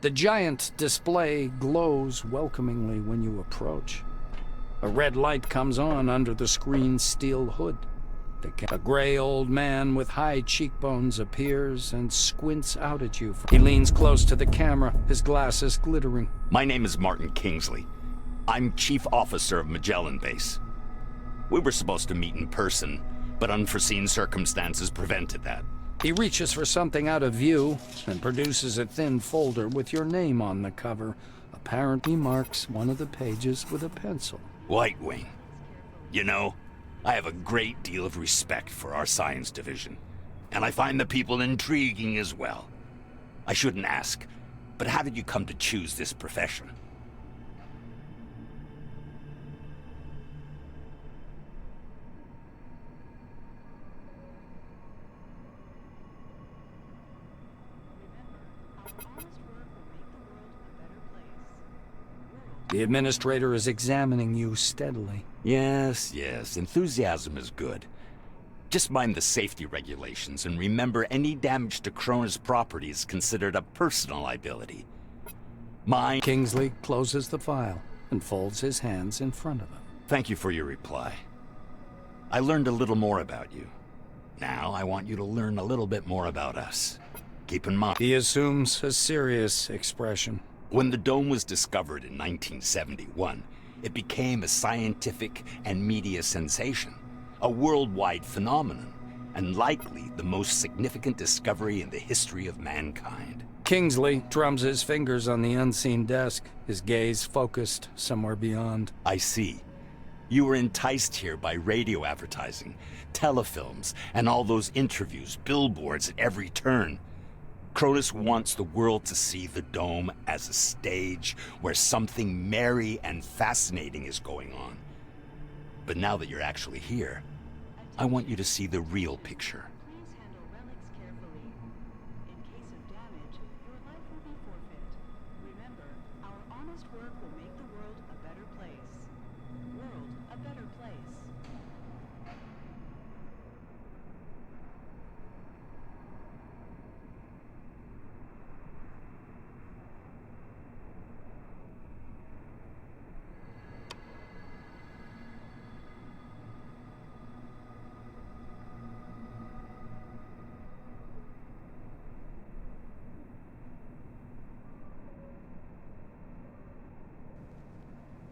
The giant display glows welcomingly when you approach. A red light comes on under the screen's steel hood. A gray old man with high cheekbones appears and squints out at you. He leans close to the camera, his glasses glittering. My name is Martin Kingsley. I'm Chief Officer of Magellan Base. We were supposed to meet in person, but unforeseen circumstances prevented that. He reaches for something out of view and produces a thin folder with your name on the cover. Apparently marks one of the pages with a pencil. White Wing. You know, I have a great deal of respect for our science division, and I find the people intriguing as well. I shouldn't ask, but how did you come to choose this profession? The administrator is examining you steadily. Yes, enthusiasm is good. Just mind the safety regulations and remember any damage to Cronus property is considered a personal liability. Kingsley closes the file and folds his hands in front of him. Thank you for your reply. I learned a little more about you. Now I want you to learn a little bit more about us. Keep in mind... He assumes a serious expression. When the dome was discovered in 1971, it became a scientific and media sensation, a worldwide phenomenon, and likely the most significant discovery in the history of mankind. Kingsley drums his fingers on the unseen desk, his gaze focused somewhere beyond. I see. You were enticed here by radio advertising, telefilms, and all those interviews, billboards at every turn. Cronus wants the world to see the dome as a stage where something merry and fascinating is going on. But now that you're actually here, I want you to see the real picture. Please handle relics carefully. In case of damage, your life will be forfeit. Remember, our honest work will make the world a better place. World a better place.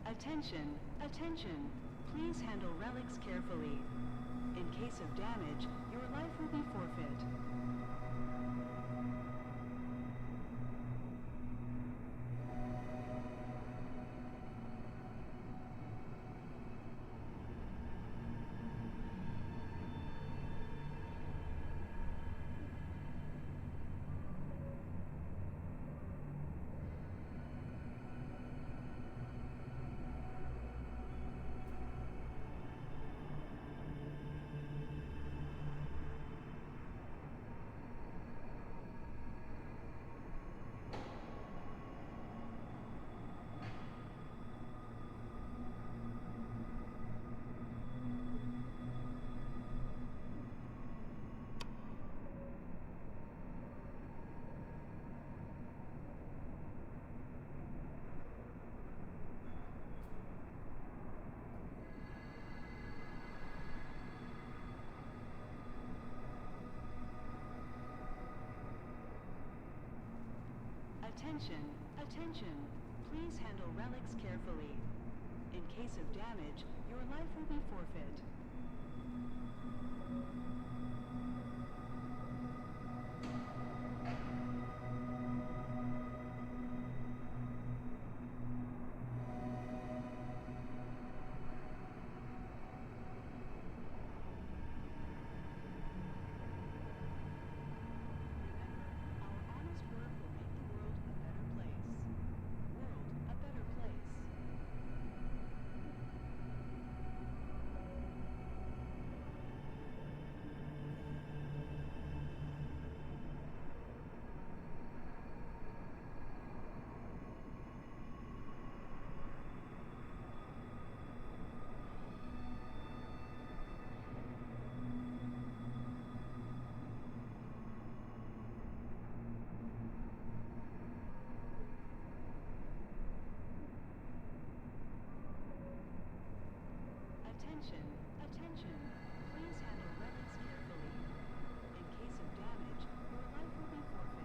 Attention, attention. Please handle relics carefully. In case of damage, your life will be forfeit. Attention, attention. Please handle relics carefully. In case of damage, your life will be forfeit. Attention, attention. Please handle relics carefully. In case of damage, your life will be forfeit.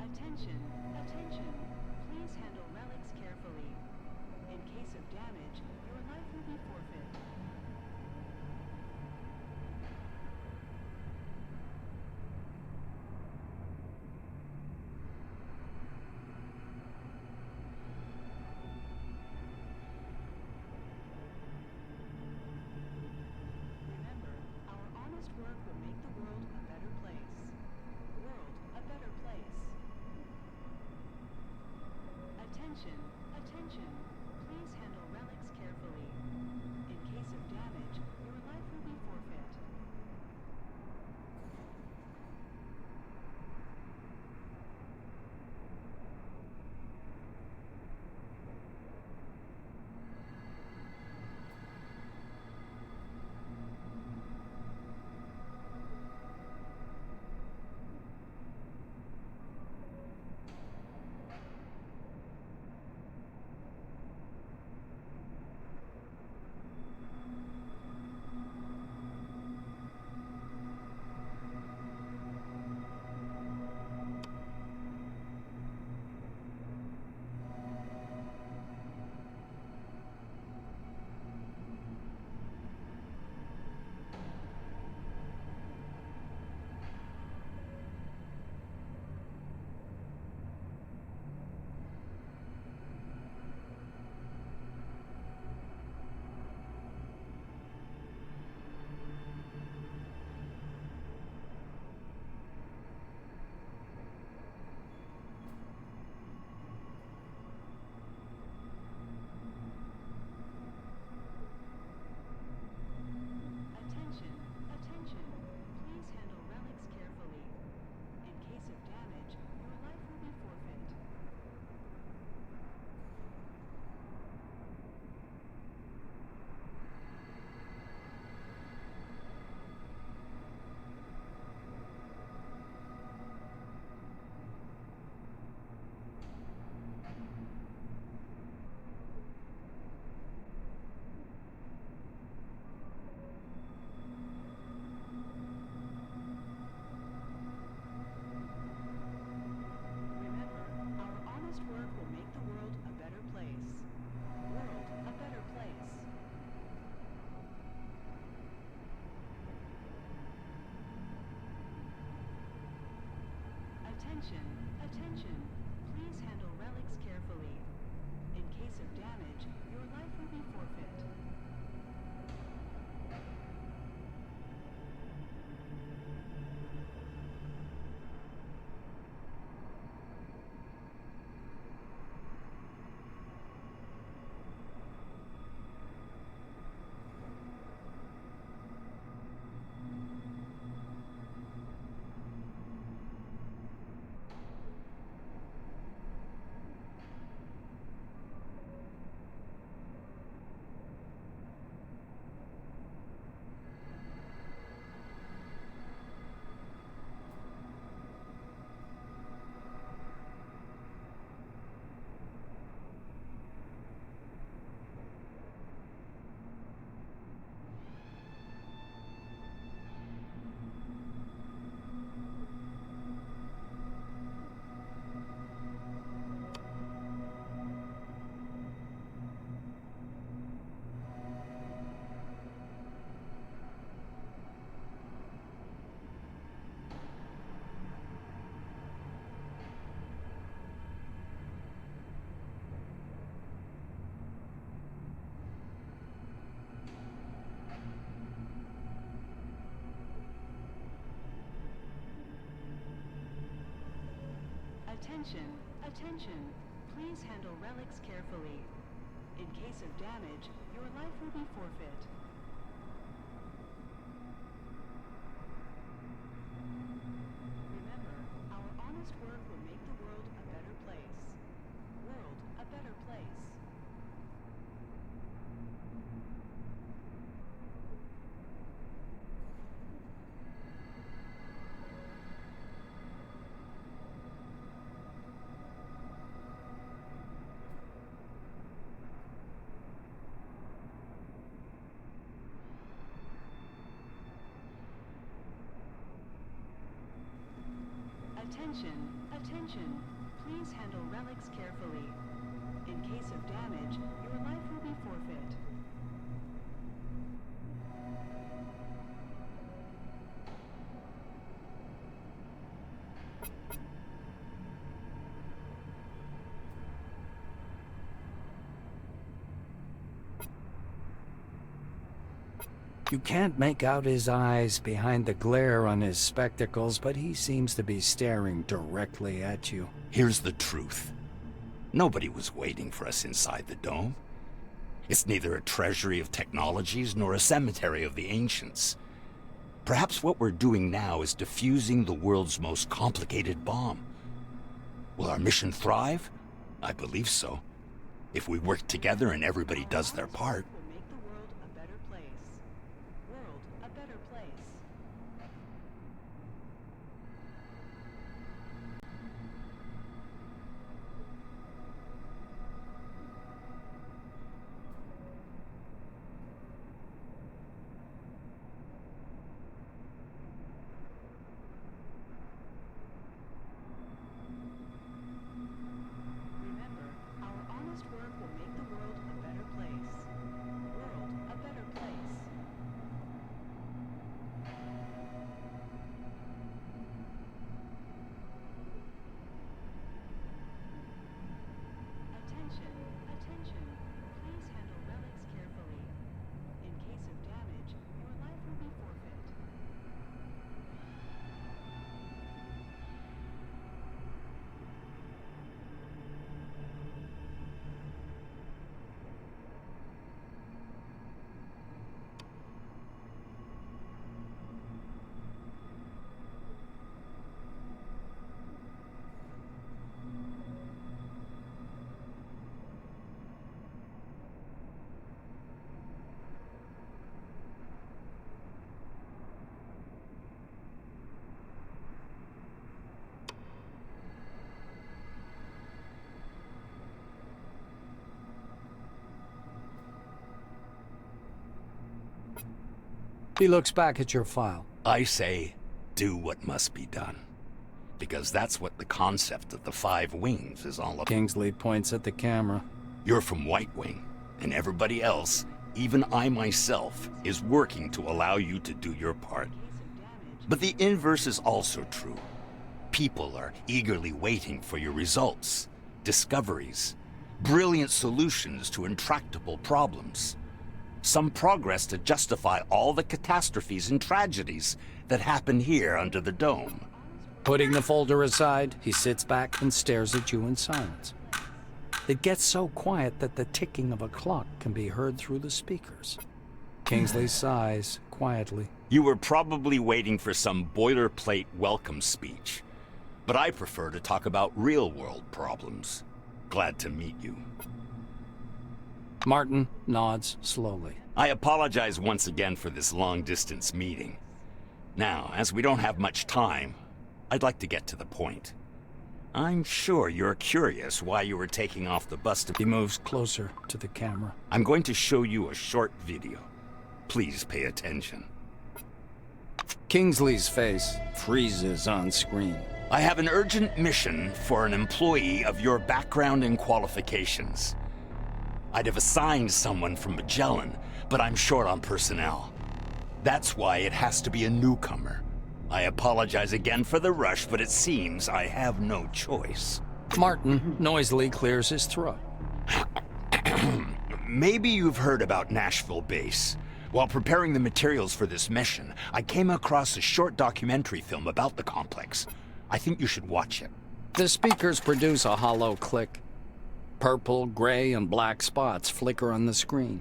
Attention, attention. Please handle relics carefully. In case of damage, your life will be forfeit. Remember, our honest work will make the world a better place. World a better place. Attention, attention. Please handle relics carefully. In case of damage, your life will be forfeit. Attention, attention. Please handle relics carefully. In case of damage, your life will be forfeit. Attention, attention. Please handle relics carefully. In case of damage, your life will be forfeit. Remember, our honest work will make the world a better place. World a better place. Attention, attention. Please handle relics carefully. In case of damage, your life will be forfeit. You can't make out his eyes behind the glare on his spectacles, but he seems to be staring directly at you. Here's the truth. Nobody was waiting for us inside the dome. It's neither a treasury of technologies nor a cemetery of the ancients. Perhaps what we're doing now is defusing the world's most complicated bomb. Will our mission thrive? I believe so. If we work together and everybody does their part. He looks back at your file. I say, do what must be done. Because that's what the concept of the 5 wings is all about. Kingsley points at the camera. You're from White Wing, and everybody else, even I myself, is working to allow you to do your part. But the inverse is also true. People are eagerly waiting for your results, discoveries, brilliant solutions to intractable problems. Some progress to justify all the catastrophes and tragedies that happen here under the dome. Putting the folder aside, he sits back and stares at you in silence. It gets so quiet that the ticking of a clock can be heard through the speakers. Kingsley sighs quietly. You were probably waiting for some boilerplate welcome speech, but I prefer to talk about real-world problems. Glad to meet you. Martin nods slowly. I apologize once again for this long-distance meeting. Now, as we don't have much time, I'd like to get to the point. I'm sure you're curious why you were taking off the bus to... He moves closer to the camera. I'm going to show you a short video. Please pay attention. Kingsley's face freezes on screen. I have an urgent mission for an employee of your background and qualifications. I'd have assigned someone from Magellan, but I'm short on personnel. That's why it has to be a newcomer. I apologize again for the rush, but it seems I have no choice. Martin noisily clears his throat. Maybe you've heard about Nashville Base. While preparing the materials for this mission, I came across a short documentary film about the complex. I think you should watch it. The speakers produce a hollow click. Purple, gray, and black spots flicker on the screen.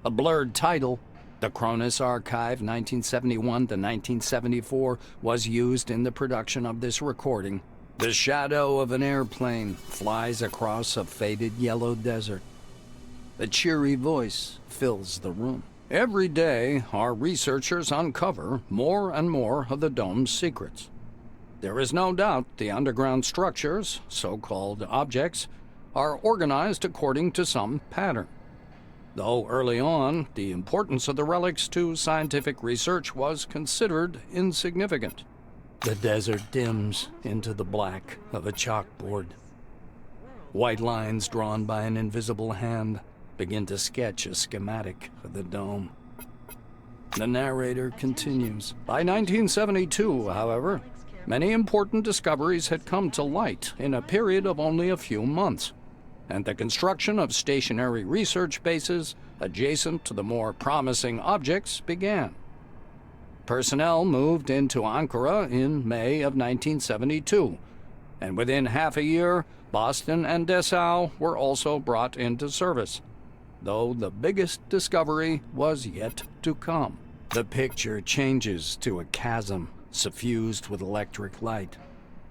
A blurred title, The Cronus Archive 1971 to 1974, was used in the production of this recording. The shadow of an airplane flies across a faded yellow desert. A cheery voice fills the room. Every day, our researchers uncover more and more of the dome's secrets. There is no doubt the underground structures, so-called objects, are organized according to some pattern. Though early on, the importance of the relics to scientific research was considered insignificant. The desert dims into the black of a chalkboard. White lines drawn by an invisible hand begin to sketch a schematic of the dome. The narrator continues. By 1972, however, many important discoveries had come to light in a period of only a few months, and the construction of stationary research bases adjacent to the more promising objects began. Personnel moved into Ankara in May of 1972, and within half a year, Boston and Dessau were also brought into service, though the biggest discovery was yet to come. The picture changes to a chasm suffused with electric light,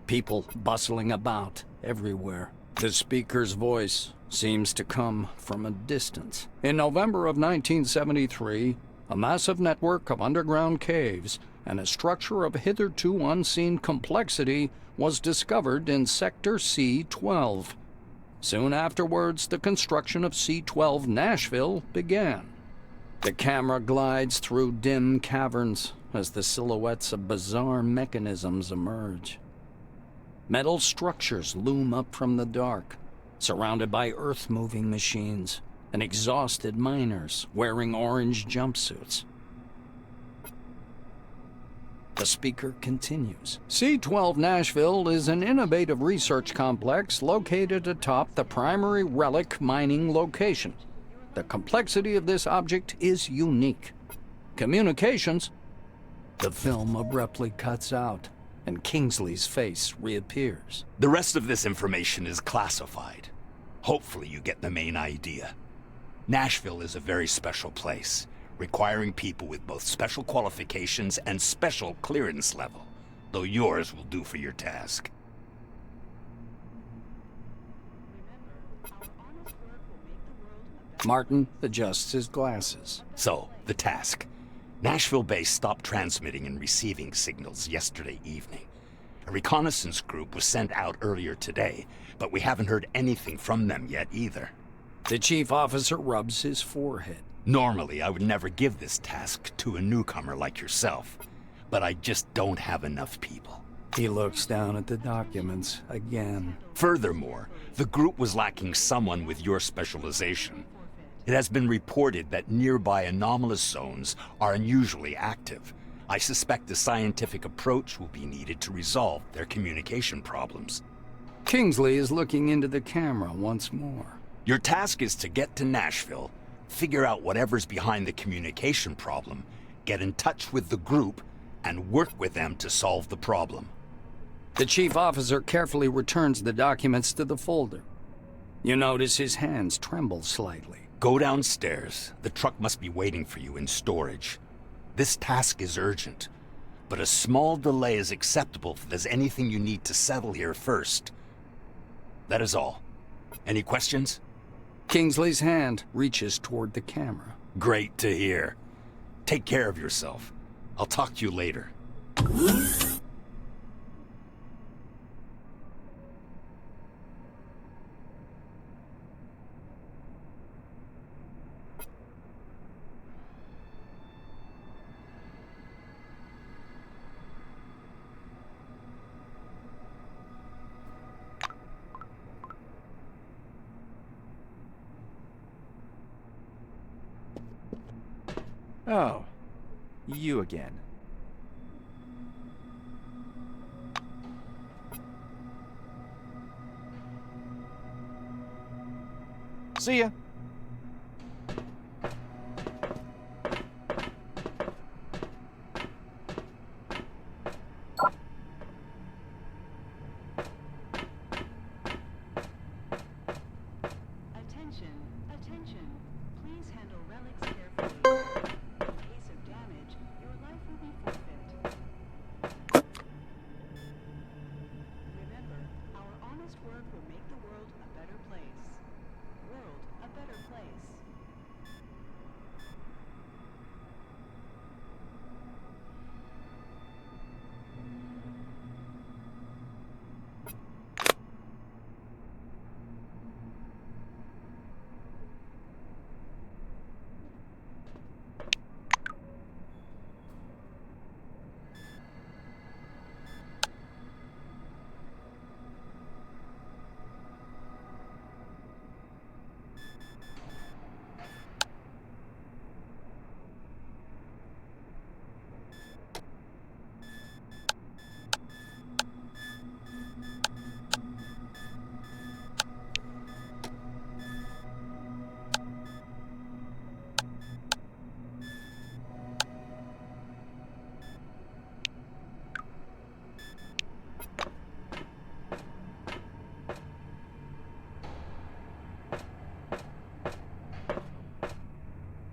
people bustling about everywhere. The speaker's voice seems to come from a distance. In November of 1973, a massive network of underground caves and a structure of hitherto unseen complexity was discovered in Sector C-12. Soon afterwards, the construction of C-12 Nashville began. The camera glides through dim caverns as the silhouettes of bizarre mechanisms emerge. Metal structures loom up from the dark, surrounded by earth-moving machines and exhausted miners wearing orange jumpsuits. The speaker continues. C-12 Nashville is an innovative research complex located atop the primary relic mining location. The complexity of this object is unique. Communications... The film abruptly cuts out, and Kingsley's face reappears. The rest of this information is classified. Hopefully you get the main idea. Nashville is a very special place, requiring people with both special qualifications and special clearance level, though yours will do for your task. Martin adjusts his glasses. So, the task. Nashville Base stopped transmitting and receiving signals yesterday evening. A reconnaissance group was sent out earlier today, but we haven't heard anything from them yet either. The chief officer rubs his forehead. Normally, I would never give this task to a newcomer like yourself, but I just don't have enough people. He looks down at the documents again. Furthermore, the group was lacking someone with your specialization. It has been reported that nearby anomalous zones are unusually active. I suspect a scientific approach will be needed to resolve their communication problems. Kingsley is looking into the camera once more. Your task is to get to Nashville, figure out whatever's behind the communication problem, get in touch with the group, and work with them to solve the problem. The chief officer carefully returns the documents to the folder. You notice his hands tremble slightly. Go downstairs. The truck must be waiting for you in storage. This task is urgent, but a small delay is acceptable if there's anything you need to settle here first. That is all. Any questions? Kingsley's hand reaches toward the camera. Great to hear. Take care of yourself. I'll talk to you later. Oh, you again. See ya. Attention, attention. Please handle relics carefully. In case of damage, your life will be forfeit. Remember, our honest work will make the world a better place. World a better place.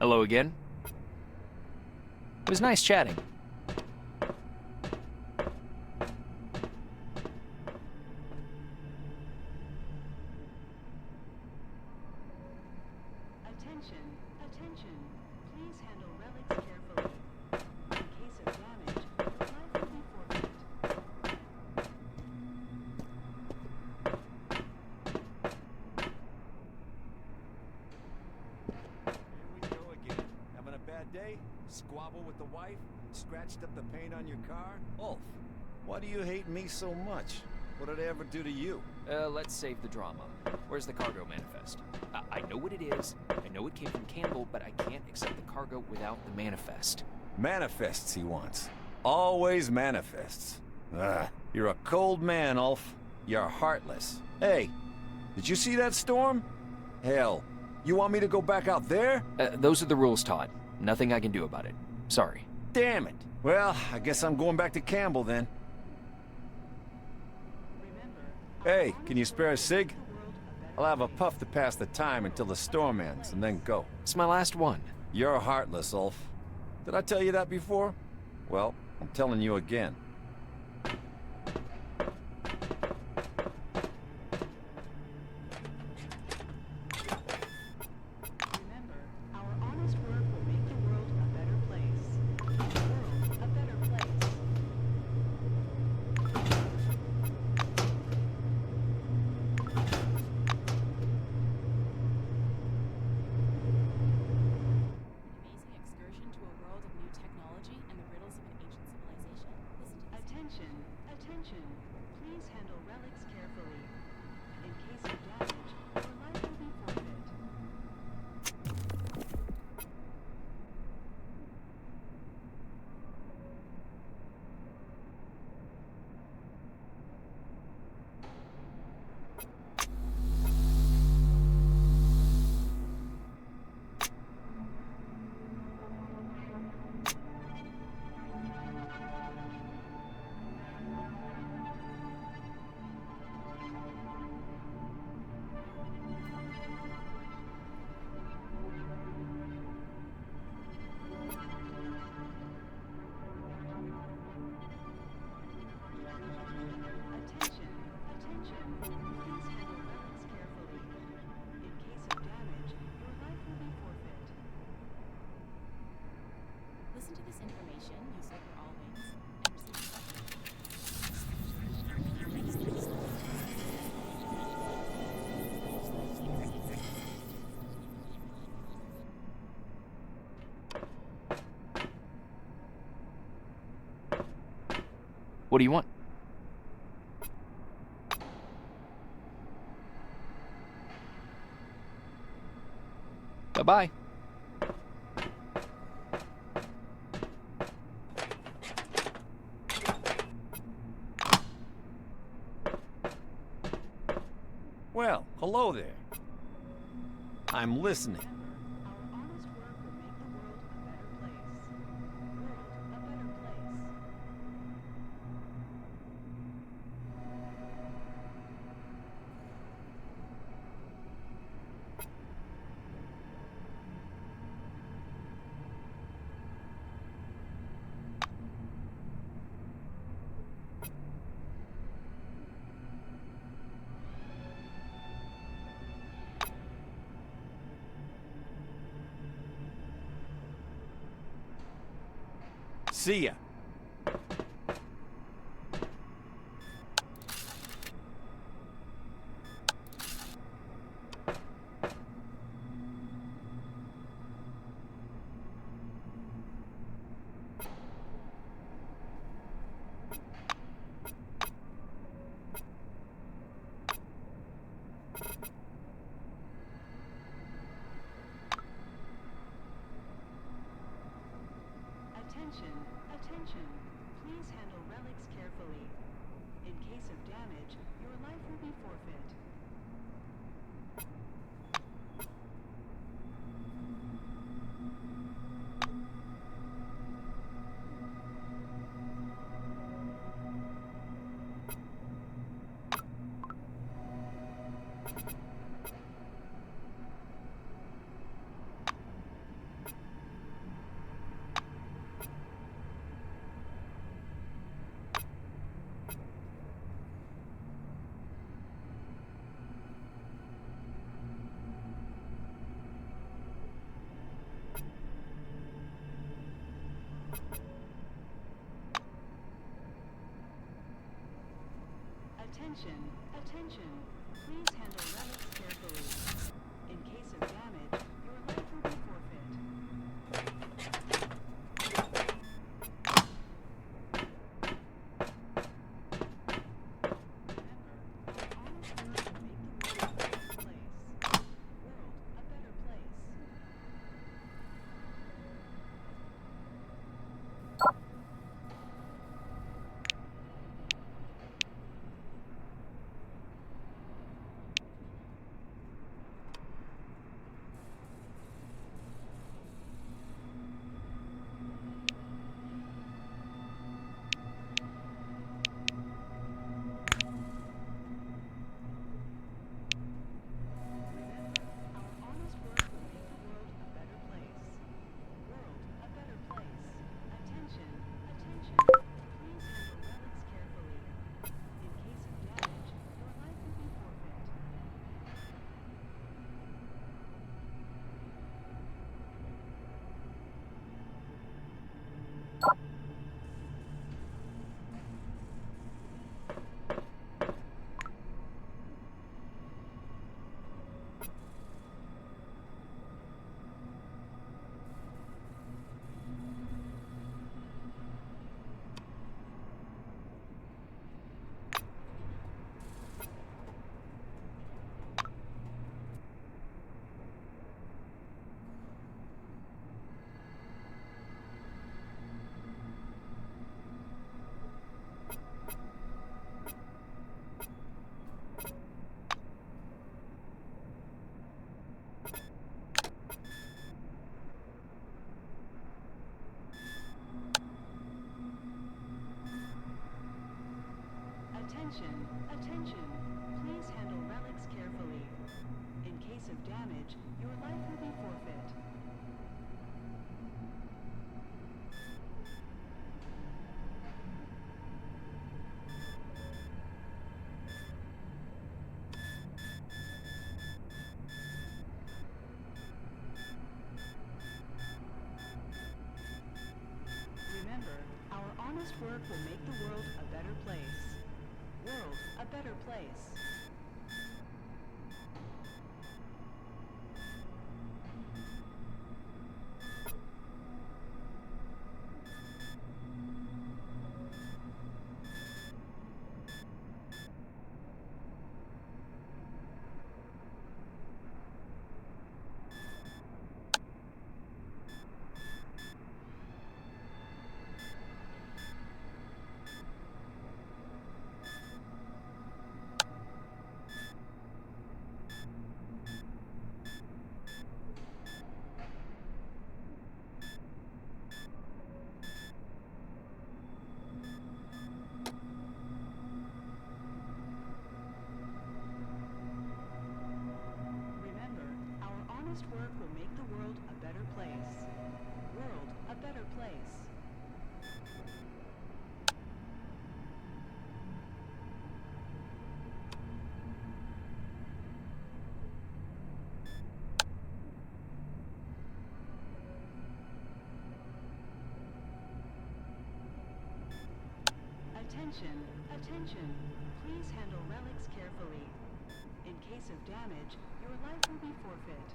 Hello again. It was nice chatting. Attention, attention. Please handle relics carefully. In case of damage, your life will be forfeit. Here we go again. Having a bad day? Squabble with the wife? Scratched up the paint on your car? Ulf, why do you hate me so much? What did I ever do to you? Let's save the drama. Where's the cargo manifest? I know what it is. I know it came from Campbell, but I can't accept the cargo without the manifest. Manifests he wants. Always manifests. Ugh, you're a cold man, Ulf. You're heartless. Hey, did you see that storm? Hell, you want me to go back out there? Those are the rules, Todd. Nothing I can do about it. Sorry. Damn it. Well, I guess I'm going back to Campbell then. Hey, can you spare a cig? I'll have a puff to pass the time until the storm ends, and then go. It's my last one. You're heartless, Ulf. Did I tell you that before? Well, I'm telling you again. Remember, our honest work will make the world a better place. World a better place. Amazing excursion to a world of new technology and the riddles of an ancient civilization. Listen to What do you want? Bye-bye. Well, hello there. I'm listening. See ya. Attention, attention. Please handle relics carefully. In case of damage, your life will be forfeit. Attention, attention. Please handle relics carefully. In case of damage, your life will be forfeit. Attention, attention. Please handle relics carefully. In case of damage, your life will be forfeit. Remember, our honest work will make the world a better place. World a better place. honest work will make the world a better place. World a better place. Attention, attention. Please handle relics carefully. In case of damage, your life will be forfeit.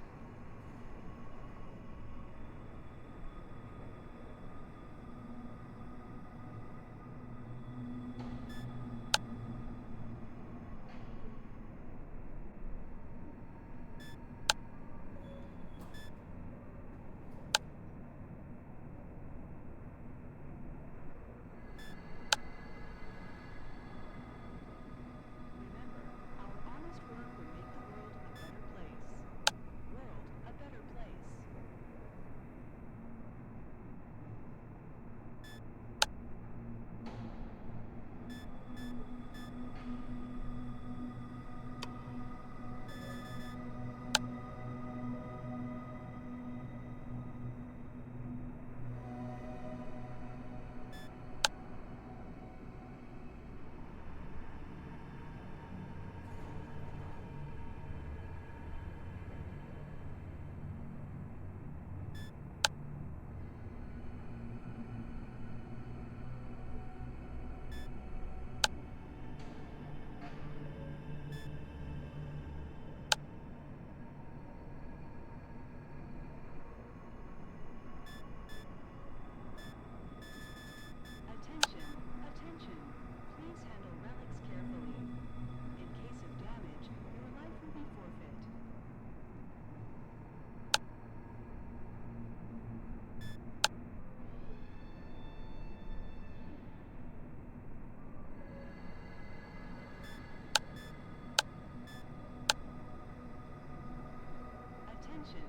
Attention.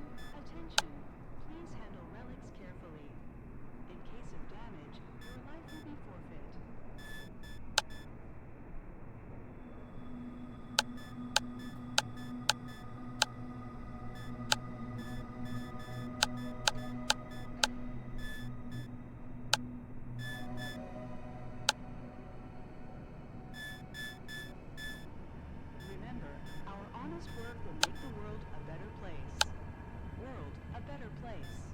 Please handle relics carefully. In case of damage, your life will be forfeit. Remember, our honest work will make the world a better place. World a better place.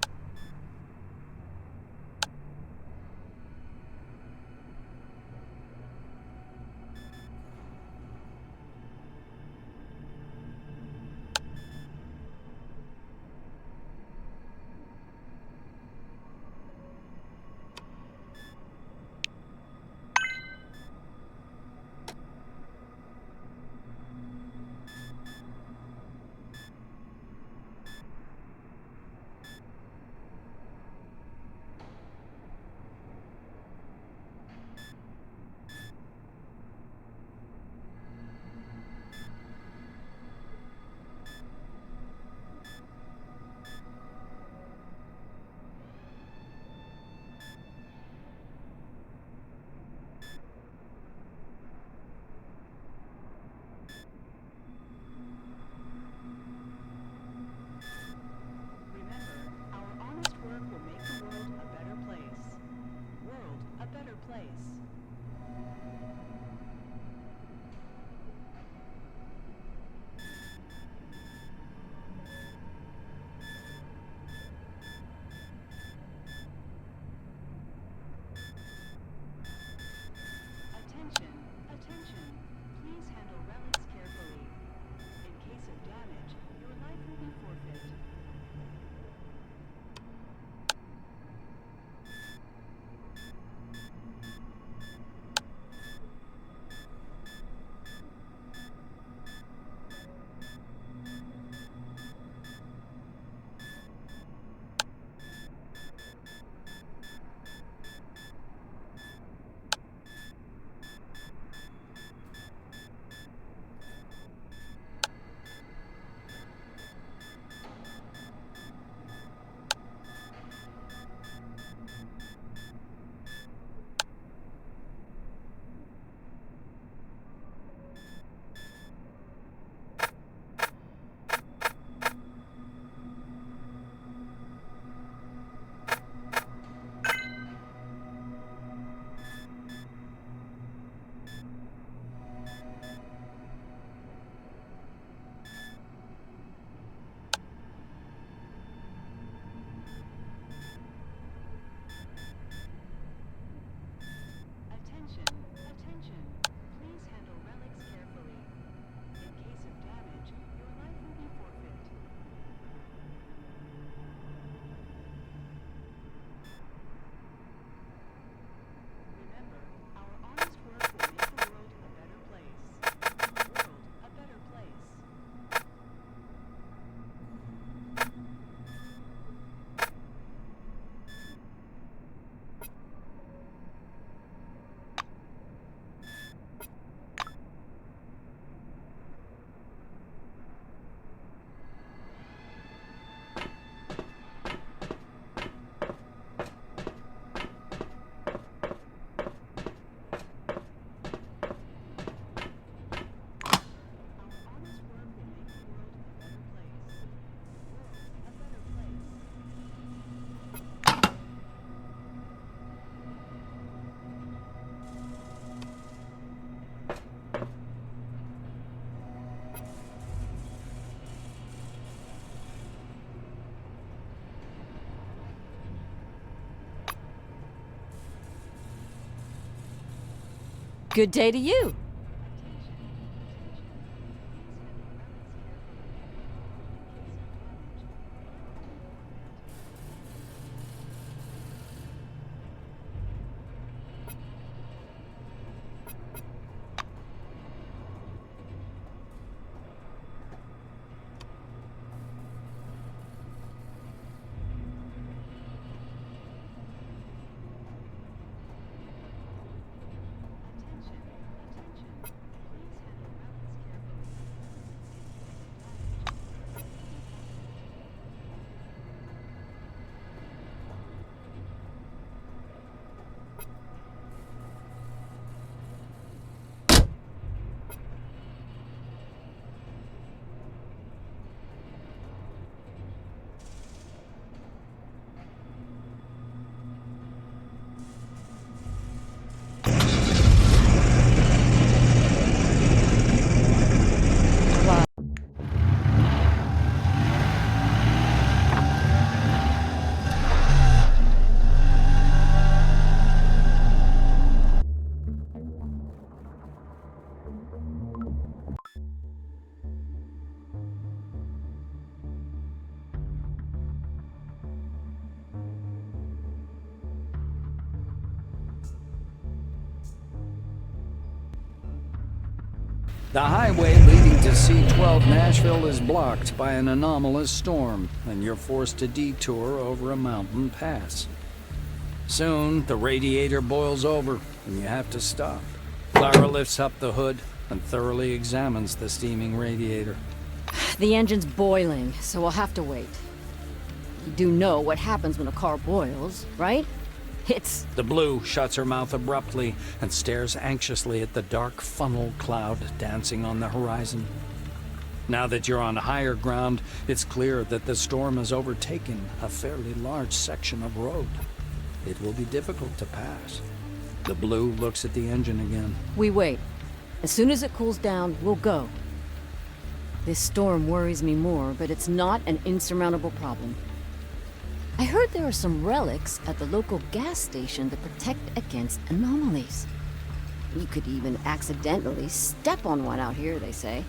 Good day to you. The highway leading to C-12 Nashville is blocked by an anomalous storm, and you're forced to detour over a mountain pass. Soon, the radiator boils over, and you have to stop. Clara lifts up the hood and thoroughly examines the steaming radiator. The engine's boiling, so we'll have to wait. You do know what happens when a car boils, right? The Blue shuts her mouth abruptly and stares anxiously at the dark funnel cloud dancing on the horizon. Now that you're on higher ground, it's clear that the storm has overtaken a fairly large section of road. It will be difficult to pass. The Blue looks at the engine again. We wait. As soon as it cools down, we'll go. This storm worries me more, but it's not an insurmountable problem. I heard there are some relics at the local gas station that protect against anomalies. You could even accidentally step on one out here, they say.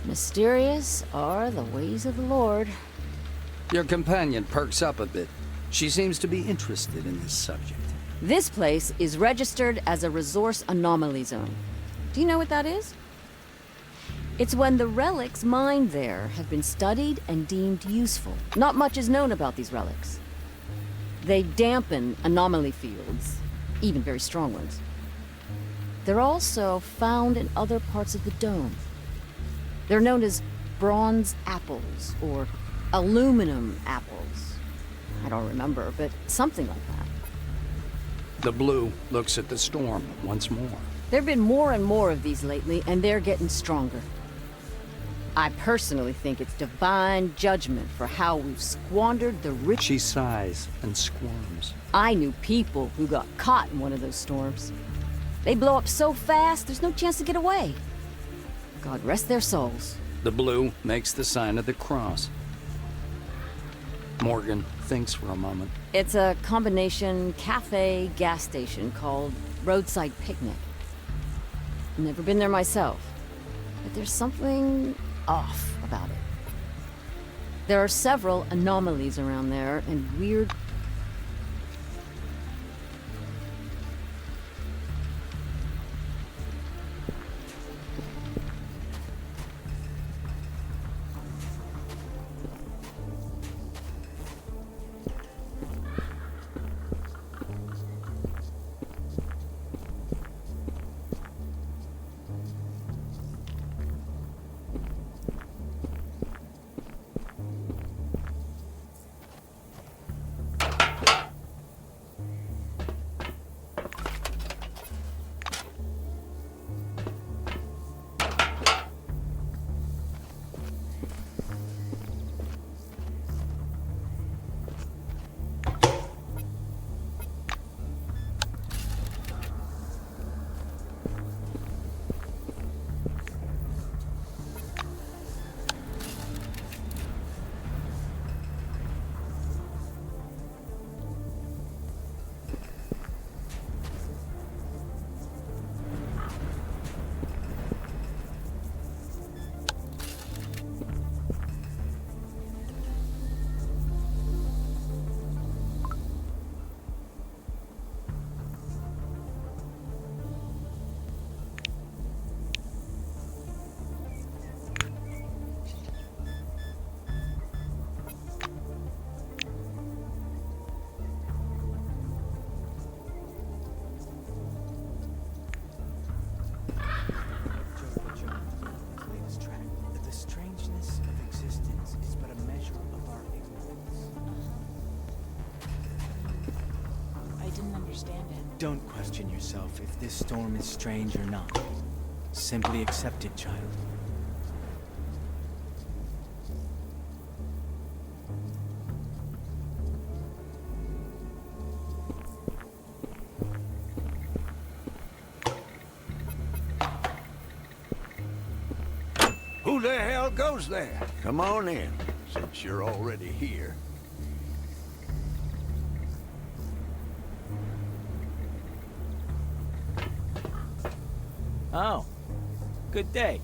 Mysterious are the ways of the Lord. Your companion perks up a bit. She seems to be interested in this subject. This place is registered as a resource anomaly zone. Do you know what that is? It's when the relics mined there have been studied and deemed useful. Not much is known about these relics. They dampen anomaly fields, even very strong ones. They're also found in other parts of the dome. They're known as bronze apples or aluminum apples. I don't remember, but something like that. The Blue looks at the storm once more. There've been more and more of these lately, and they're getting stronger. I personally think it's divine judgment for how we've squandered the rich. She sighs and squirms. I knew people who got caught in one of those storms. They blow up so fast, there's no chance to get away. God rest their souls. The Blue makes the sign of the cross. Morgan thinks for a moment. It's a combination cafe gas station called Roadside Picnic. Never been there myself, but there's something off about it. There are several anomalies around there and weird. Don't question yourself if this storm is strange or not. Simply accept it, child. Who the hell goes there? Come on in, since you're already here. Oh, good day.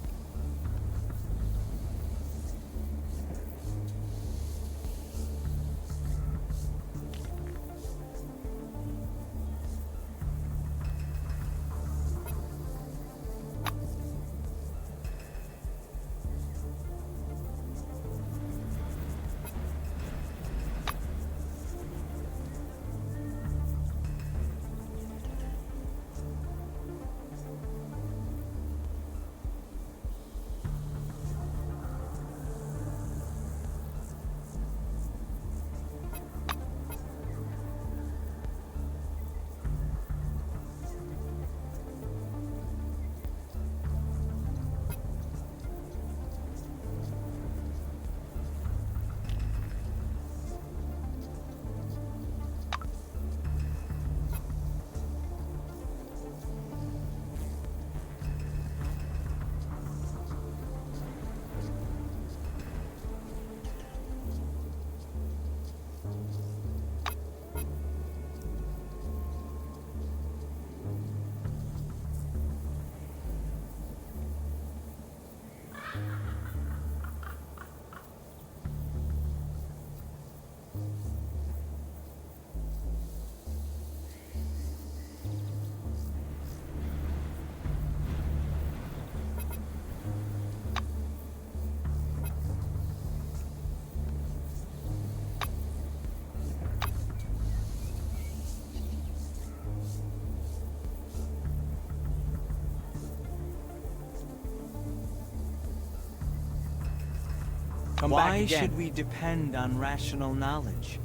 Why should we depend on rational knowledge?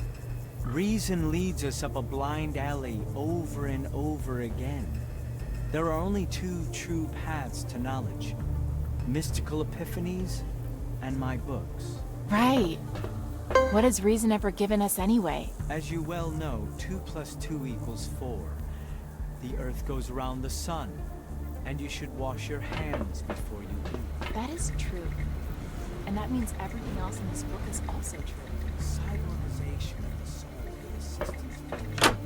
Reason leads us up a blind alley over and over again. There are only two true paths to knowledge. Mystical epiphanies and my books. Right. What has reason ever given us anyway? As you well know, 2 + 2 = 4. The Earth goes around the sun, and you should wash your hands before you eat. That is true. And that means everything else in this book is also true. Cyberization of the soul with assistance from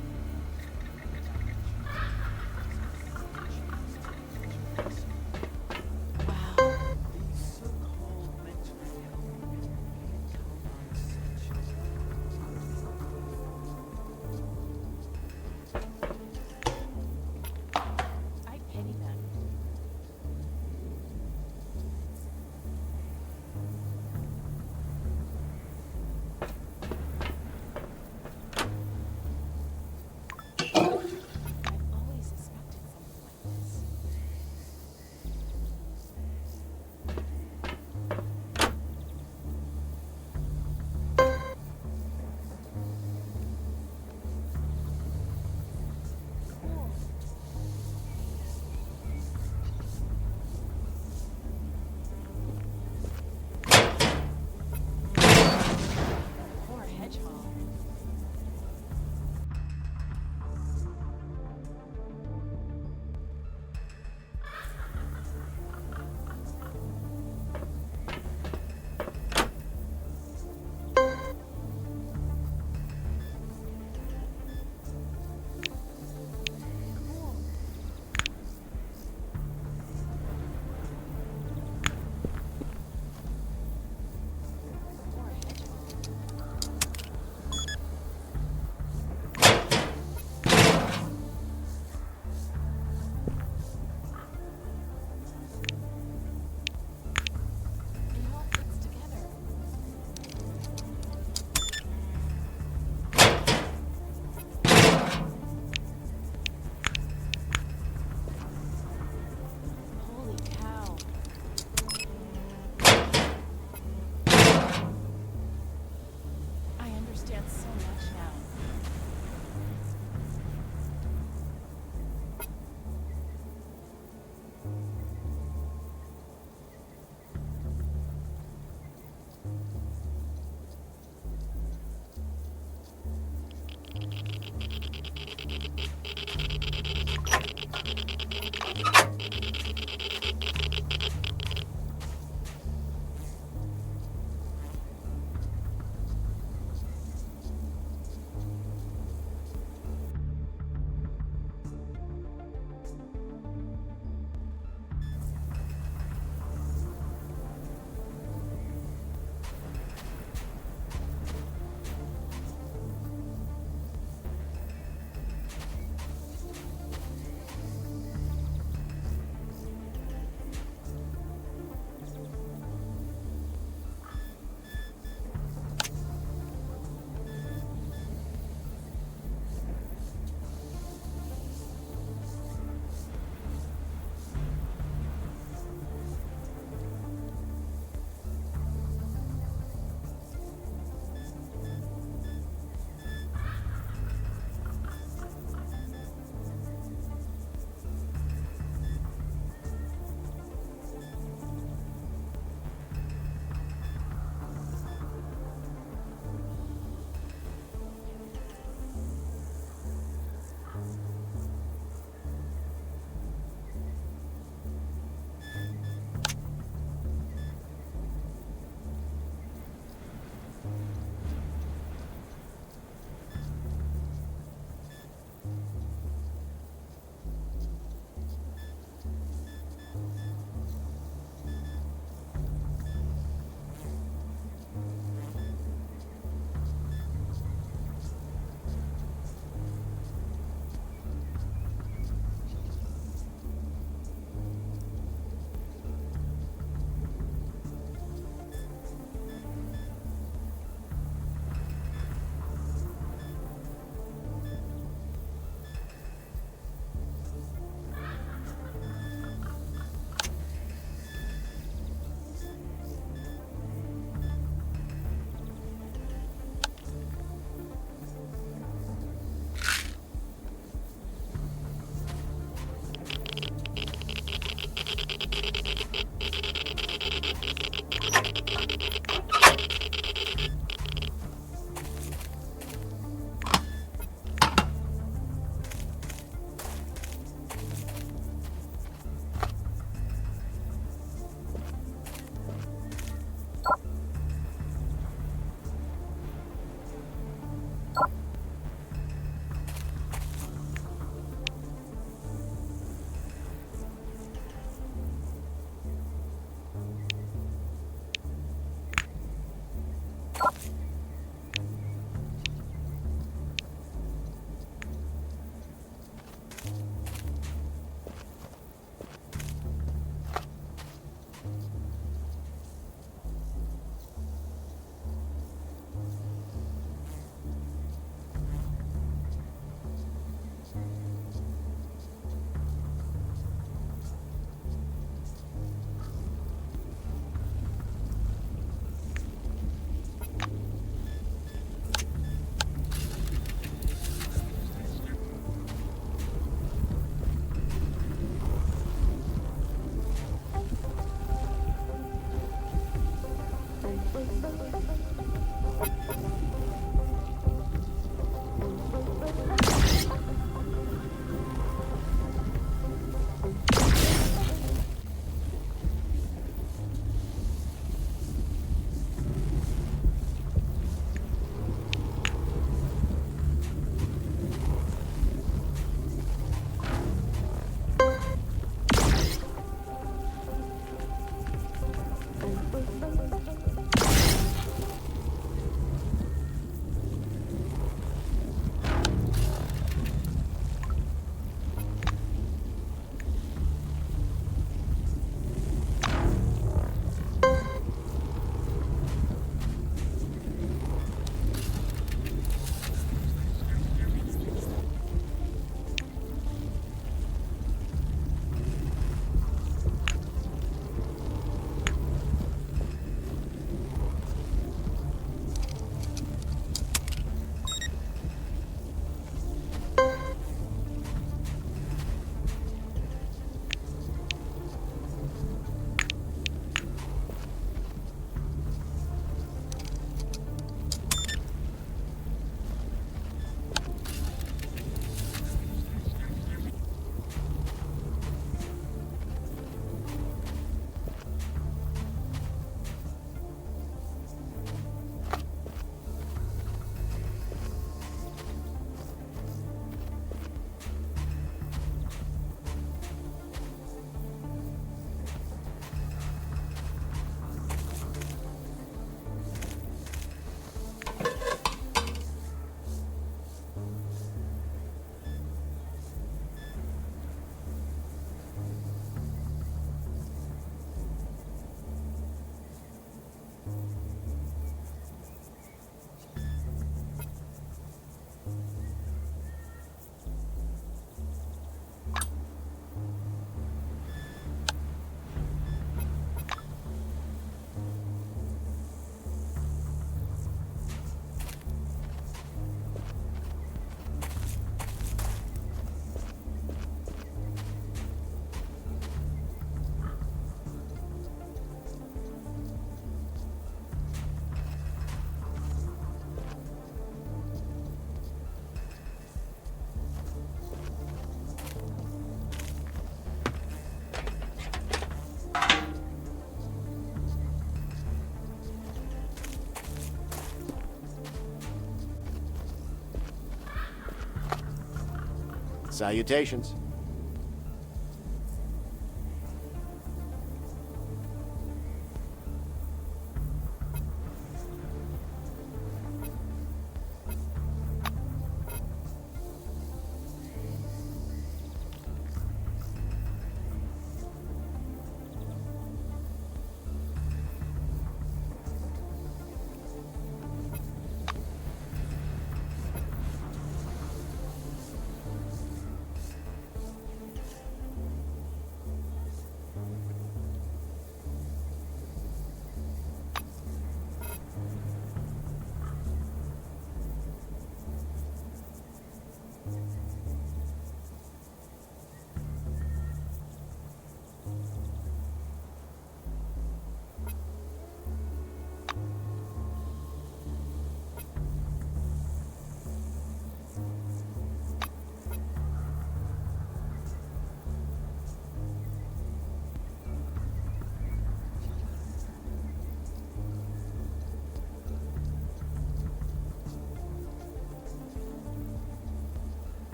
Salutations.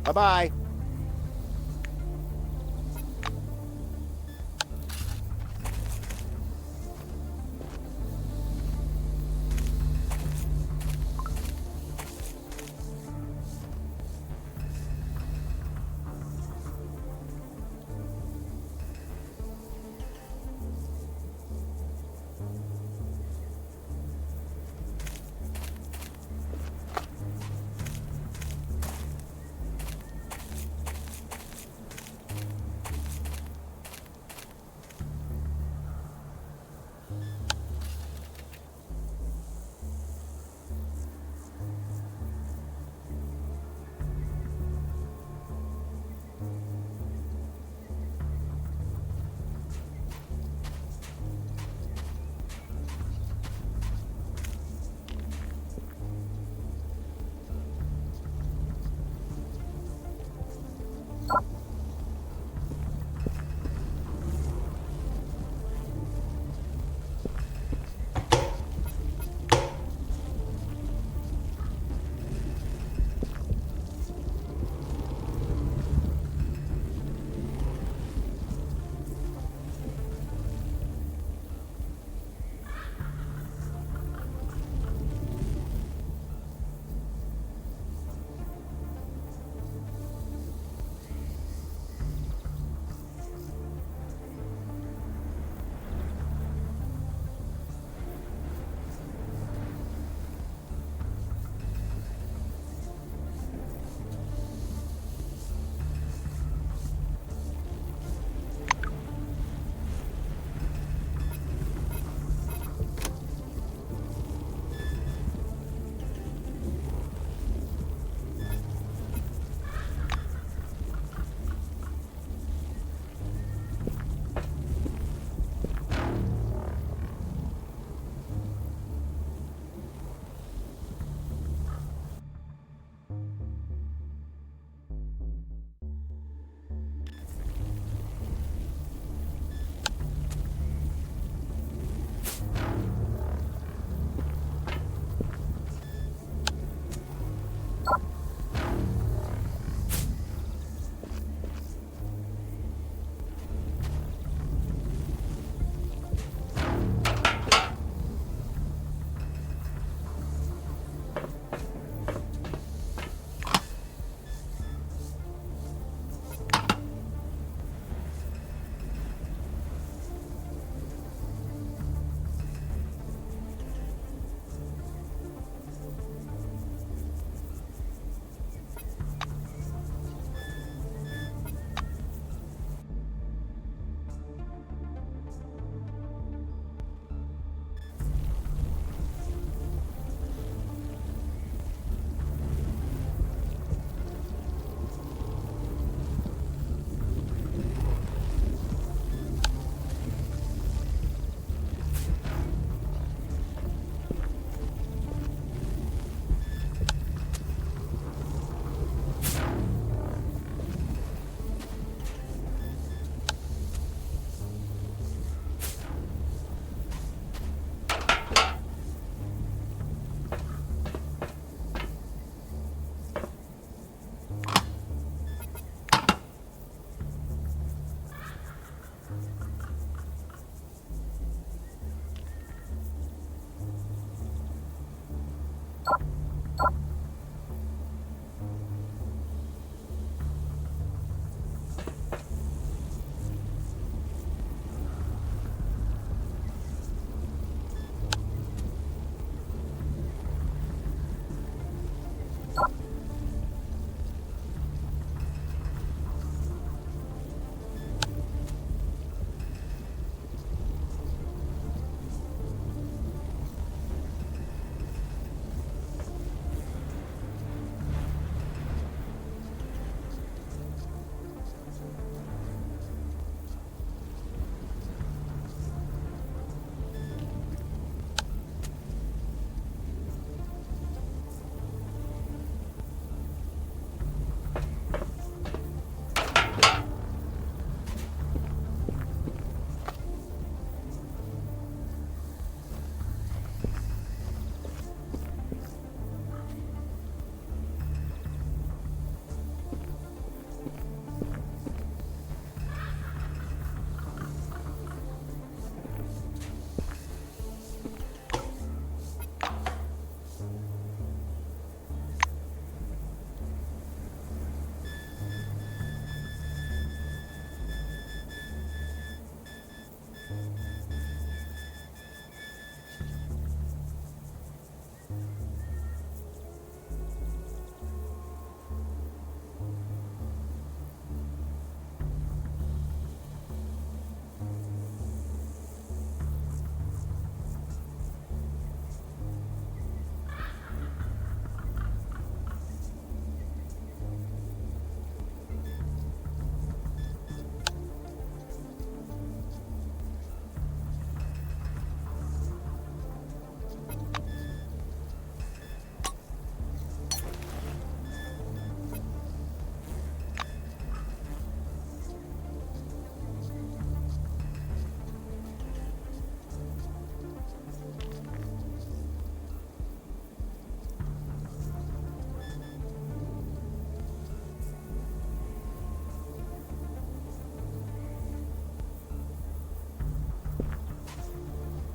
Bye-bye.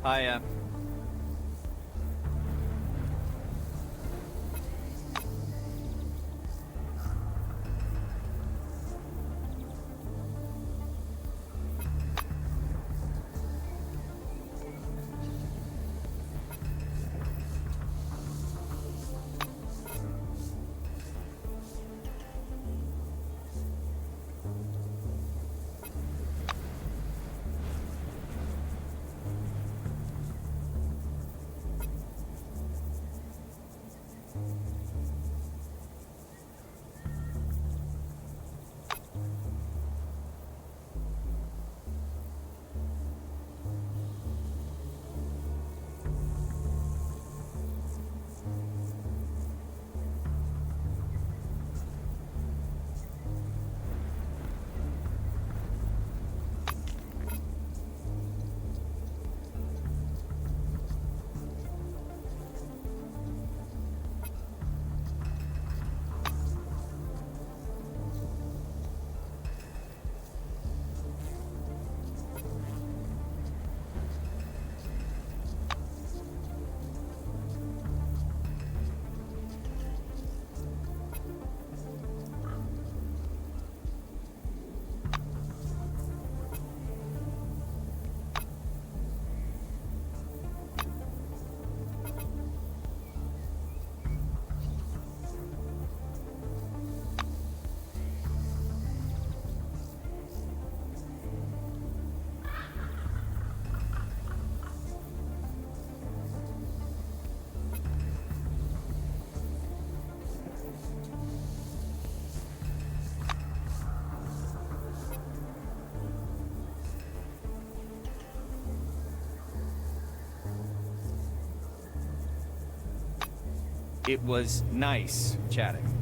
Hiya. It was nice chatting.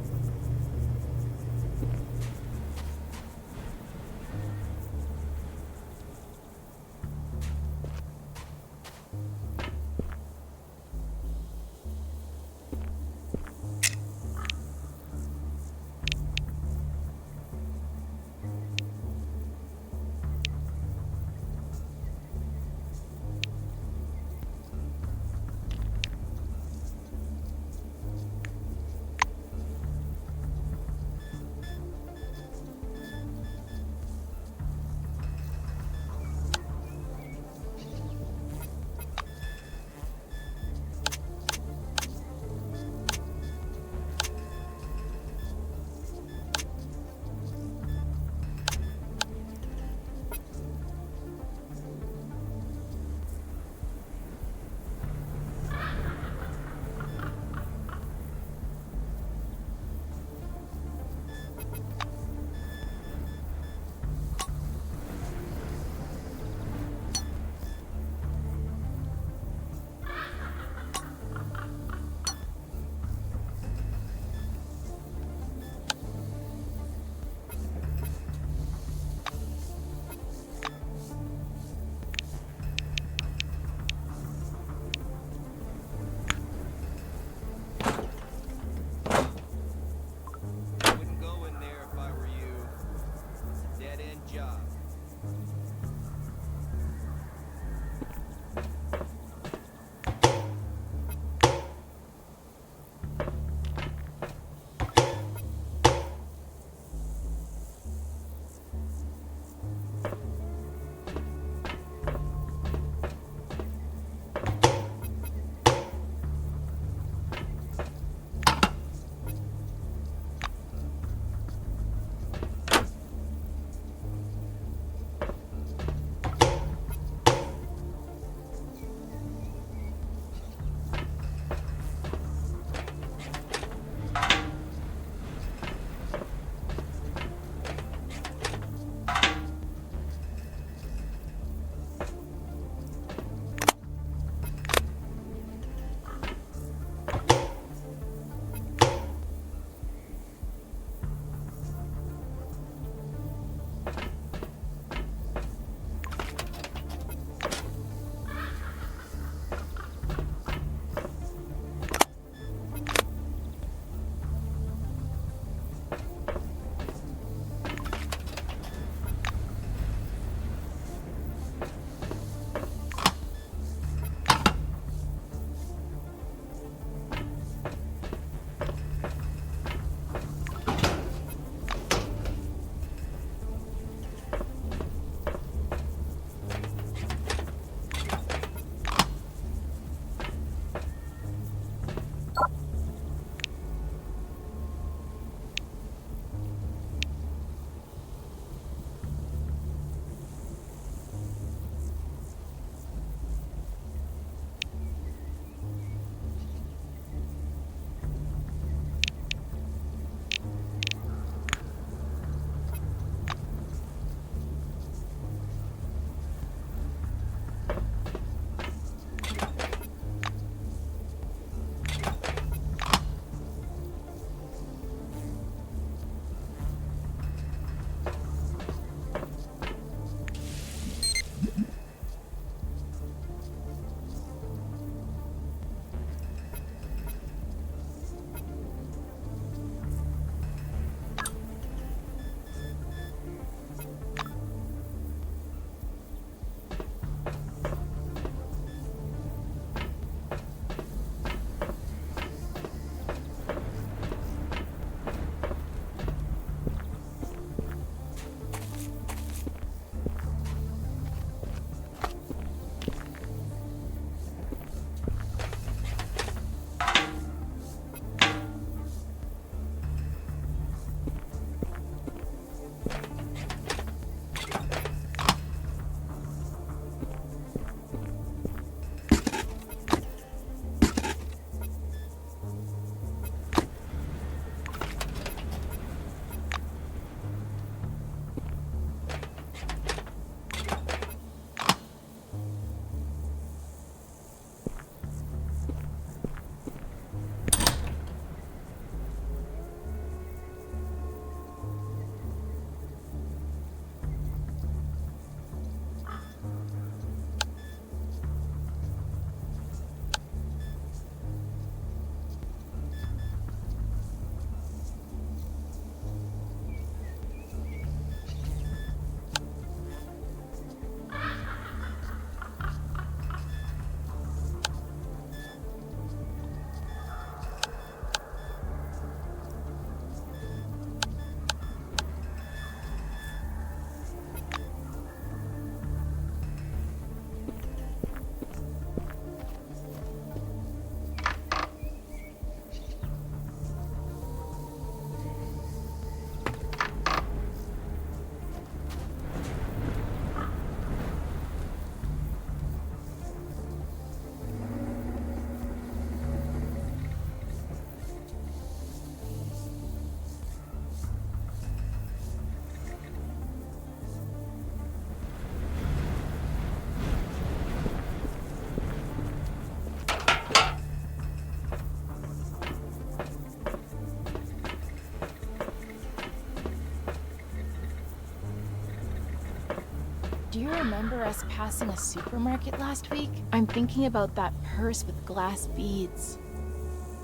you remember us passing a supermarket last week? I'm thinking about that purse with glass beads.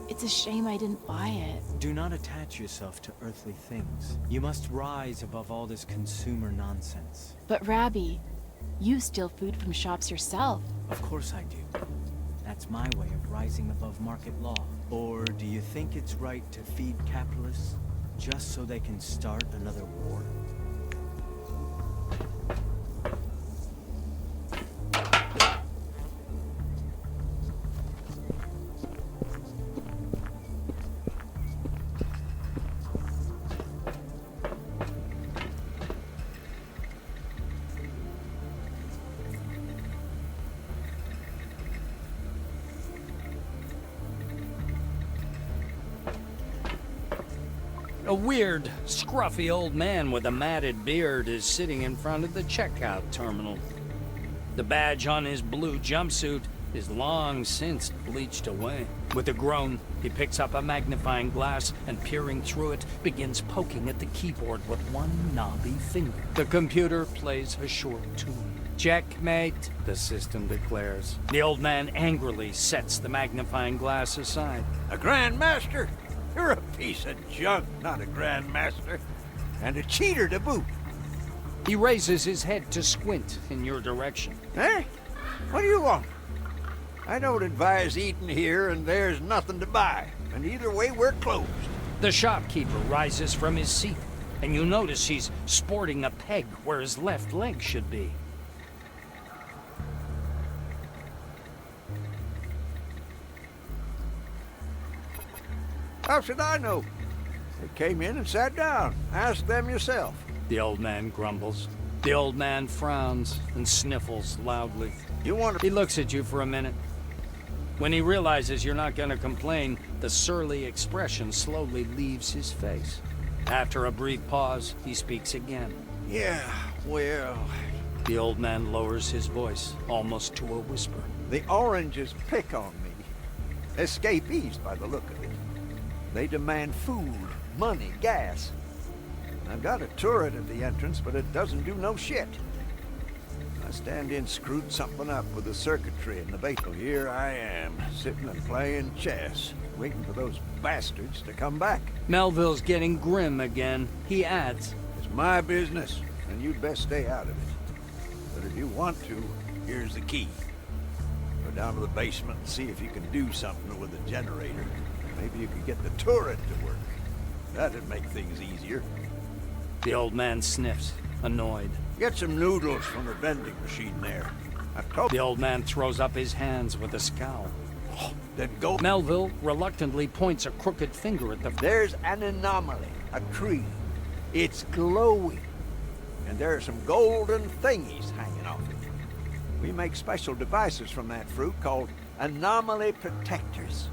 It's a shame I didn't buy it. Do not attach yourself to earthly things. You must rise above all this consumer nonsense. But Rabbi, you steal food from shops yourself. Of course I do. That's my way of rising above market law. Or do you think it's right to feed capitalists just so they can start another war? A weird, scruffy old man with a matted beard is sitting in front of the checkout terminal. The badge on his blue jumpsuit is long since bleached away. With a groan, he picks up a magnifying glass and, peering through it, begins poking at the keyboard with one knobby finger. The computer plays a short tune. "Checkmate," the system declares. The old man angrily sets the magnifying glass aside. A Grandmaster? You're a piece of junk, not a Grandmaster. And a cheater to boot. He raises his head to squint in your direction. Eh? What do you want? I don't advise eating here, and there's nothing to buy. And either way, we're closed. The shopkeeper rises from his seat, and you notice he's sporting a peg where his left leg should be. How should I know? They came in and sat down. Ask them yourself. The old man grumbles. The old man frowns and sniffles loudly. He looks at you for a minute. When he realizes you're not going to complain, the surly expression slowly leaves his face. After a brief pause, he speaks again. Yeah, well... The old man lowers his voice, almost to a whisper. The oranges pick on me. Escapees, by the look of it. They demand food, money, gas. I've got a turret at the entrance, but it doesn't do no shit. I stand in, screwed something up with the circuitry in the base. So here I am, sitting and playing chess, waiting for those bastards to come back. Melville's getting grim again. He adds, "It's my business, and you'd best stay out of it. But if you want to, here's the key. Go down to the basement and see if you can do something with the generator. Maybe you could get the turret to work. That'd make things easier." The old man sniffs, annoyed. Get some noodles from the vending machine there. The old man throws up his hands with a scowl. Then go. Melville reluctantly points a crooked finger at the... There's an anomaly, a tree. It's glowing. And there are some golden thingies hanging off it. We make special devices from that fruit called anomaly protectors.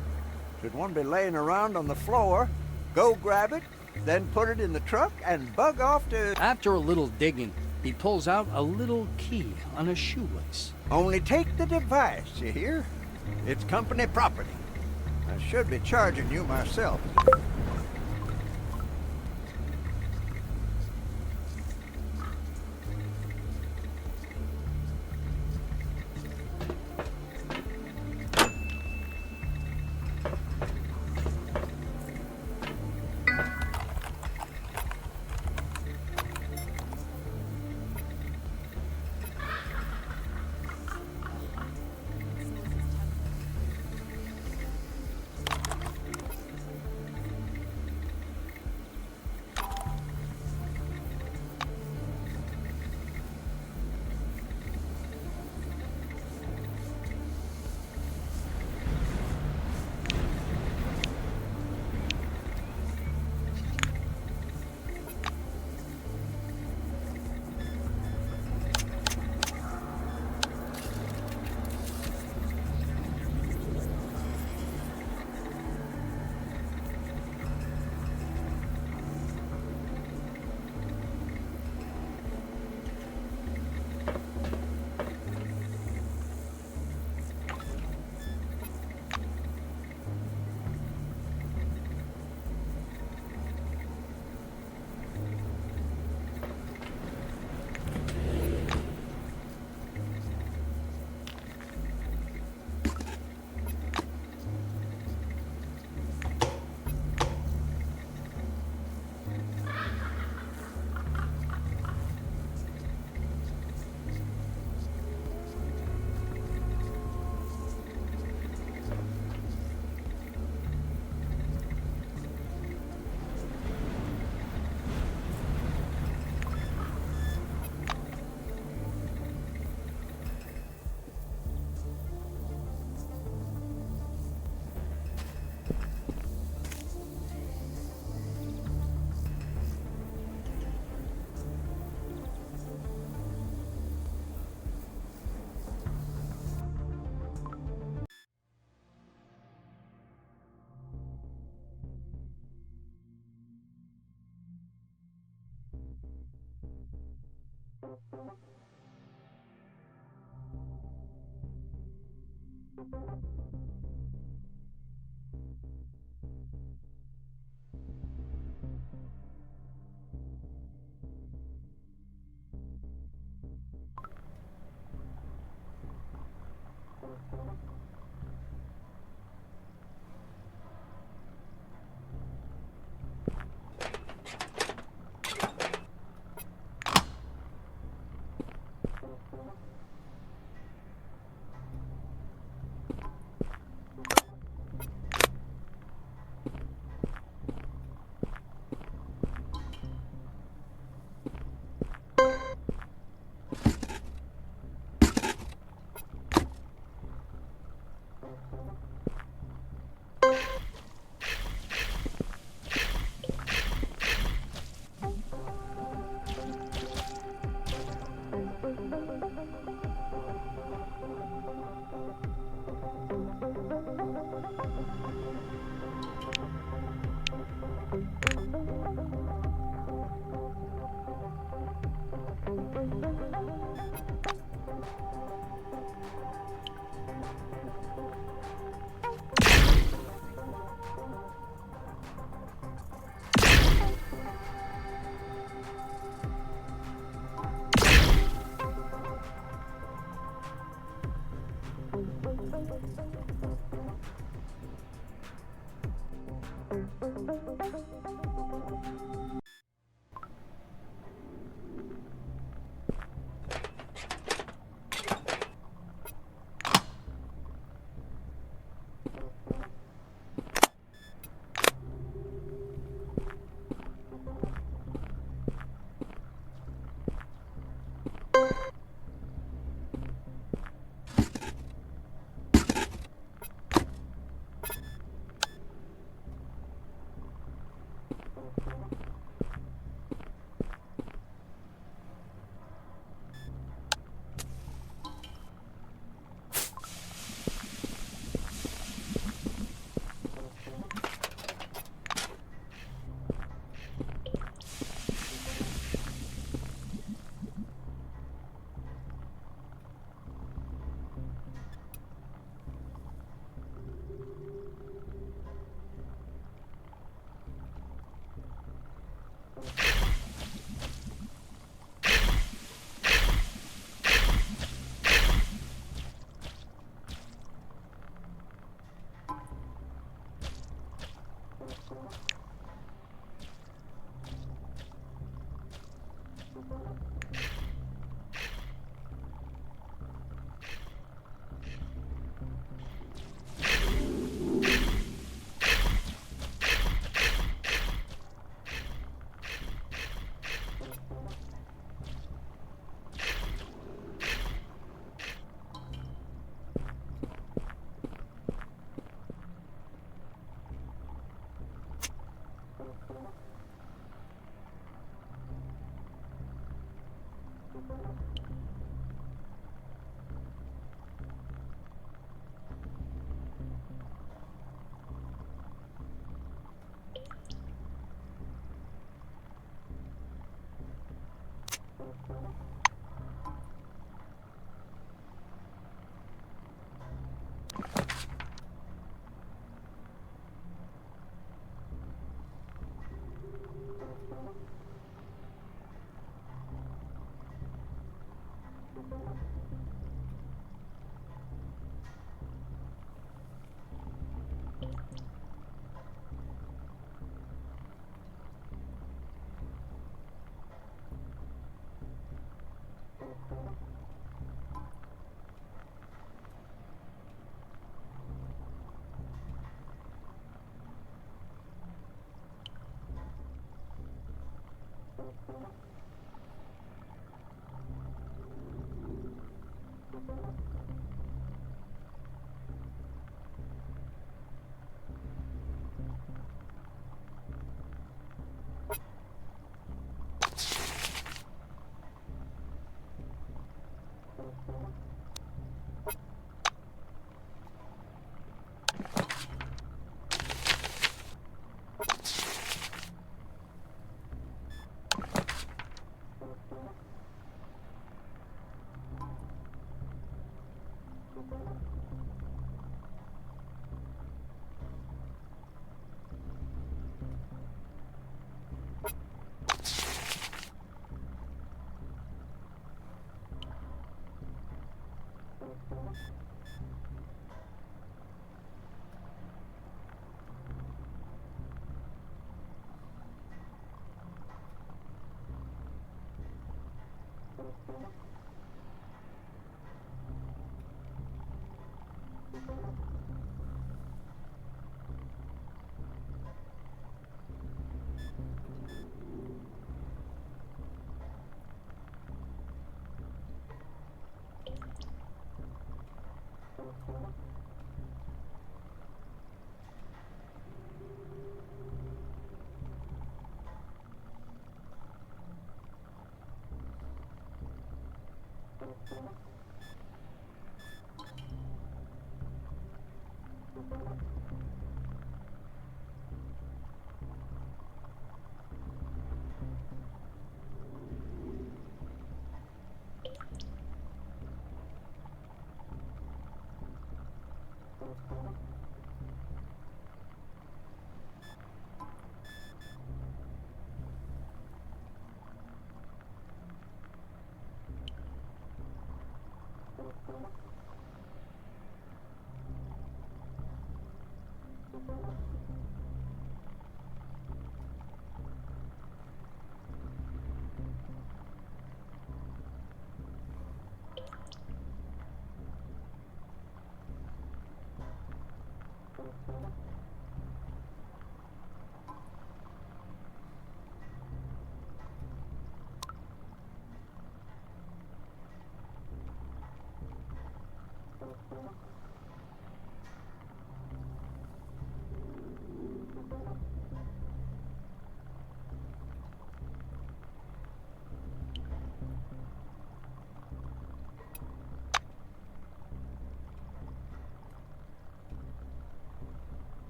Should one be laying around on the floor, go grab it, then put it in the truck and bug off to... After a little digging, he pulls out a little key on a shoelace. Only take the device, you hear? It's company property. I should be charging you myself.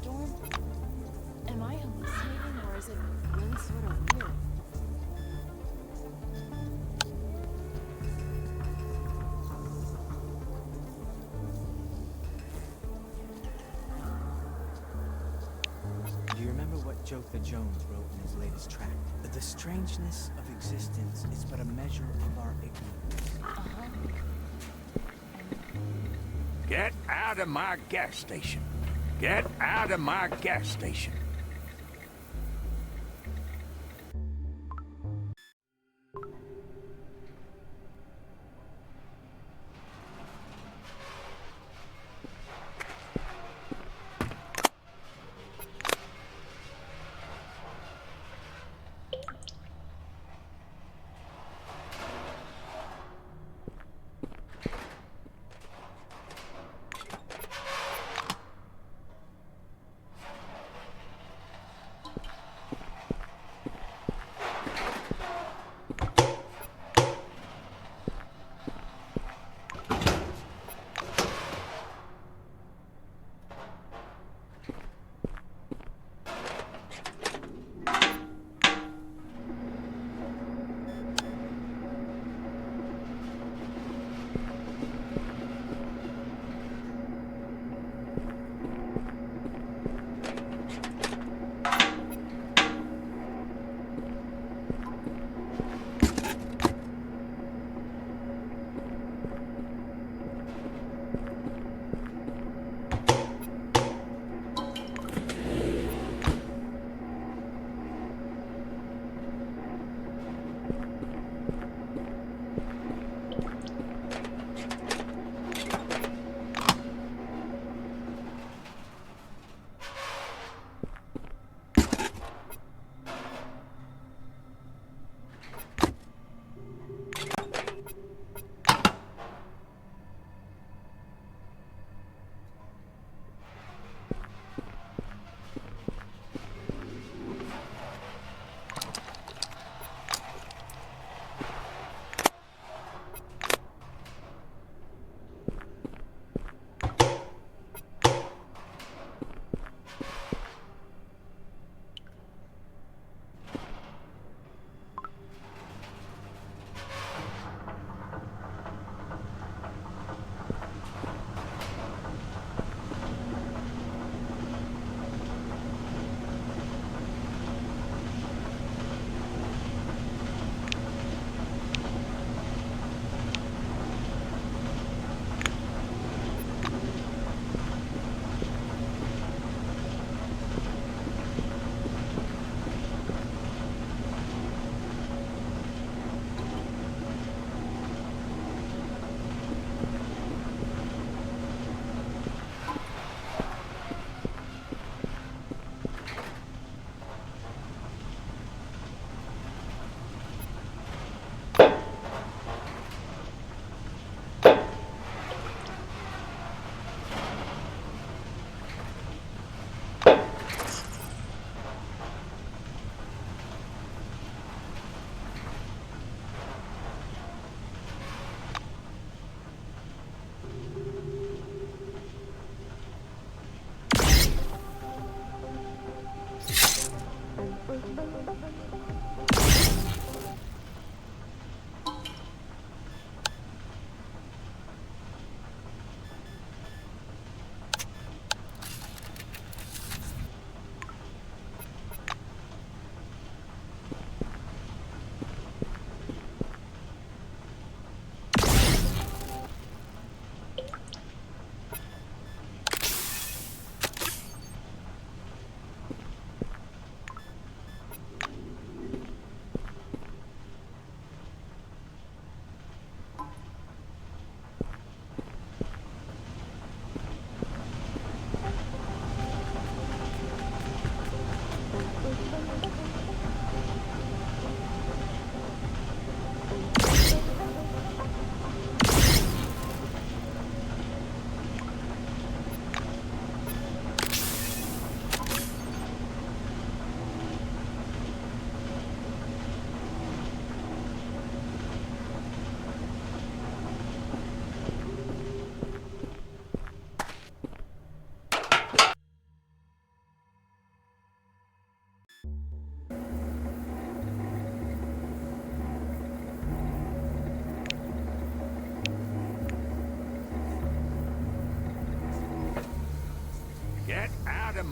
storm? Am I hallucinating or is it really sort of weird? Do you remember what Joker Jones wrote in his latest tract? The strangeness of existence is but a measure of our ignorance. Get out of my gas station. Get out of my gas station.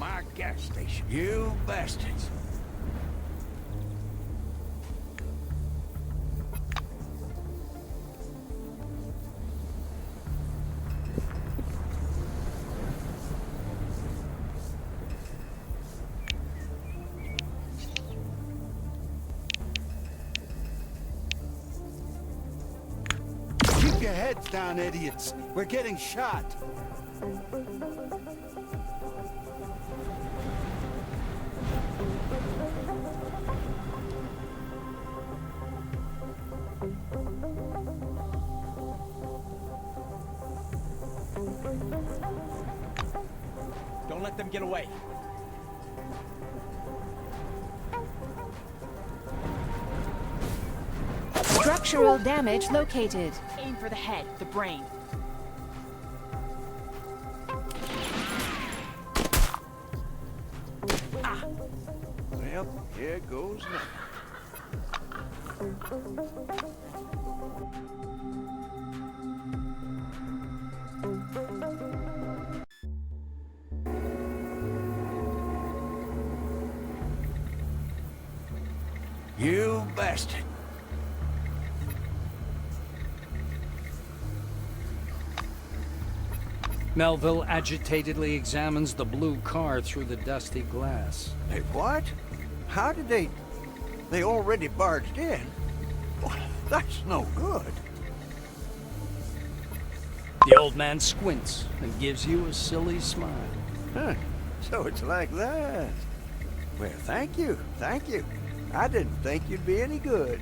my gas station. You bastards. Keep your heads down, idiots. We're getting shot. Don't let them get away. Structural damage located. Aim for the head, the brain. Well, here goes nothing. You bastard. Melville agitatedly examines the blue car through the dusty glass. Hey, what? How did they... They already barged in? Well, that's no good. The old man squints and gives you a silly smile. Huh. So it's like that. Well, thank you. Thank you. I didn't think you'd be any good.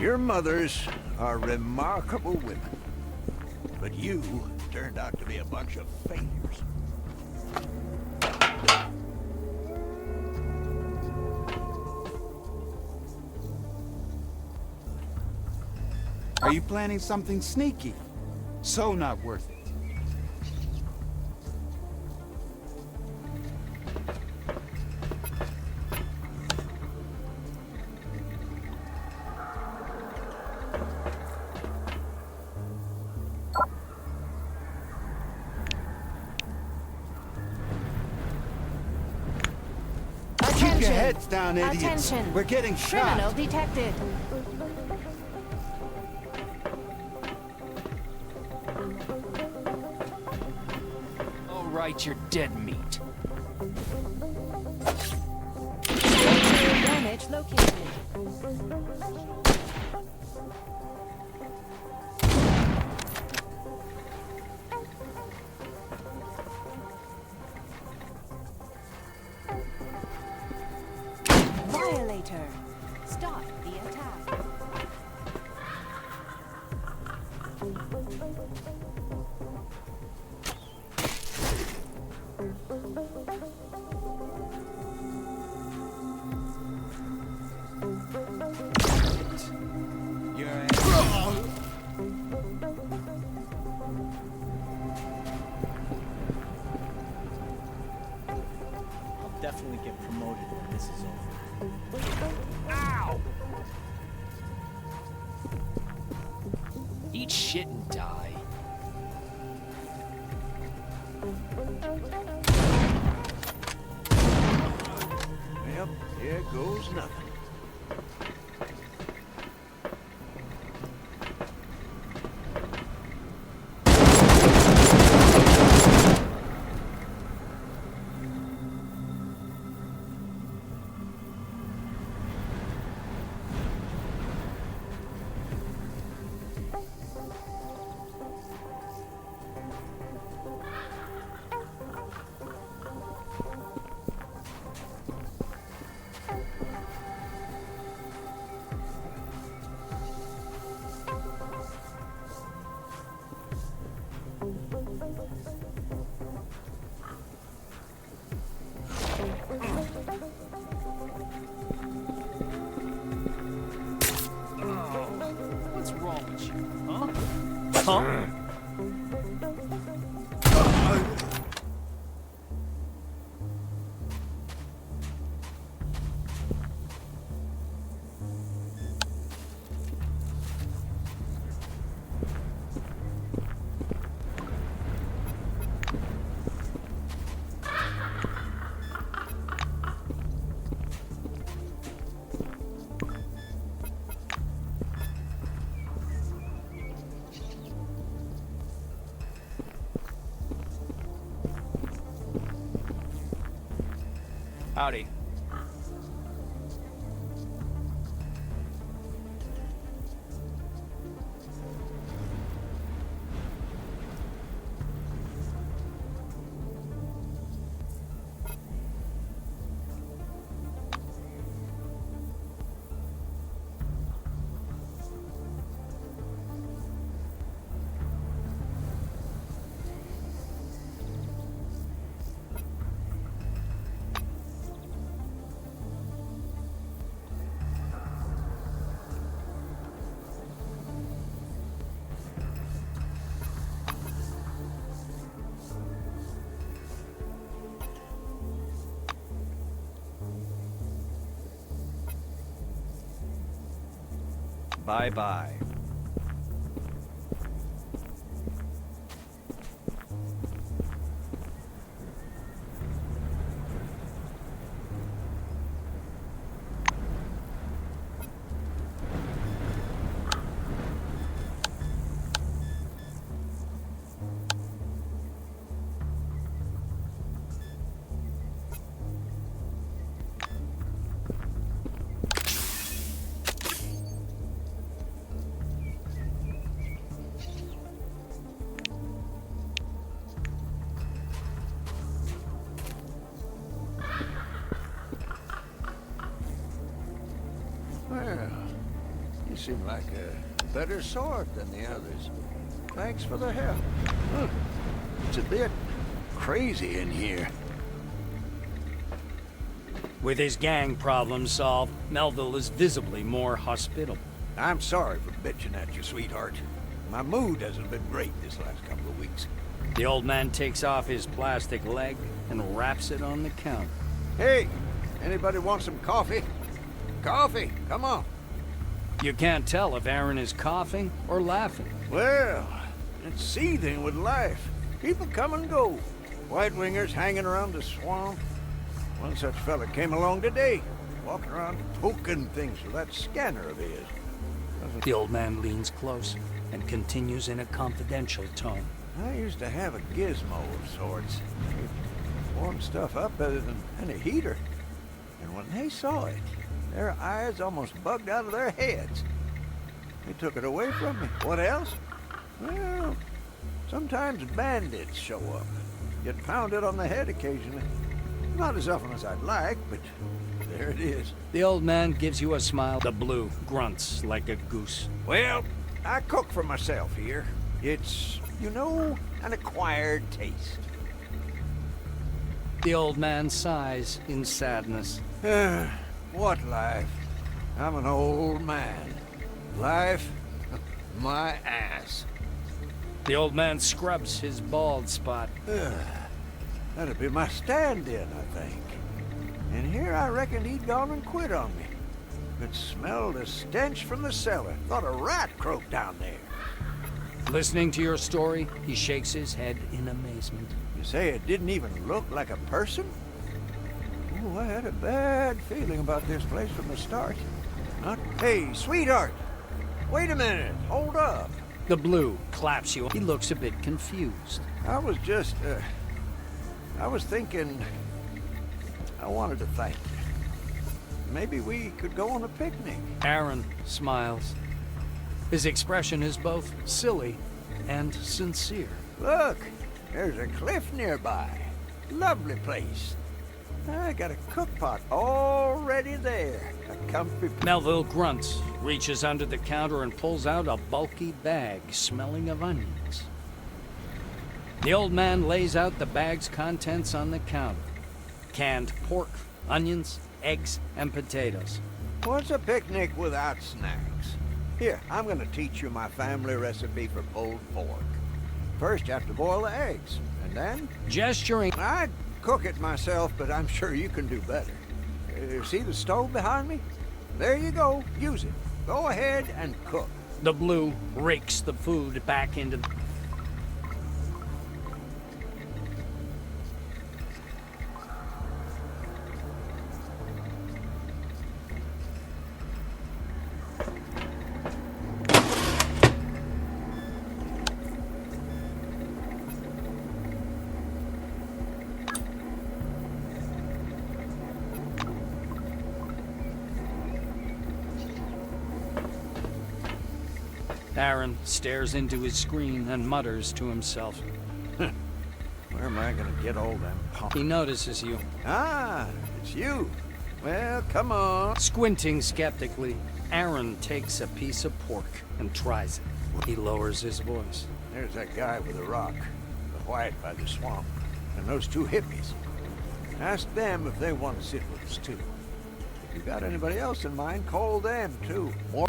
Your mothers are remarkable women. But you turned out to be a bunch of failures. Are you planning something sneaky? So not worth it. Keep your heads down, idiots. Attention. We're getting Criminal shot. detected. All right, you're dead meat. Structural damage located. Violator. Stop the attack. Your ass. I'll definitely get promoted when this is over. Ow! Eat shit and die. Yep, here goes nothing. What's wrong with you, huh? Huh? Howdy. Bye-bye. seem like a better sort than the others. Thanks for the help. It's a bit crazy in here. With his gang problem solved, Melville is visibly more hospitable. I'm sorry for bitching at you, sweetheart. My mood hasn't been great this last couple of weeks. The old man takes off his plastic leg and wraps it on the counter. Hey, anybody want some coffee? Coffee, come on. You can't tell if Aaron is coughing or laughing. Well, it's seething with life. People come and go. White wingers hanging around the swamp. One such fella came along today, walking around poking things with that scanner of his. The old man leans close and continues in a confidential tone. I used to have a gizmo of sorts. It warmed stuff up better than any heater. And when they saw it, their eyes almost bugged out of their heads. They took it away from me. What else? Well, sometimes bandits show up. Get pounded on the head occasionally. Not as often as I'd like, but there it is. The old man gives you a smile. The blue grunts like a goose. Well, I cook for myself here. It's, you know, an acquired taste. The old man sighs in sadness. What life? I'm an old man. Life? My ass. The old man scrubs his bald spot. That'd be my stand-in, I think. And here I reckoned he'd gone and quit on me. But smelled a stench from the cellar. Thought a rat croaked down there. Listening to your story, he shakes his head in amazement. You say it didn't even look like a person? Oh, I had a bad feeling about this place from the start. Hey, sweetheart! Wait a minute! Hold up! The blue claps you. He looks a bit confused. I was just, I was thinking... I wanted to thank you. Maybe we could go on a picnic. Aaron smiles. His expression is both silly and sincere. Look, there's a cliff nearby. Lovely place. I got a cookpot already there. A comfy... Melville grunts, reaches under the counter and pulls out a bulky bag smelling of onions. The old man lays out the bag's contents on the counter. Canned pork, onions, eggs, and potatoes. What's a picnic without snacks? Here, I'm gonna teach you my family recipe for pulled pork. First, you have to boil the eggs, and then... Gesturing... I'd cook it myself, but I'm sure you can do better. See the stove behind me? There you go. Use it. Go ahead and cook. The blue rakes the food back into... Aaron stares into his screen and mutters to himself. Where am I gonna get all them pumps? He notices you. Ah, it's you. Well, come on. Squinting skeptically, Aaron takes a piece of pork and tries it. He lowers his voice. There's that guy with the rock, the white by the swamp, and those two hippies. Ask them if they want to sit with us, too. If you got anybody else in mind, call them, too. More...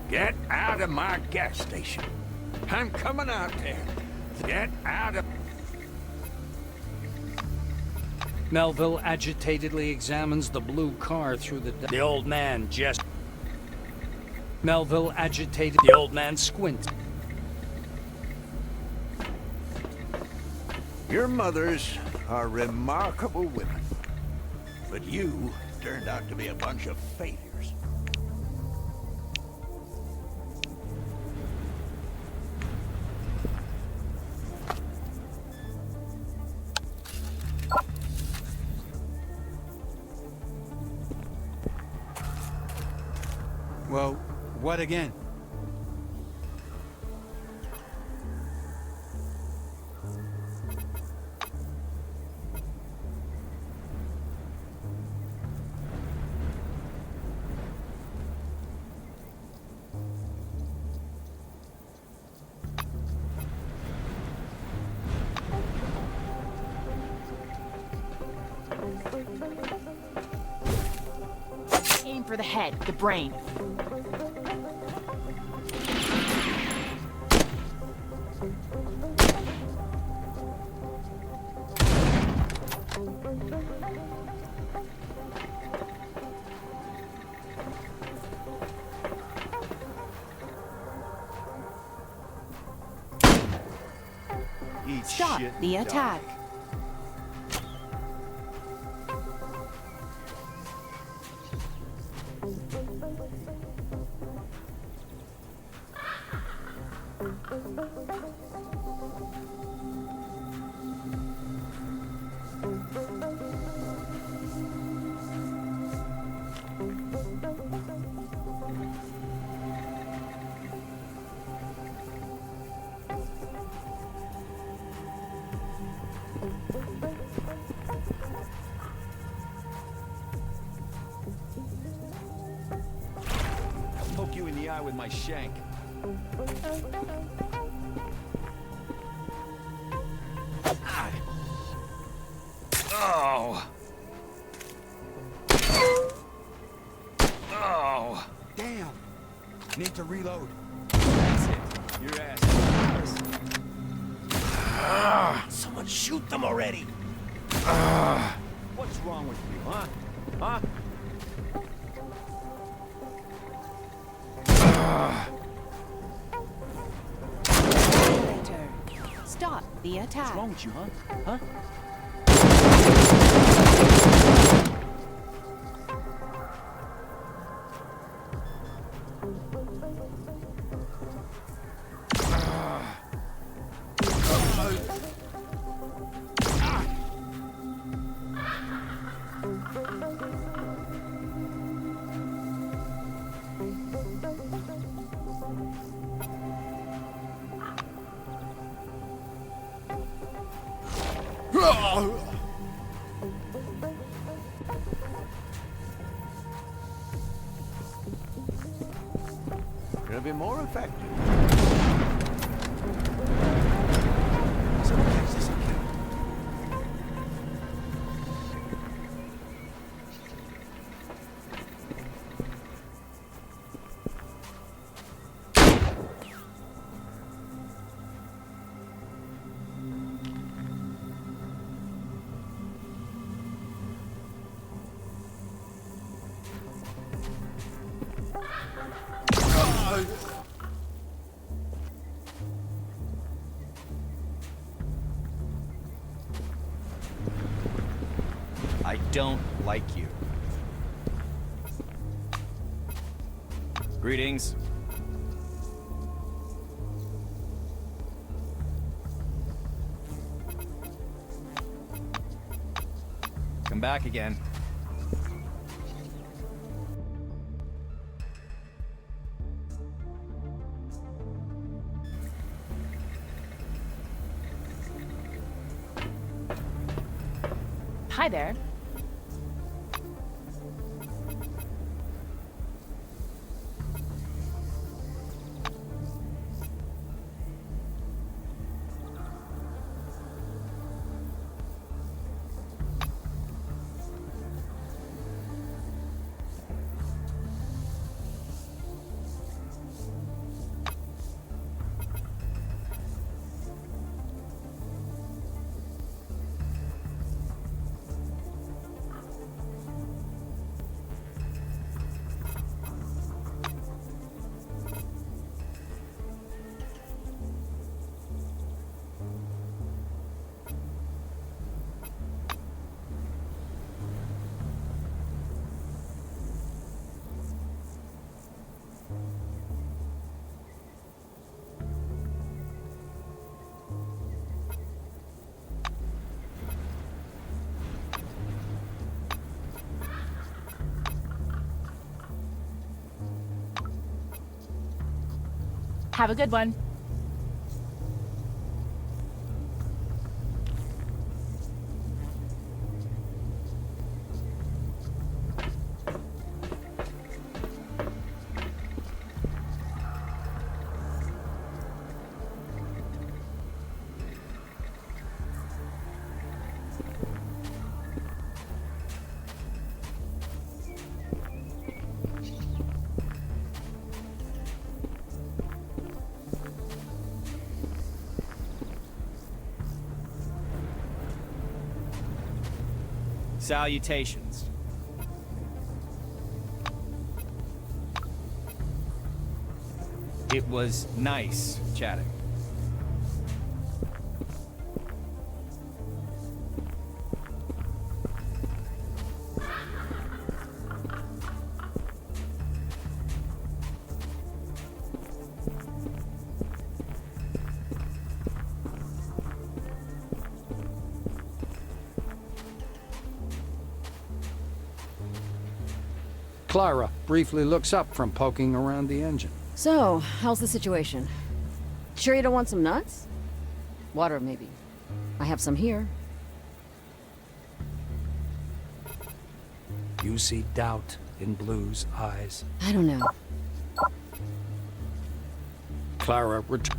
Get out of my gas station. I'm coming out there. Get out of... Melville agitatedly examines the blue car through the old man just... Melville agitated. The old man squinted. Your mothers are remarkable women. But you turned out to be a bunch of failures. Well, what again? Aim for the head, the brain. Stop the attack. Poke you in the eye with my shank. Oh. Oh. Damn. Need to reload. That's it. Your ass. Someone shoot them already! What's wrong with you, huh? Huh? Stop the attack. What's wrong with you, huh? Huh? Gonna be more effective. Someone catch this and kill him. I don't like you. Greetings. Come back again. Hi there. Have a good one. Salutations. It was nice chatting. Clara briefly looks up from poking around the engine. So, how's the situation? Sure you don't want some nuts? Water, maybe. I have some here. You see doubt in Blue's eyes. I don't know. Clara returns.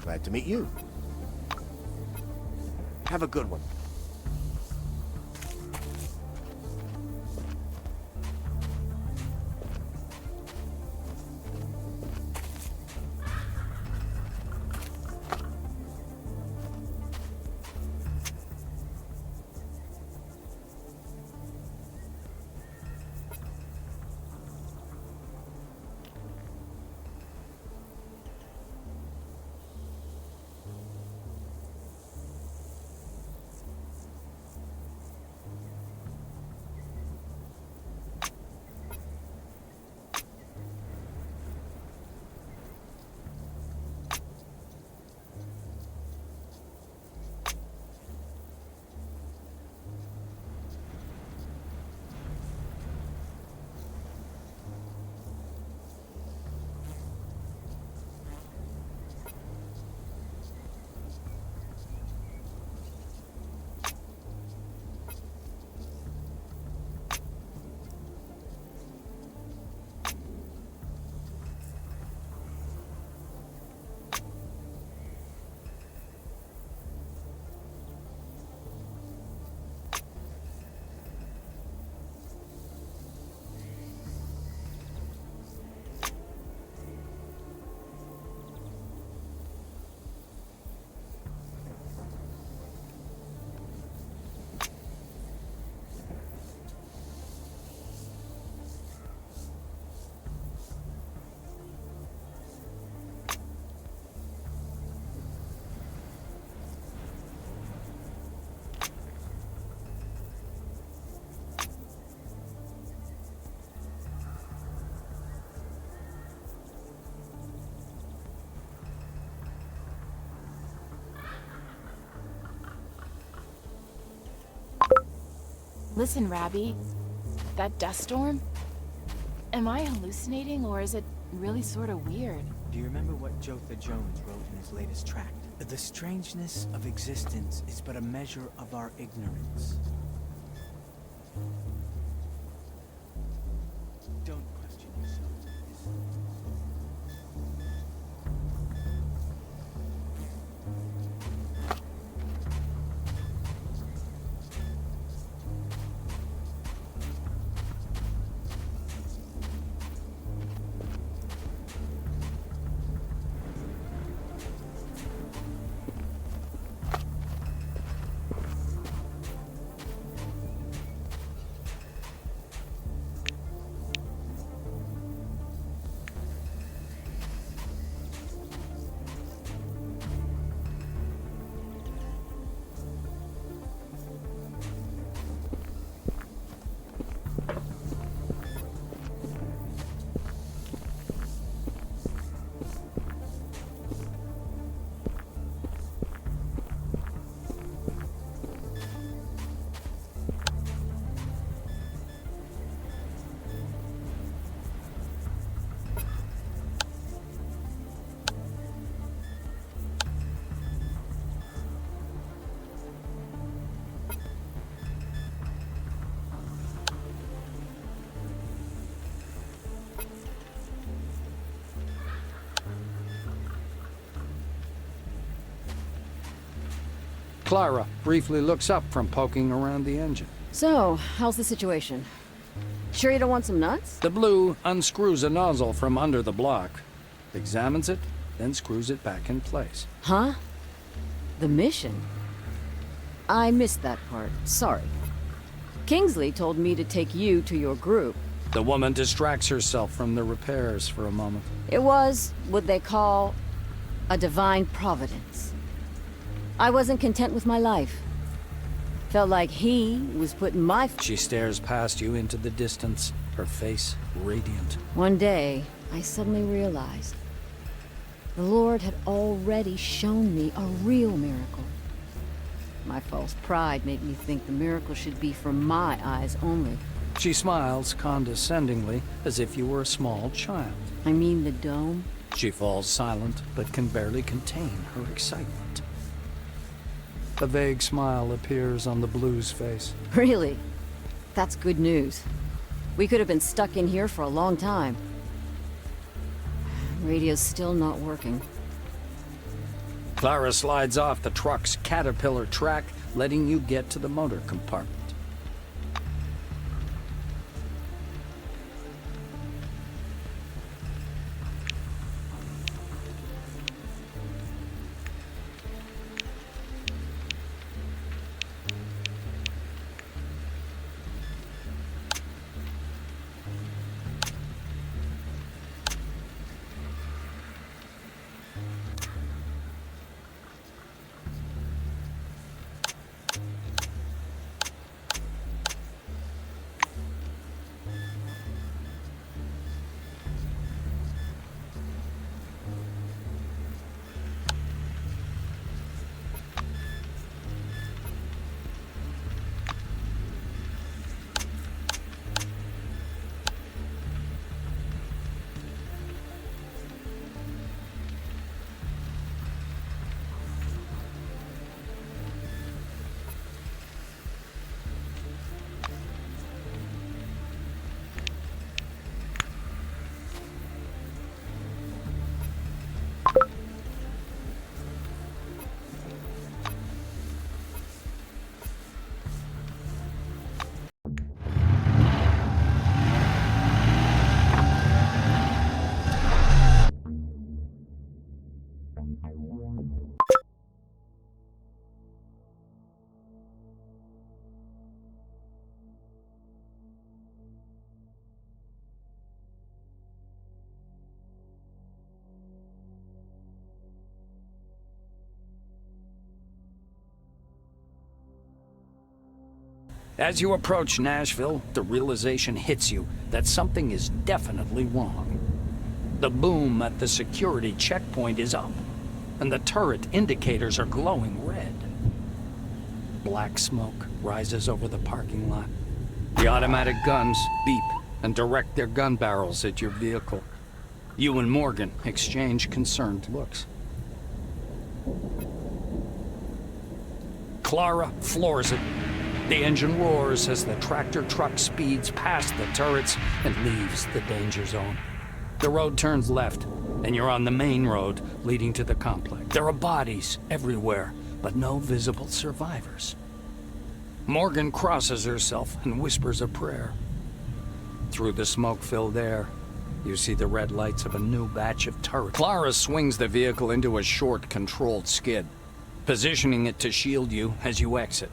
Glad to meet you. Have a good one. Listen, Rabbi, that dust storm? Am I hallucinating, or is it really sort of weird? Do you remember what Jotha Jones wrote in his latest tract? The strangeness of existence is but a measure of our ignorance. Don't question yourself. Clara briefly looks up from poking around the engine. So, how's the situation? Sure you don't want some nuts? The Blue unscrews a nozzle from under the block, examines it, then screws it back in place. Huh? The mission? I missed that part. Sorry. Kingsley told me to take you to your group. The woman distracts herself from the repairs for a moment. It was what they call a divine providence. I wasn't content with my life. Felt like he was putting my... She stares past you into the distance, her face radiant. One day, I suddenly realized the Lord had already shown me a real miracle. My false pride made me think the miracle should be for my eyes only. She smiles condescendingly, as if you were a small child. I mean the dome? She falls silent, but can barely contain her excitement. A vague smile appears on the Blue's face. Really? That's good news. We could have been stuck in here for a long time. Radio's still not working. Clara slides off the truck's caterpillar track, letting you get to the motor compartment. As you approach Nashville, the realization hits you that something is definitely wrong. The boom at the security checkpoint is up, and the turret indicators are glowing red. Black smoke rises over the parking lot. The automatic guns beep and direct their gun barrels at your vehicle. You and Morgan exchange concerned looks. Clara floors it. The engine roars as the tractor truck speeds past the turrets and leaves the danger zone. The road turns left, and you're on the main road leading to the complex. There are bodies everywhere, but no visible survivors. Morgan crosses herself and whispers a prayer. Through the smoke-filled air, you see the red lights of a new batch of turrets. Clara swings the vehicle into a short, controlled skid, positioning it to shield you as you exit.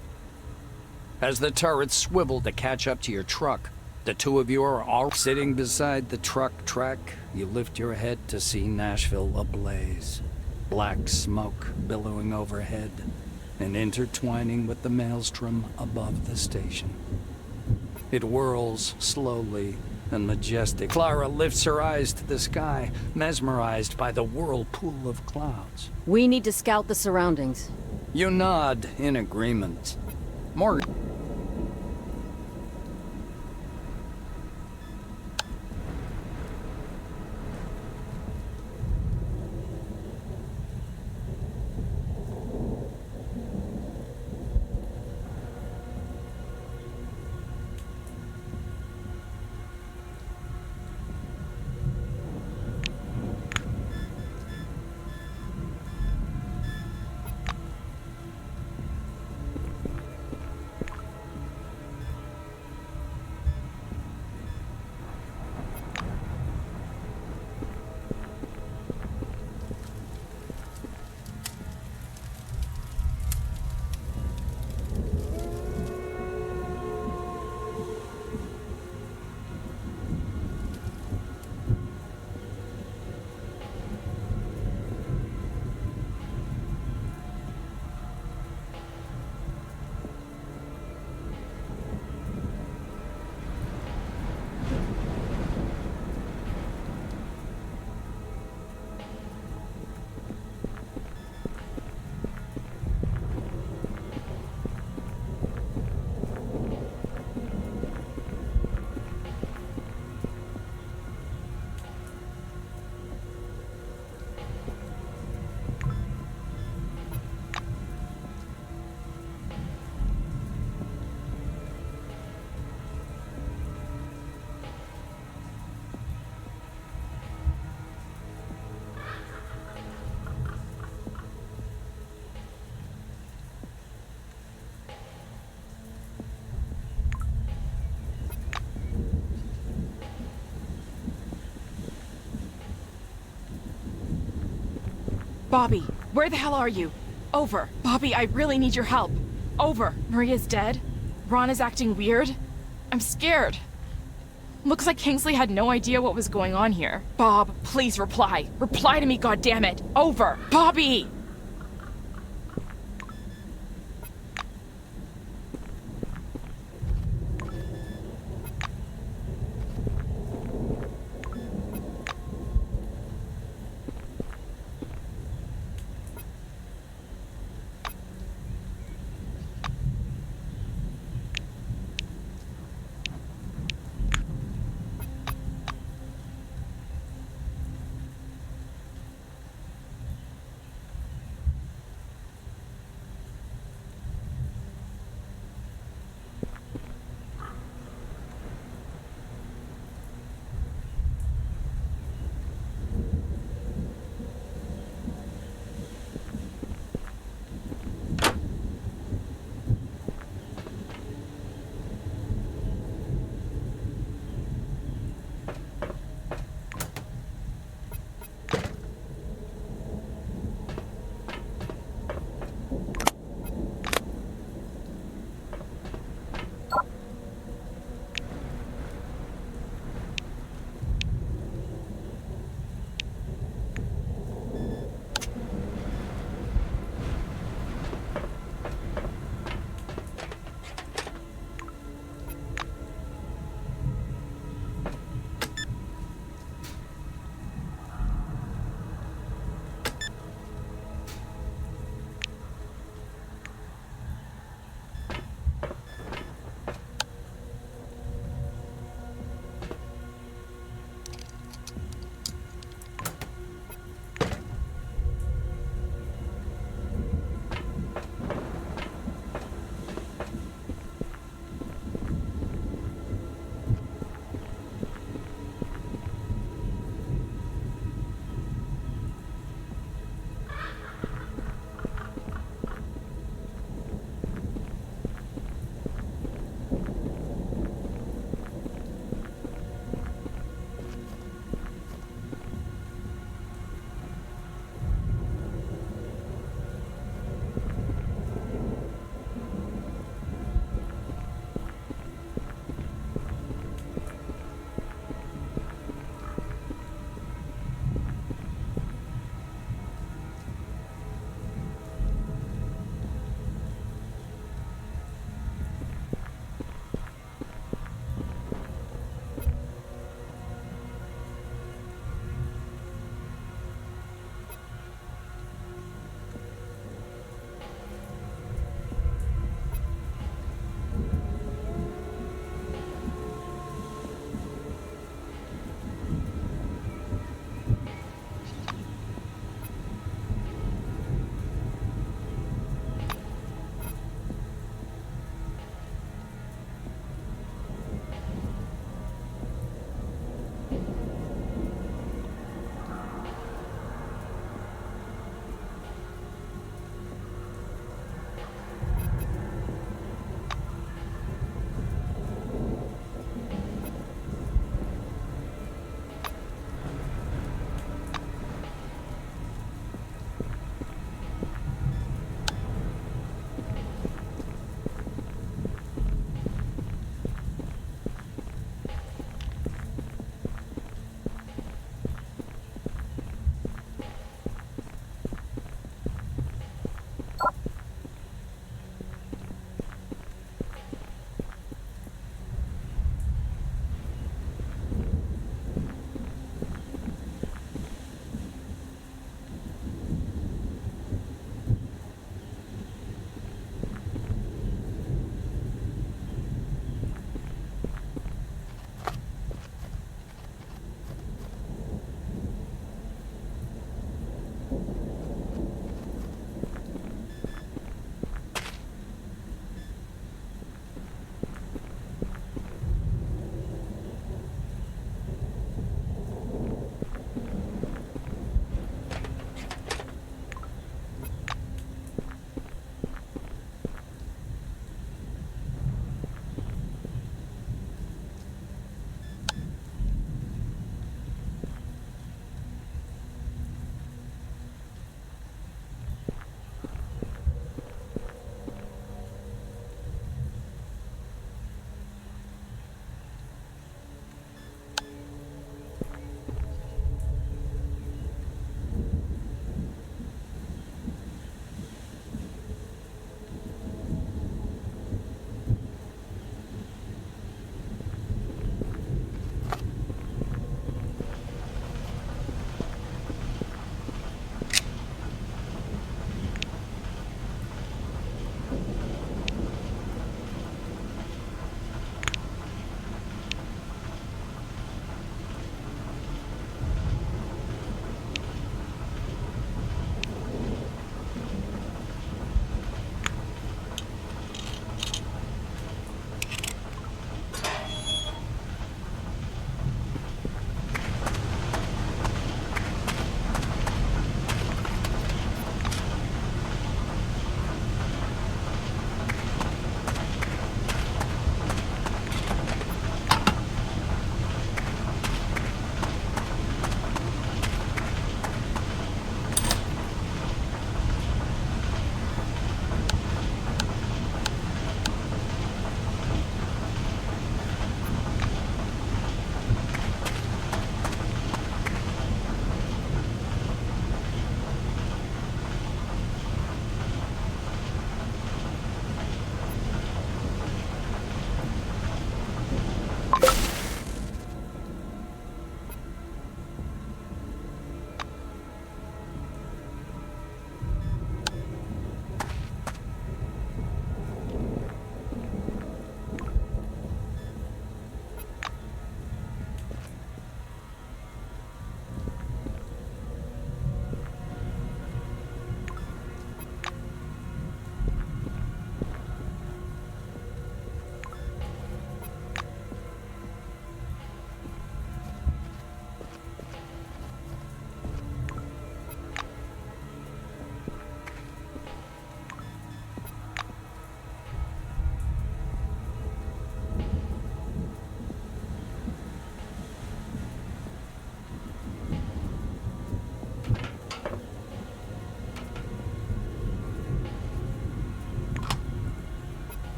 As the turrets swivel to catch up to your truck, the two of you are all sitting beside the truck track. You lift your head to see Nashville ablaze. Black smoke billowing overhead and intertwining with the maelstrom above the station. It whirls slowly and majestic. Clara lifts her eyes to the sky, mesmerized by the whirlpool of clouds. We need to scout the surroundings. You nod in agreement. Morgan. Bobby, where the hell are you? Over. Bobby, I really need your help. Over. Maria's dead. Ron is acting weird. I'm scared. Looks like Kingsley had no idea what was going on here. Bob, please reply. Reply to me, goddammit. Over. Bobby!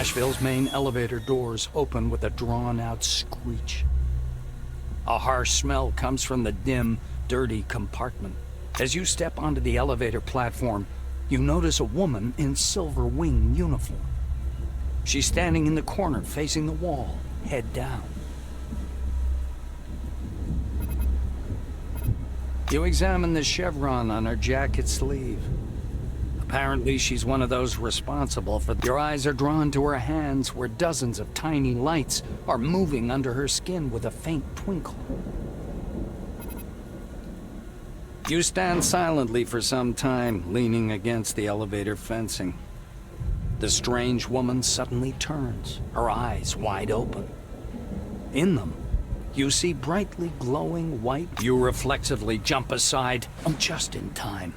Nashville's main elevator doors open with a drawn-out screech. A harsh smell comes from the dim, dirty compartment. As you step onto the elevator platform, you notice a woman in silver wing uniform. She's standing in the corner facing the wall, head down. You examine the chevron on her jacket sleeve. Apparently, she's one of those responsible for... Your eyes are drawn to her hands where dozens of tiny lights are moving under her skin with a faint twinkle. You stand silently for some time, leaning against the elevator fencing. The strange woman suddenly turns, her eyes wide open. In them, you see brightly glowing white. You reflexively jump aside, just in time.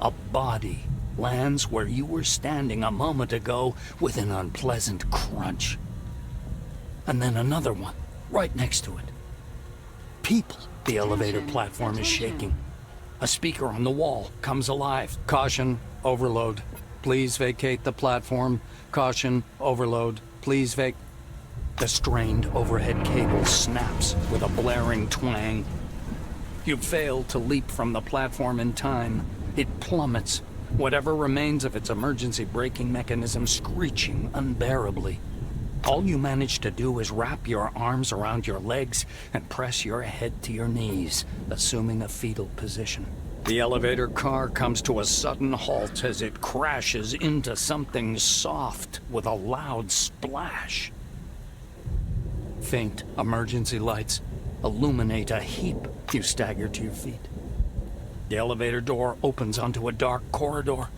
A body lands where you were standing a moment ago with an unpleasant crunch. And then another one, right next to it. People. The elevator platform is shaking. A speaker on the wall comes alive. Caution, overload. Please vacate the platform. Caution, overload. Please vacate. The strained overhead cable snaps with a blaring twang. You fail to leap from the platform in time. It plummets, whatever remains of its emergency braking mechanism screeching unbearably. All you manage to do is wrap your arms around your legs and press your head to your knees, assuming a fetal position. The elevator car comes to a sudden halt as it crashes into something soft with a loud splash. Faint emergency lights illuminate a heap. You stagger to your feet. The elevator door opens onto a dark corridor.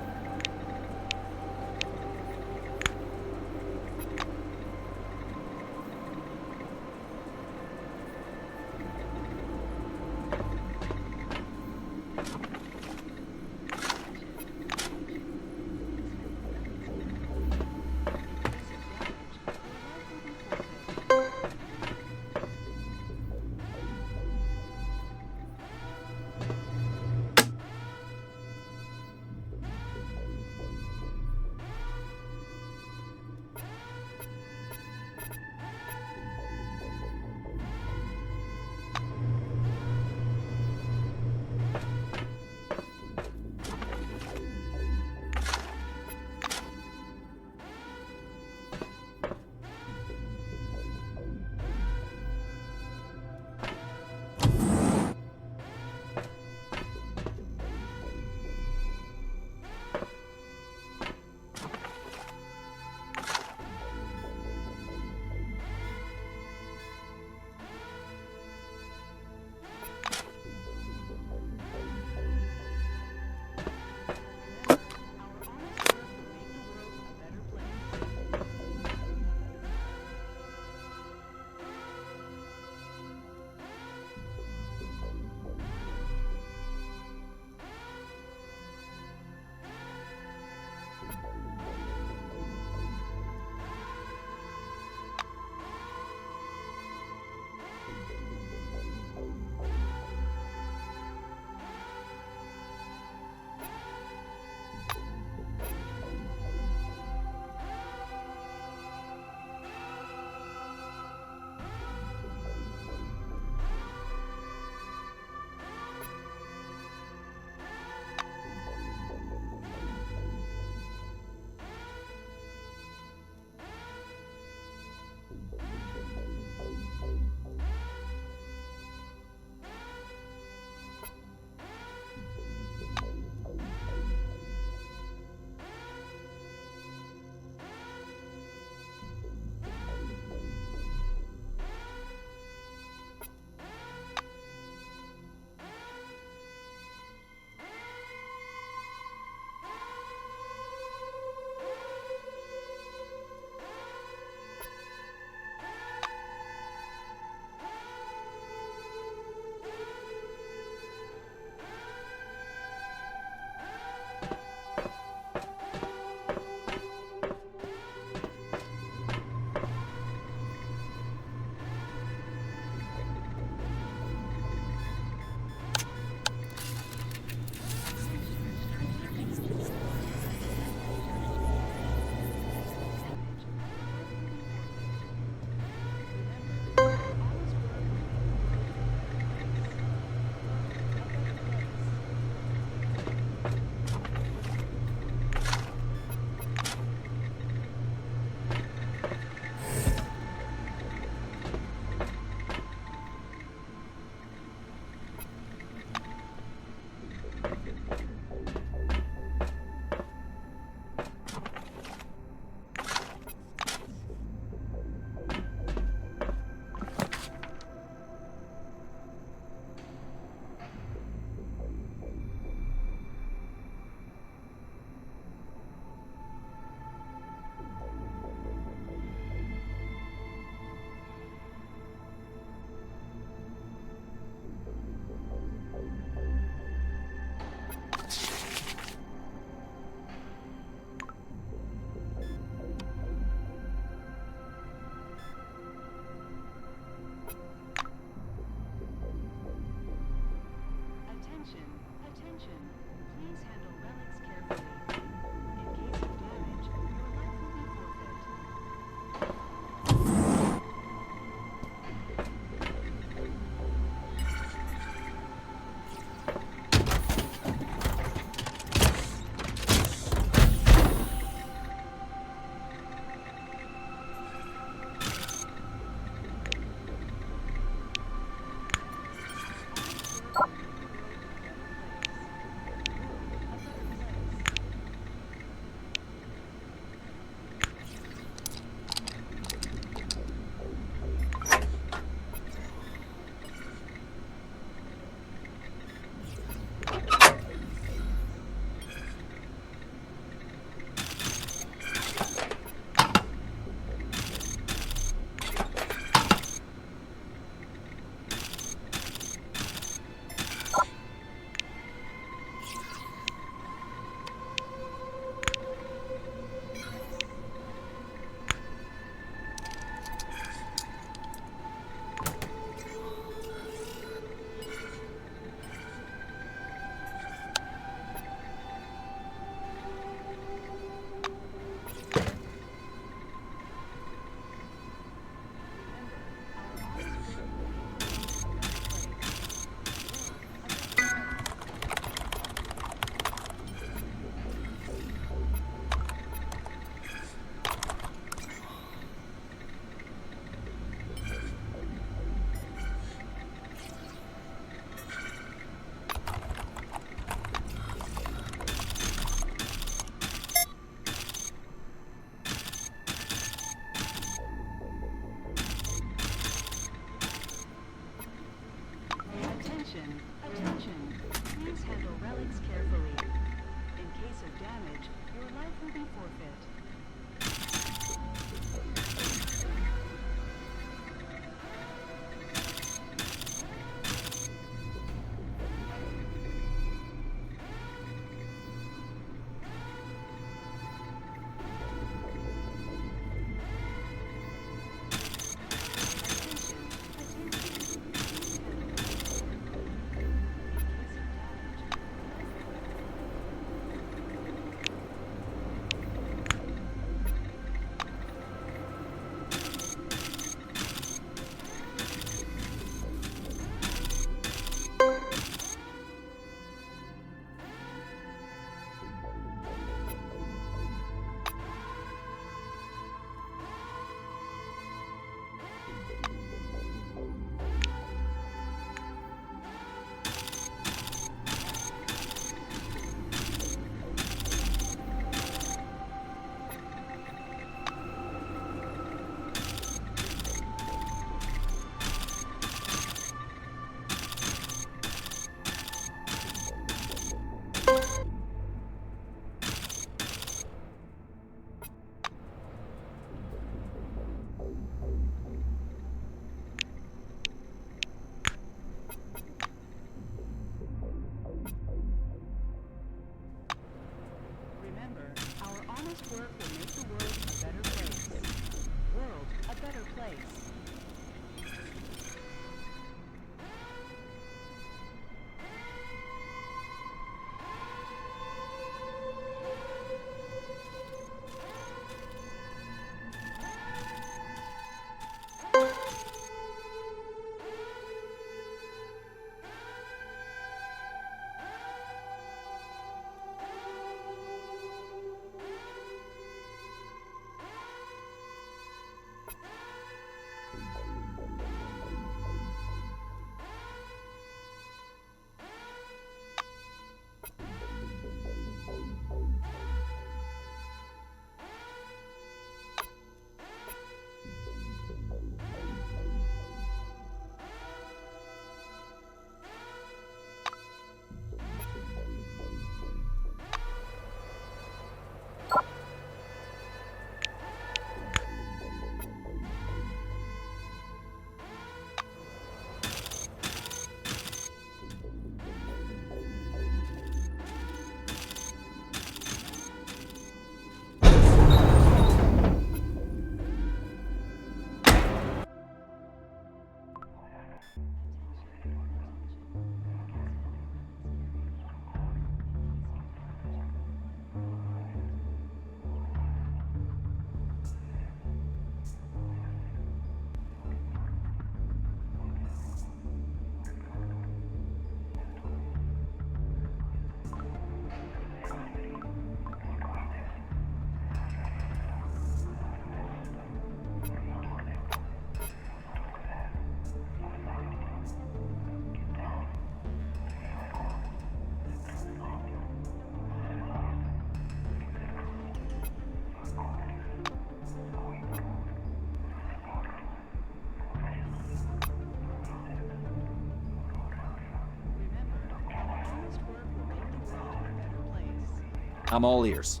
I'm all ears.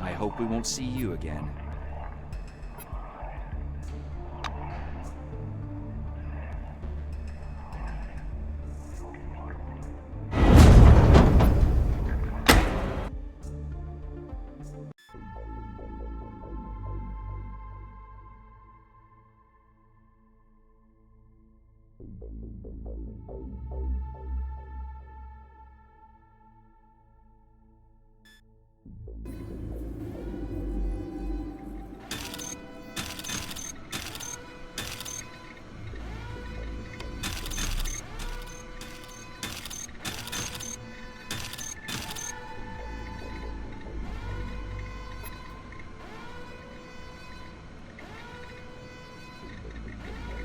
I hope we won't see you again.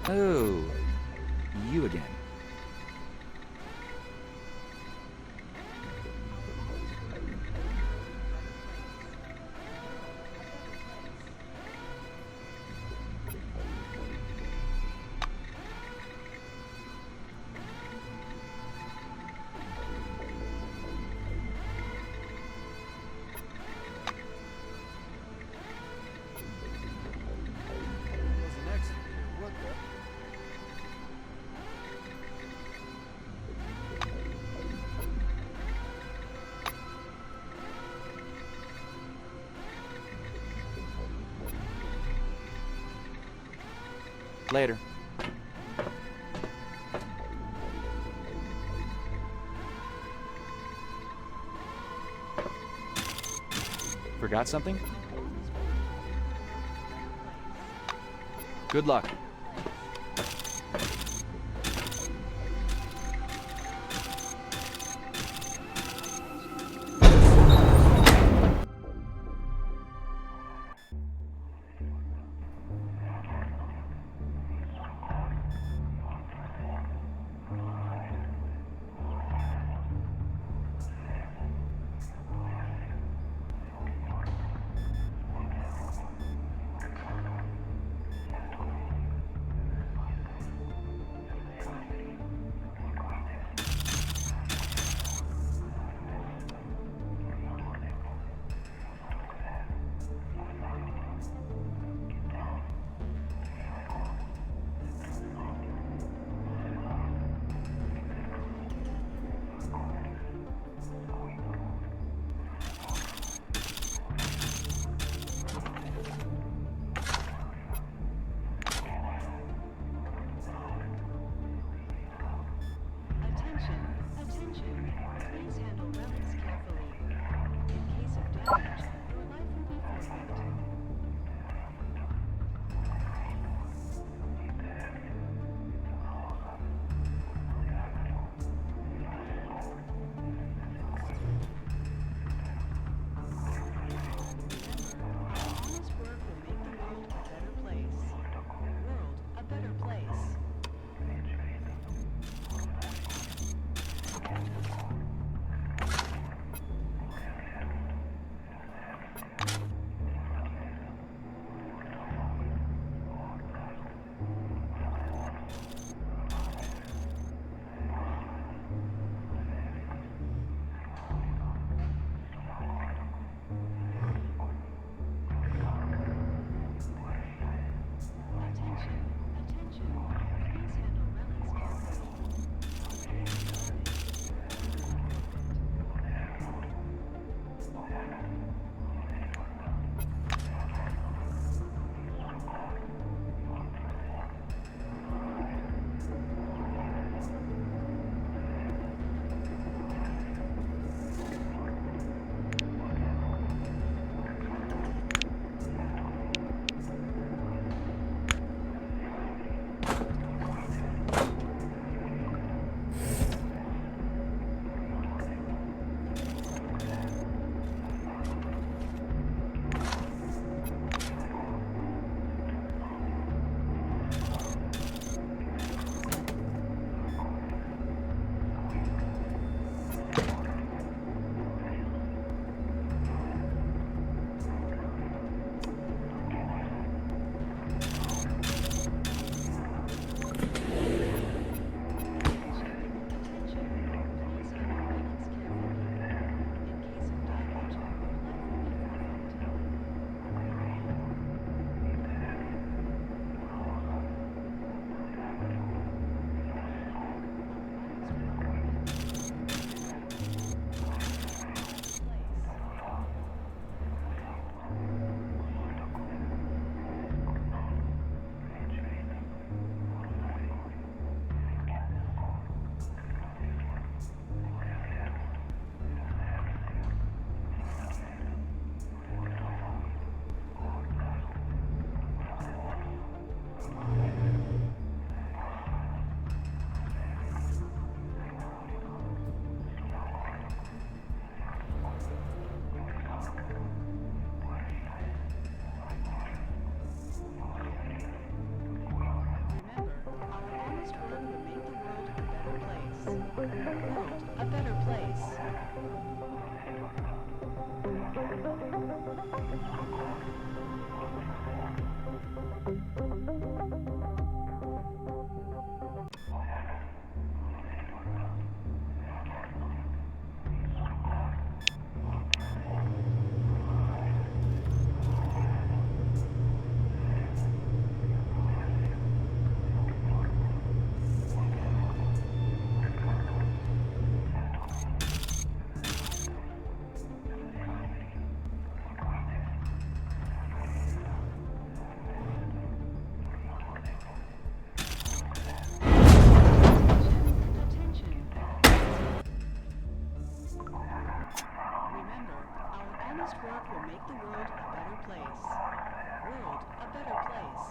Oh, you again. Later. Forgot something? Good luck. World a better place. Honest work will make the world a better place. World a better place.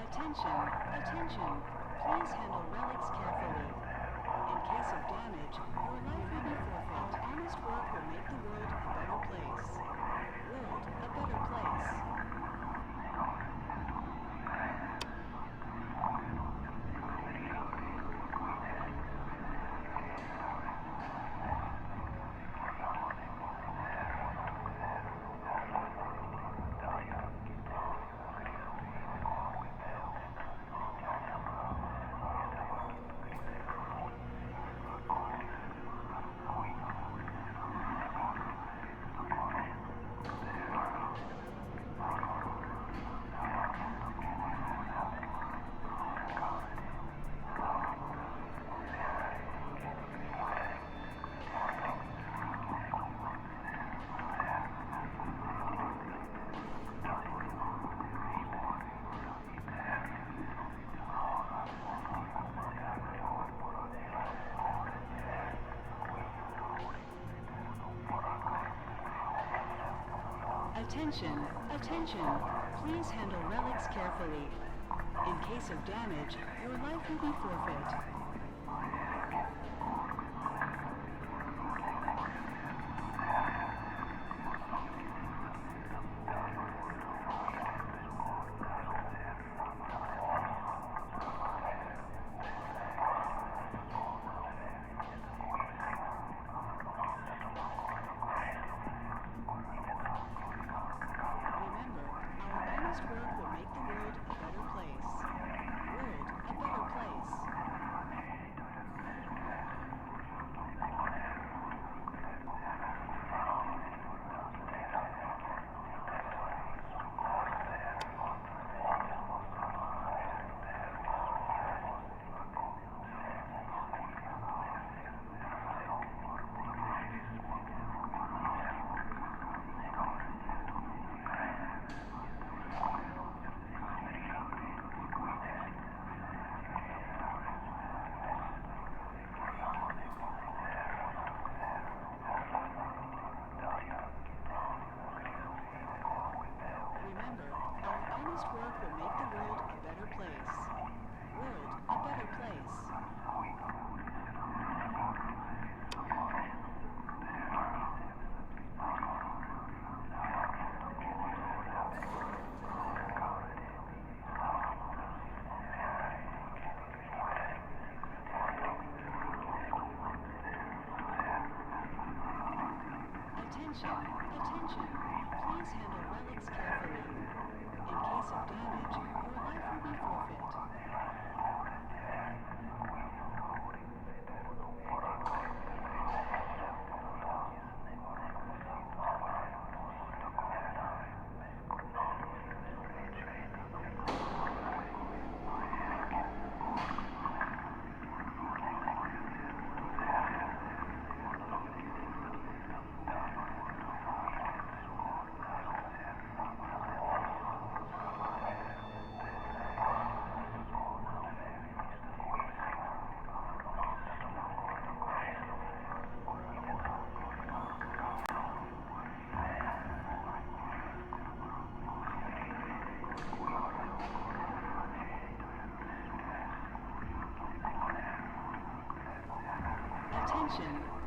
Attention, attention. Please handle relics carefully. In case of damage, your life will be forfeit. Honest work will make the world a better place. World a better place. Attention, attention. Please handle relics carefully. In case of damage, your life will be forfeit. Honest work will make the world a better place. World a better place. Attention,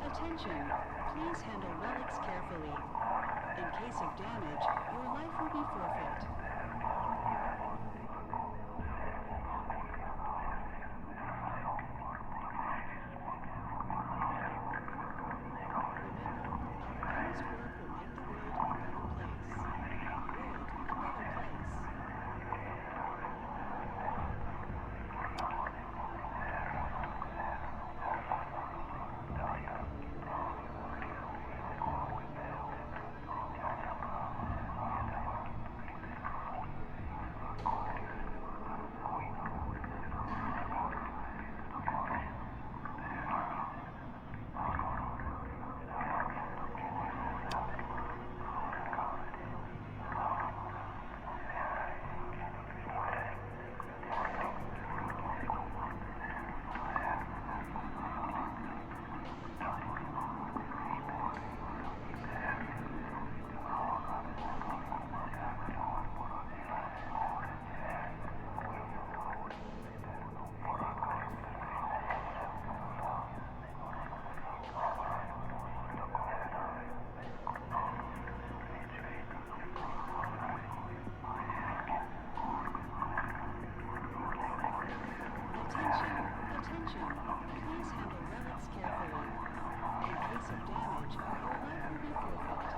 attention. Please handle relics carefully. In case of damage, your life will be forfeit. Attention, attention. Please handle relics carefully. In case of damage, your life will be forfeit.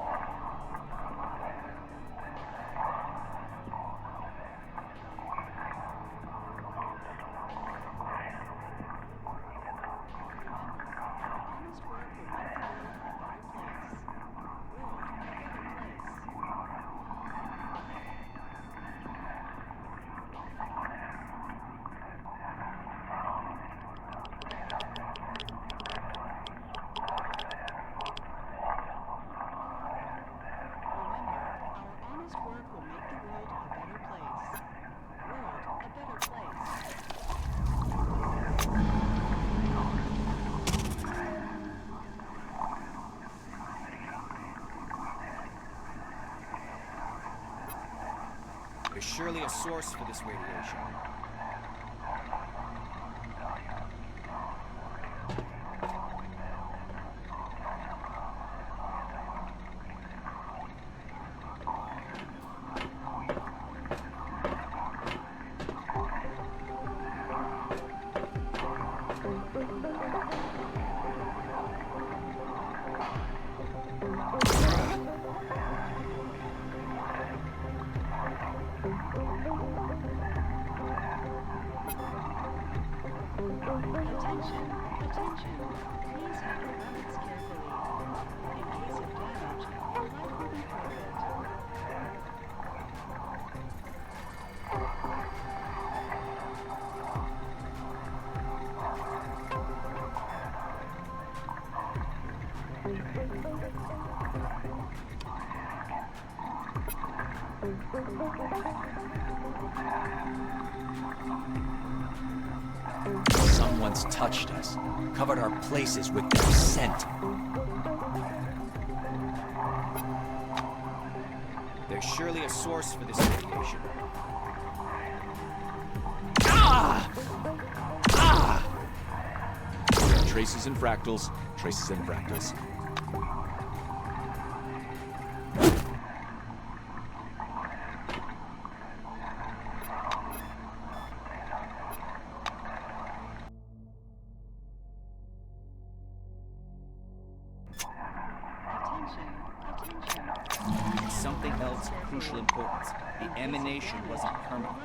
There's surely a source for this radiation. Attention, attention. Please handle relics carefully. In case of damage, your life will be forfeit. Someone's touched us, covered our places with their scent. There's surely a source for this radiation. Ah! Ah! Traces and fractals, traces and fractals. Attention, points of crucial importance. The emanation wasn't permanent.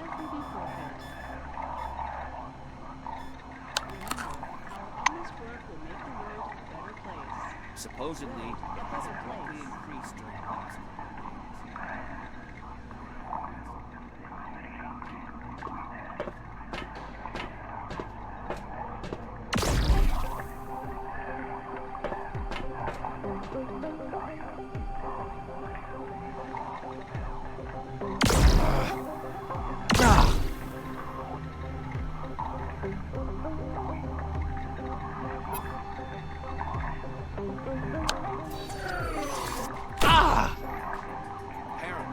Supposedly, it has abruptly increased during the last Apparently,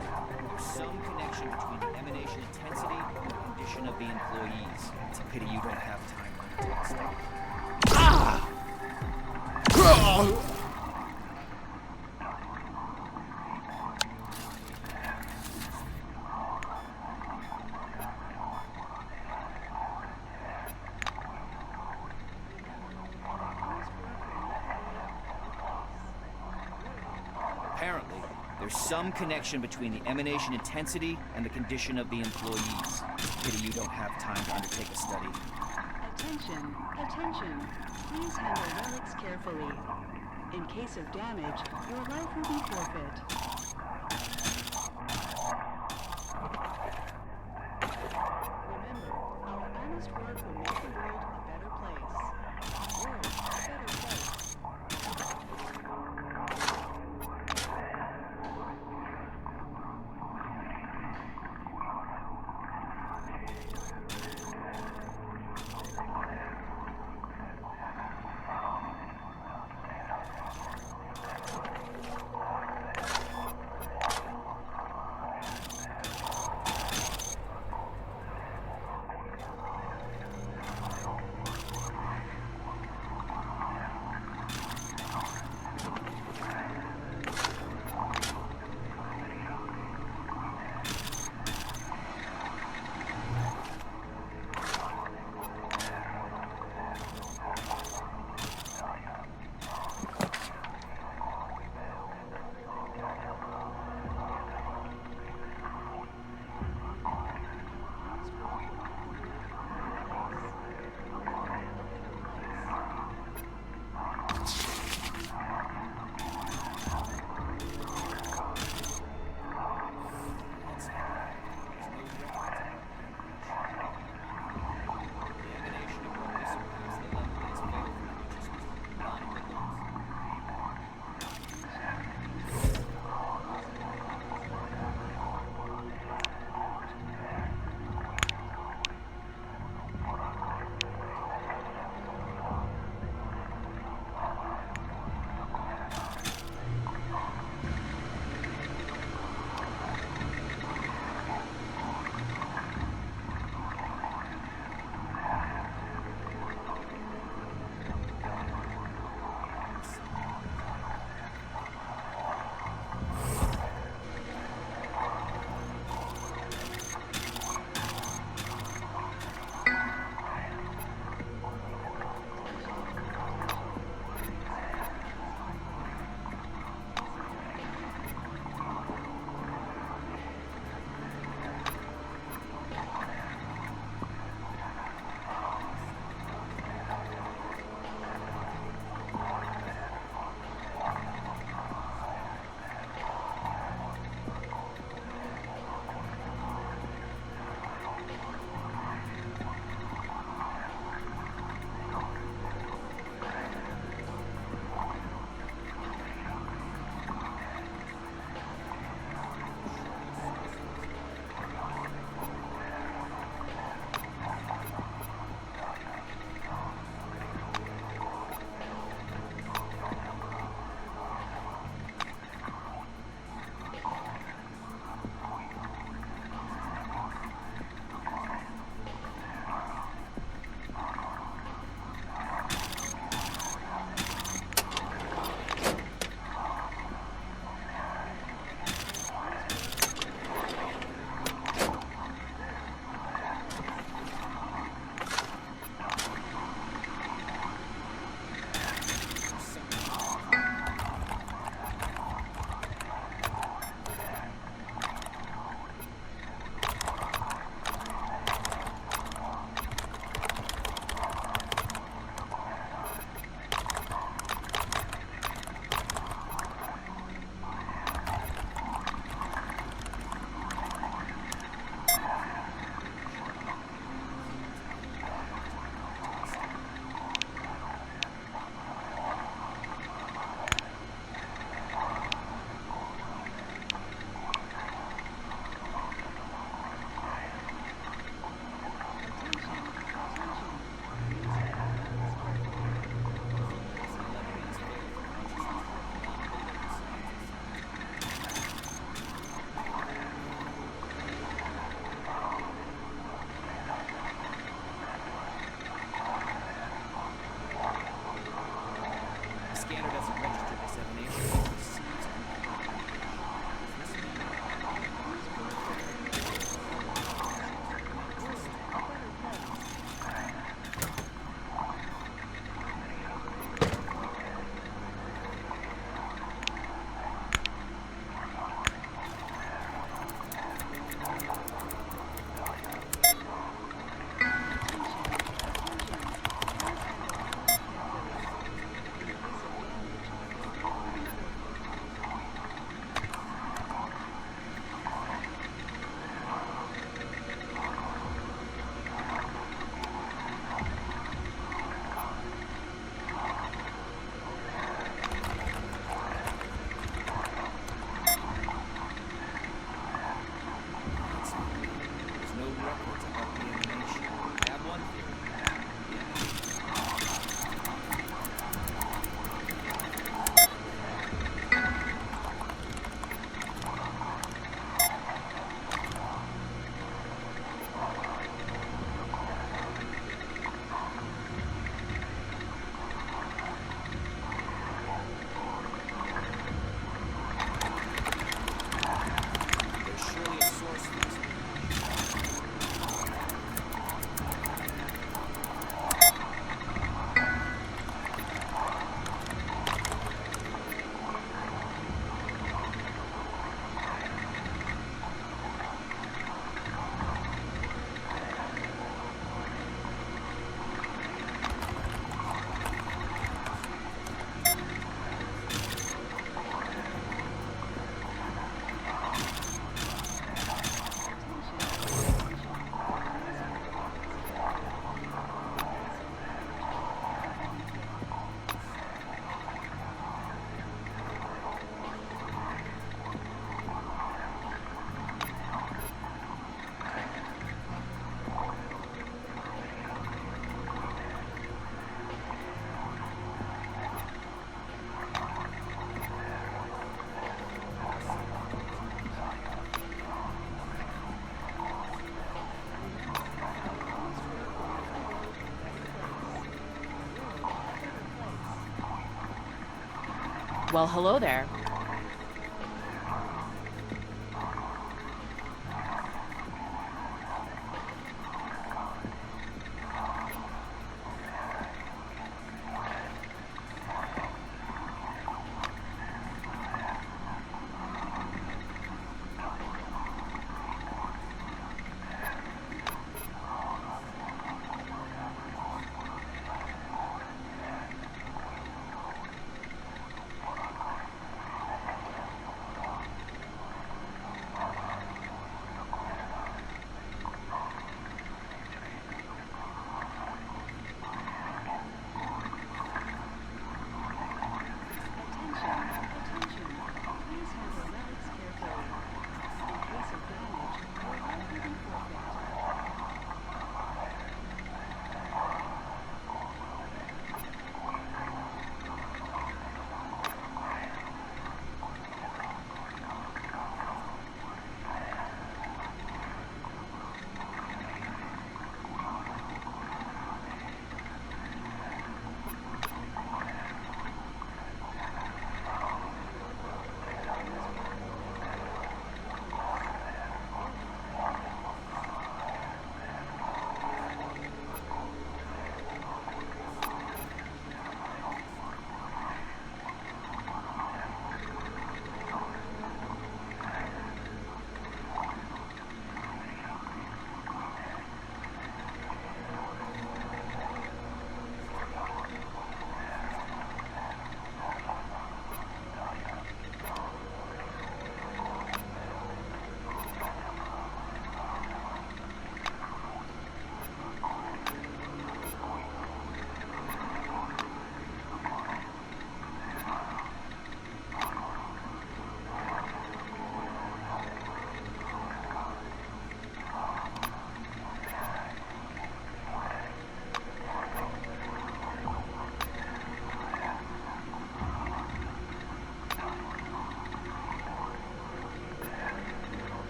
there's some connection between the emanation intensity and the condition of the employees. It's a pity you don't have time to undertake a study. Apparently, there's some connection between the emanation intensity and the condition of the employees. It's a pity you don't have time to undertake a study. Attention, attention. Please handle relics carefully. In case of damage, your life will be forfeit. Remember, our honest work will make the world a better place. World a better place. Well, hello there.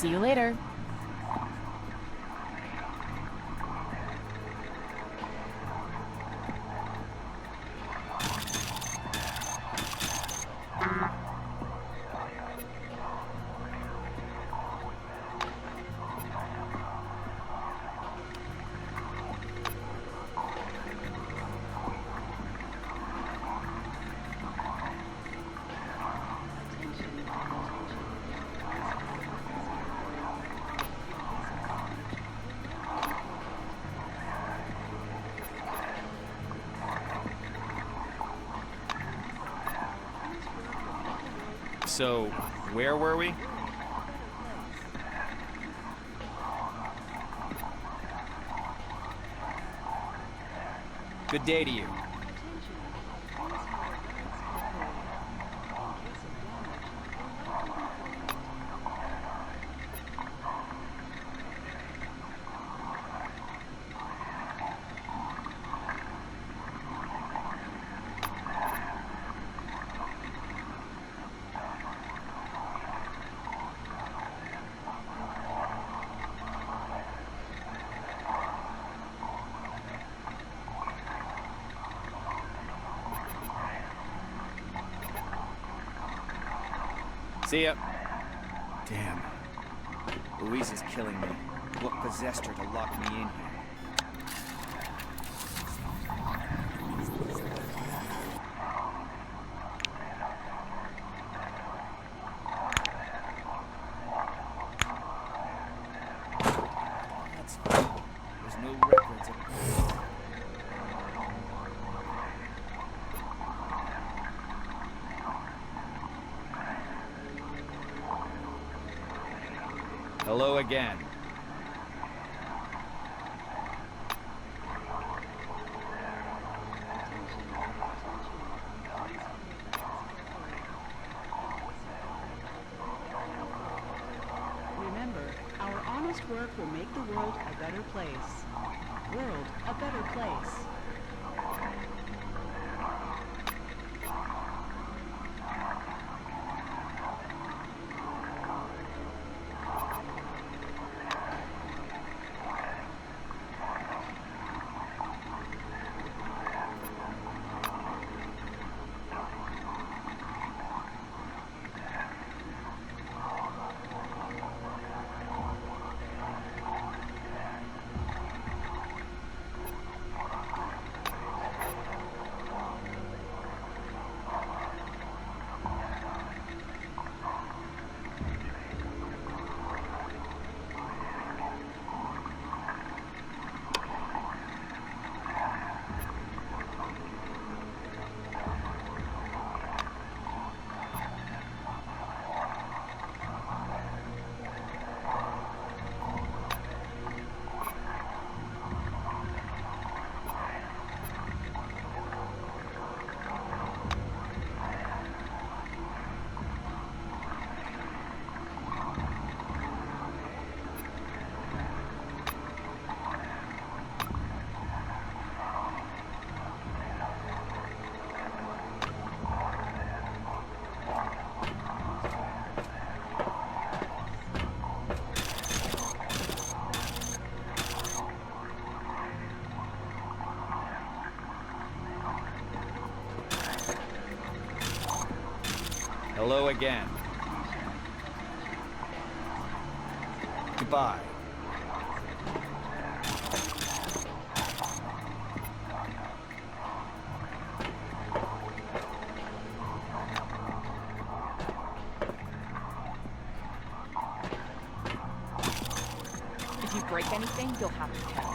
See you later. So, where were we? Good day to you. See ya. Damn. Louise is killing me. What possessed her to lock me in here? That's good. There's no records of Hello again. Remember, our honest work will make the world a better place. World a better place. Hello again. goodbye. If you break anything, you'll have to tell.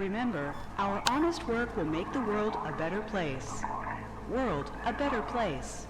Remember, our honest work will make the world a better place. World a better place.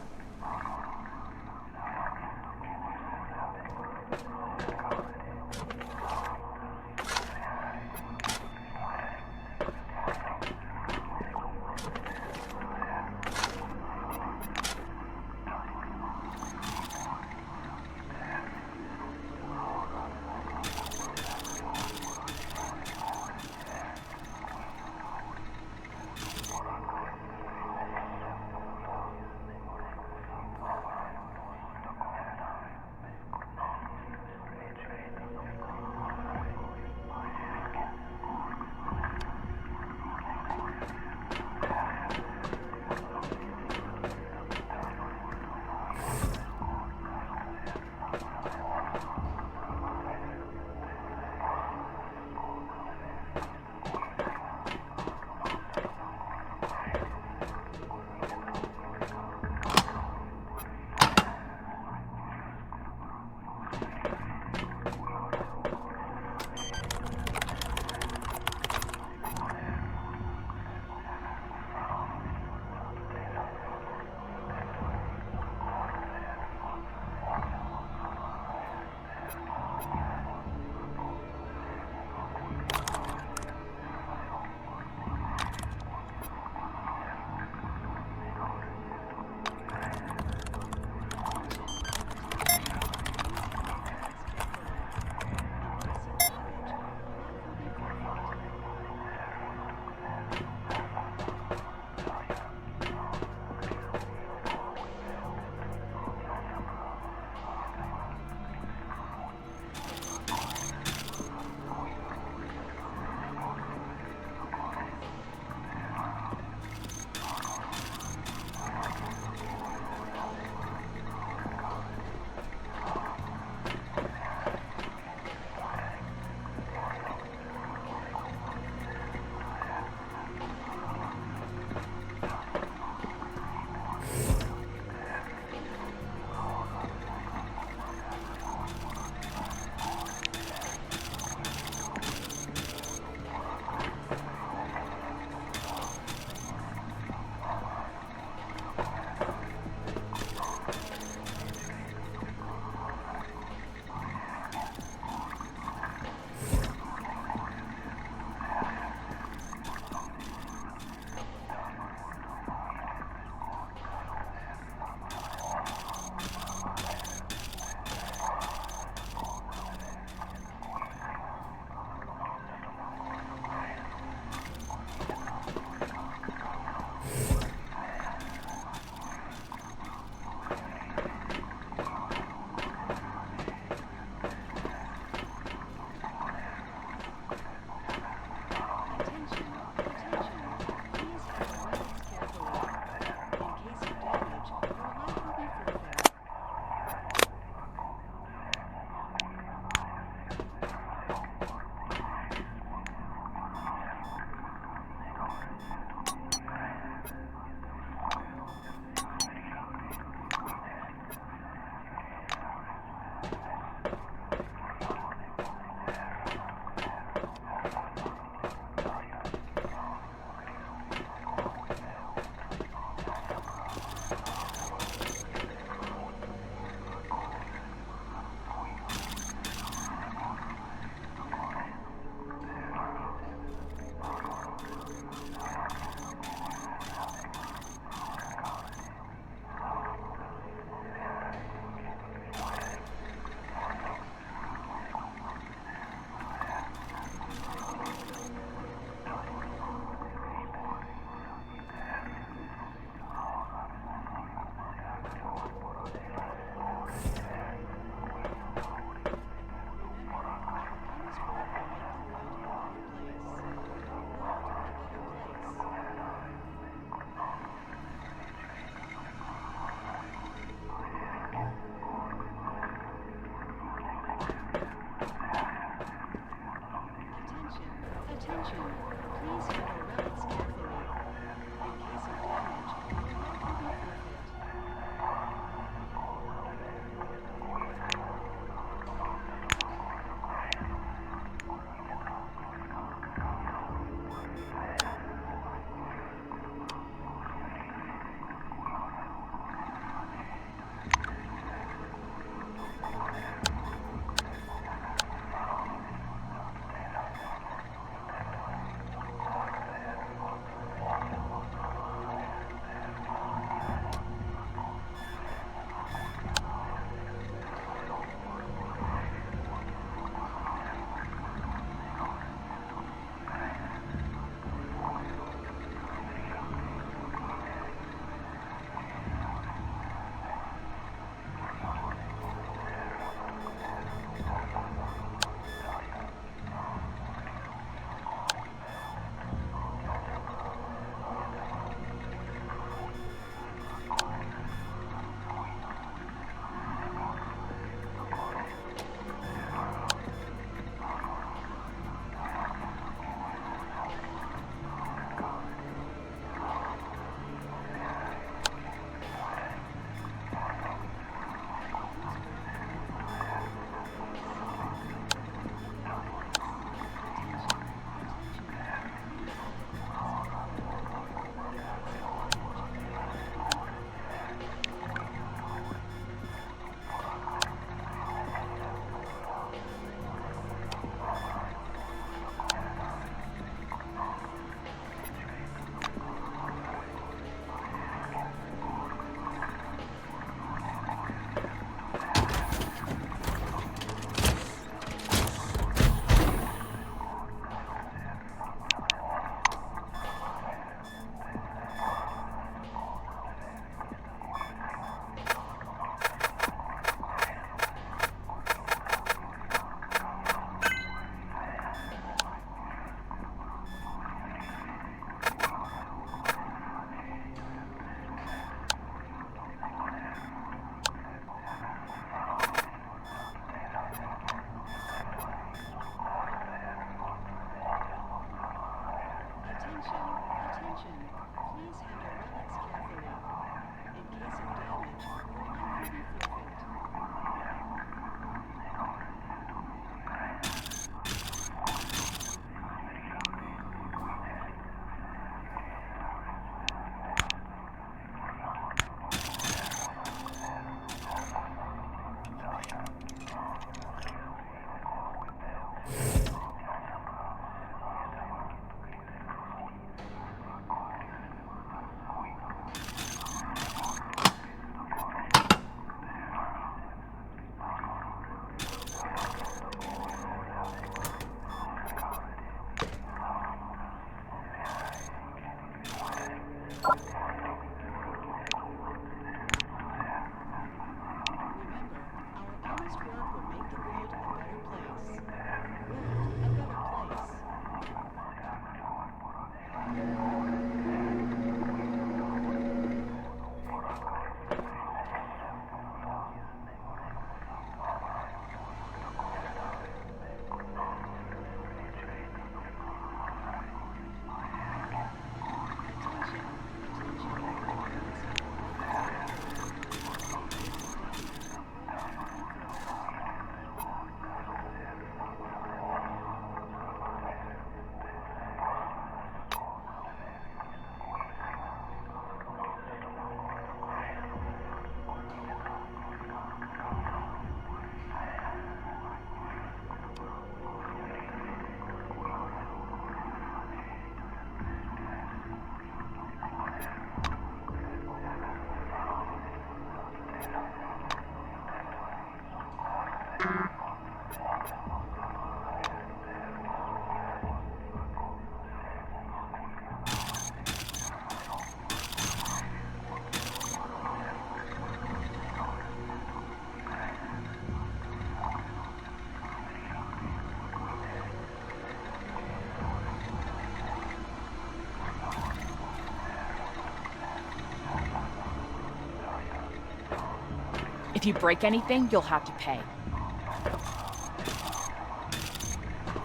If you break anything, you'll have to pay.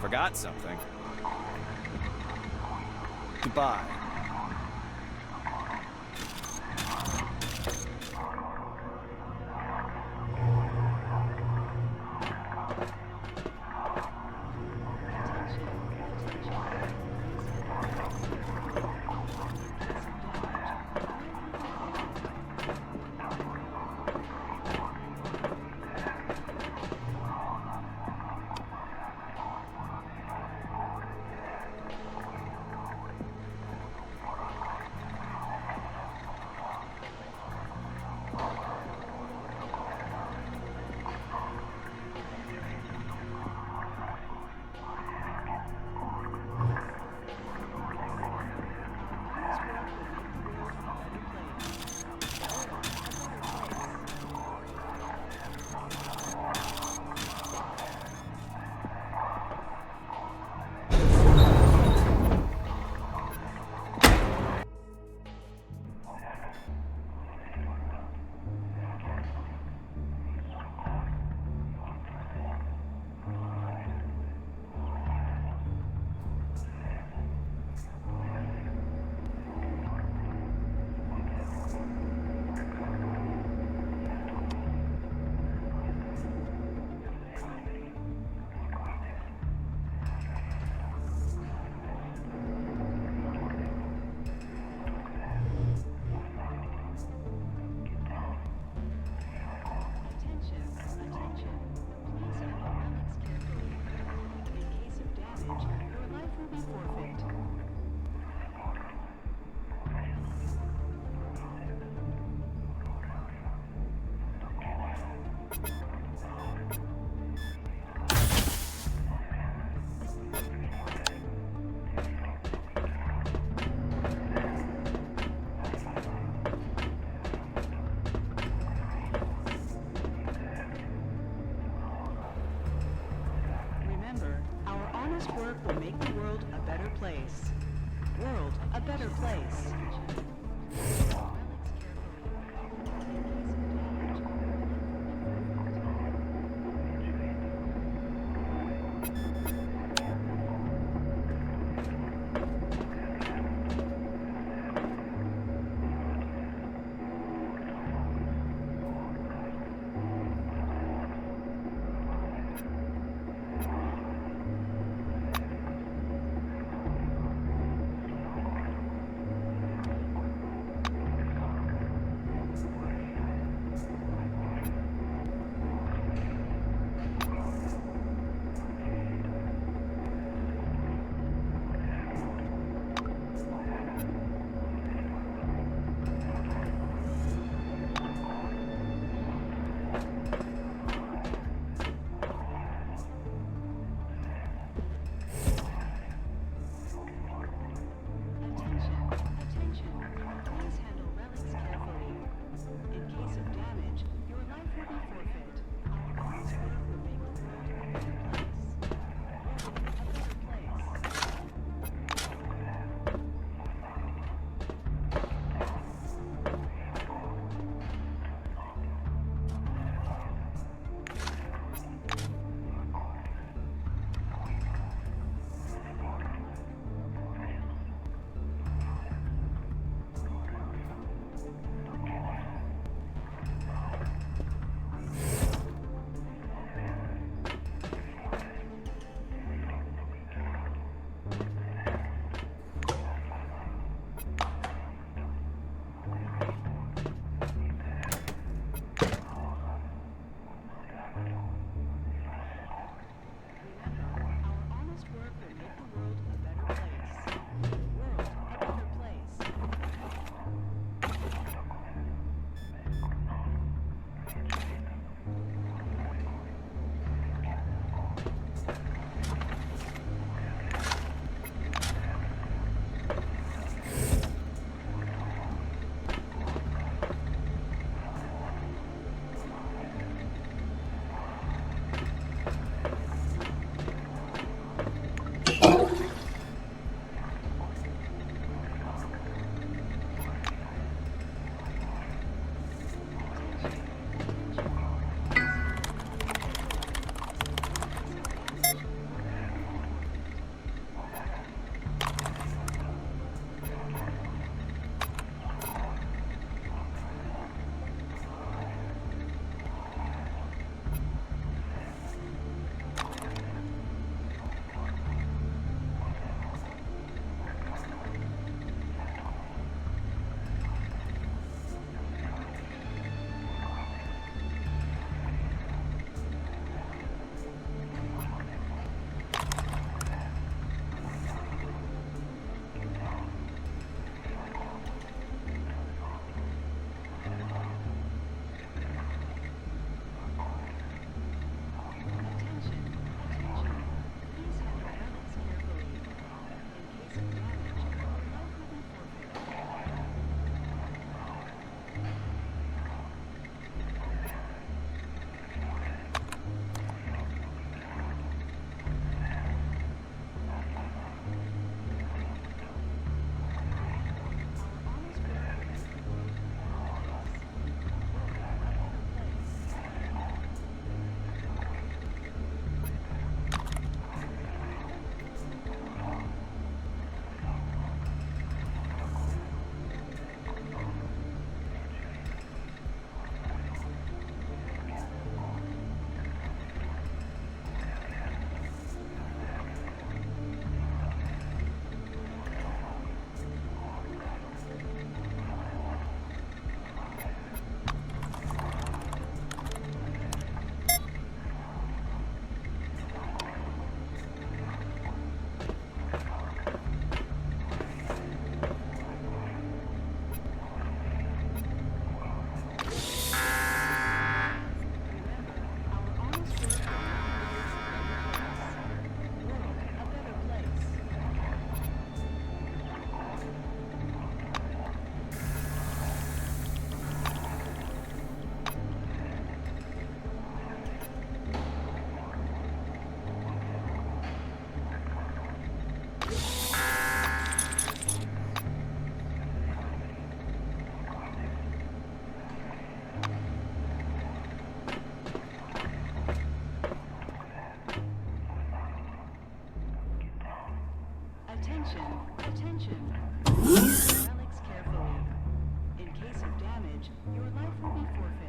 Forgot something. Goodbye. Work will make the world a better place. World a better place. Attention, attention. Use the relics carefully. In case of damage, your life will be forfeit.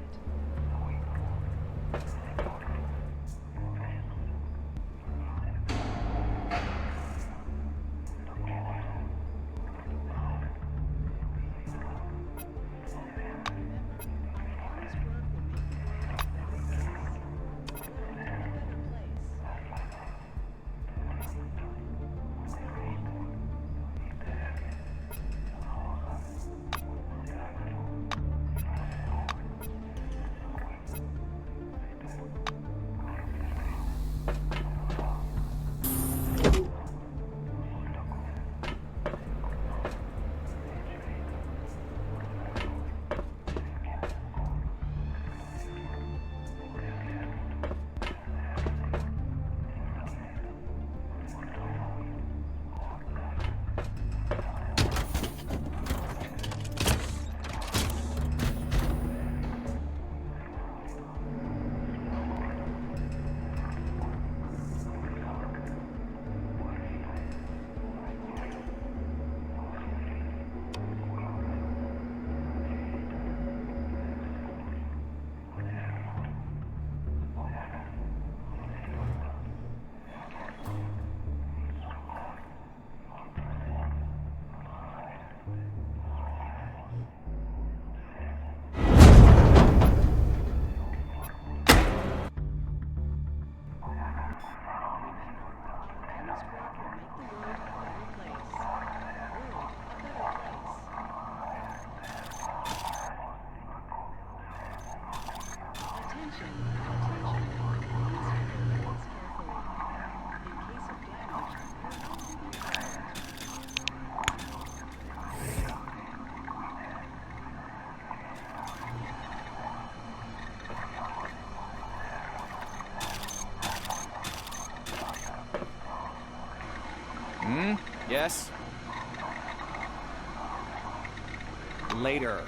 Yes? Later.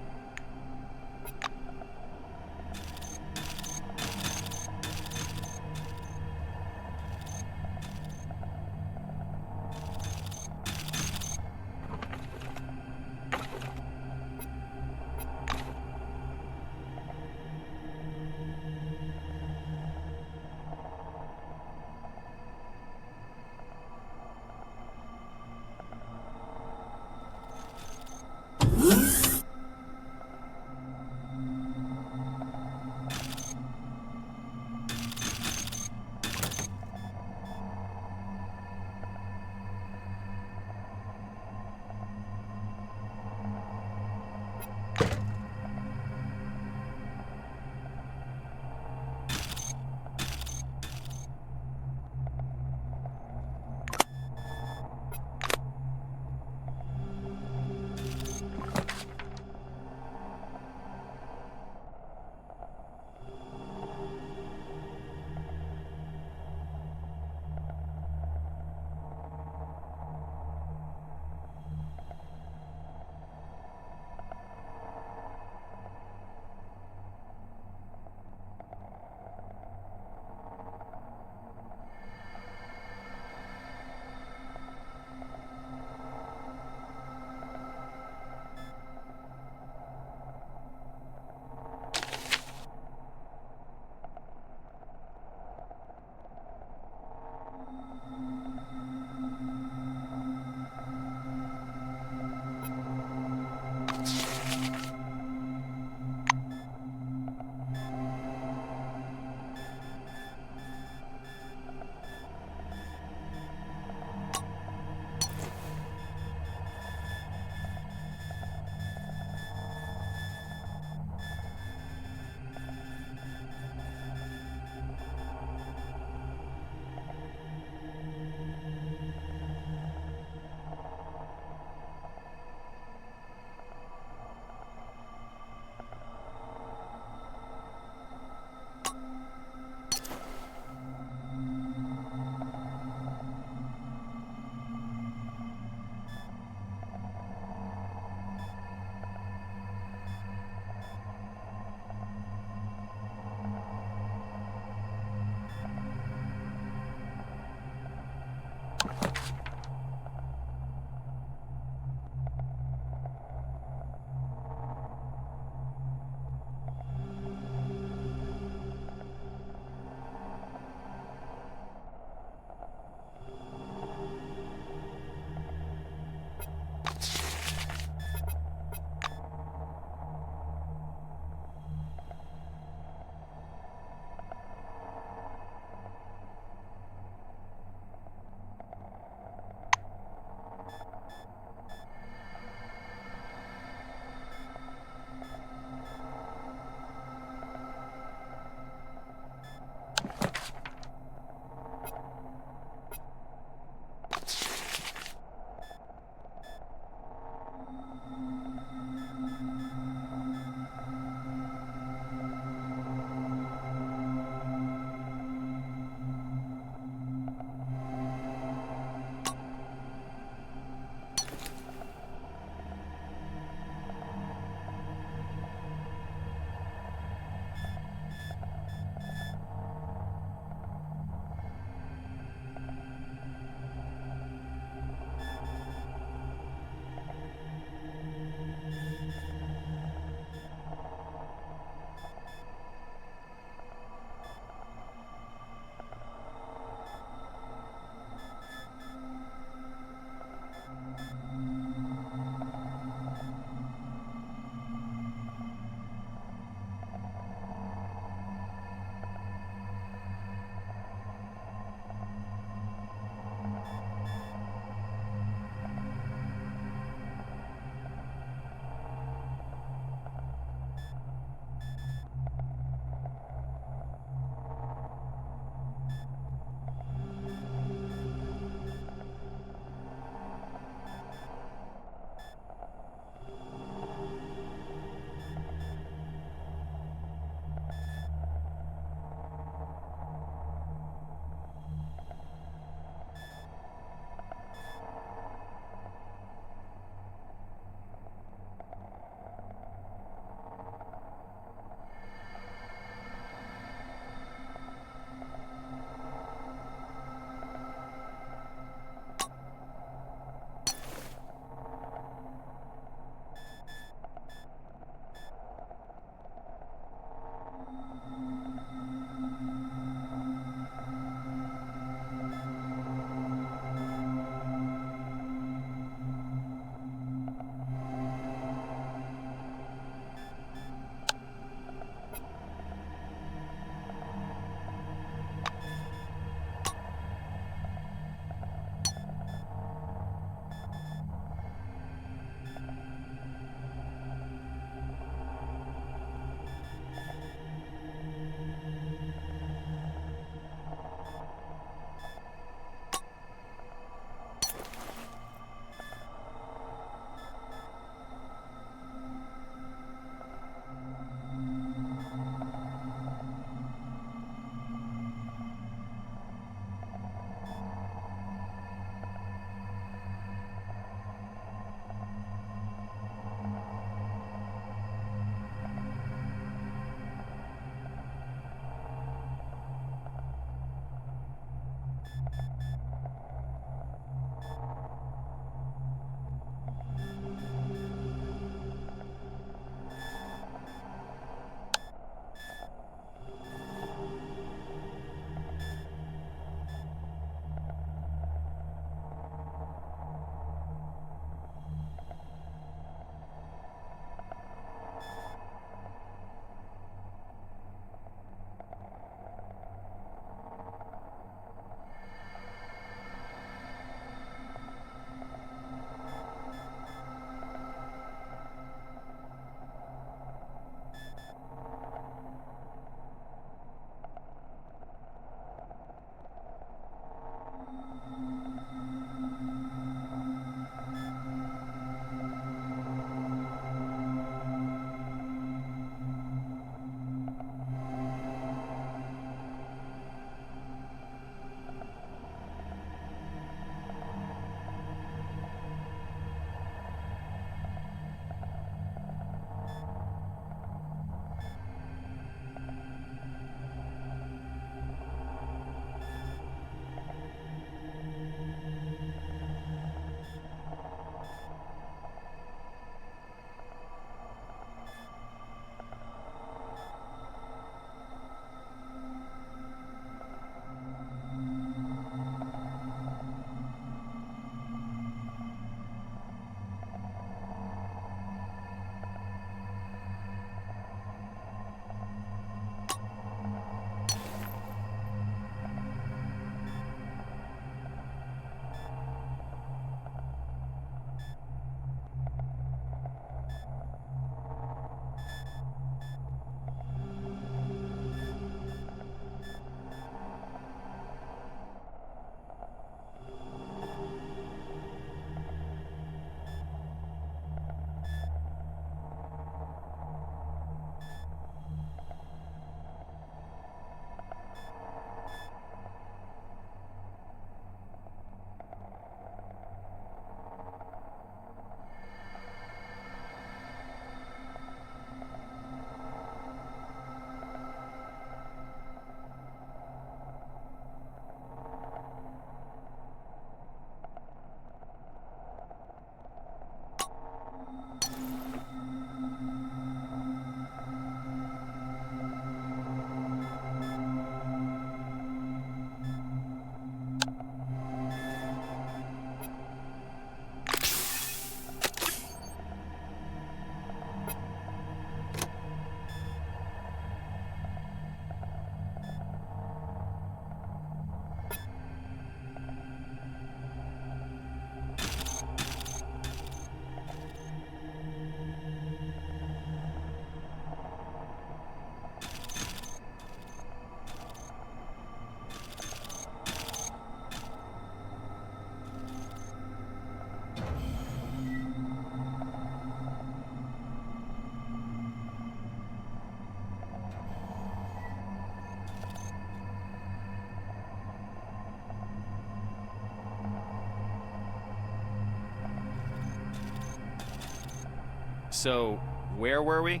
So, where were we?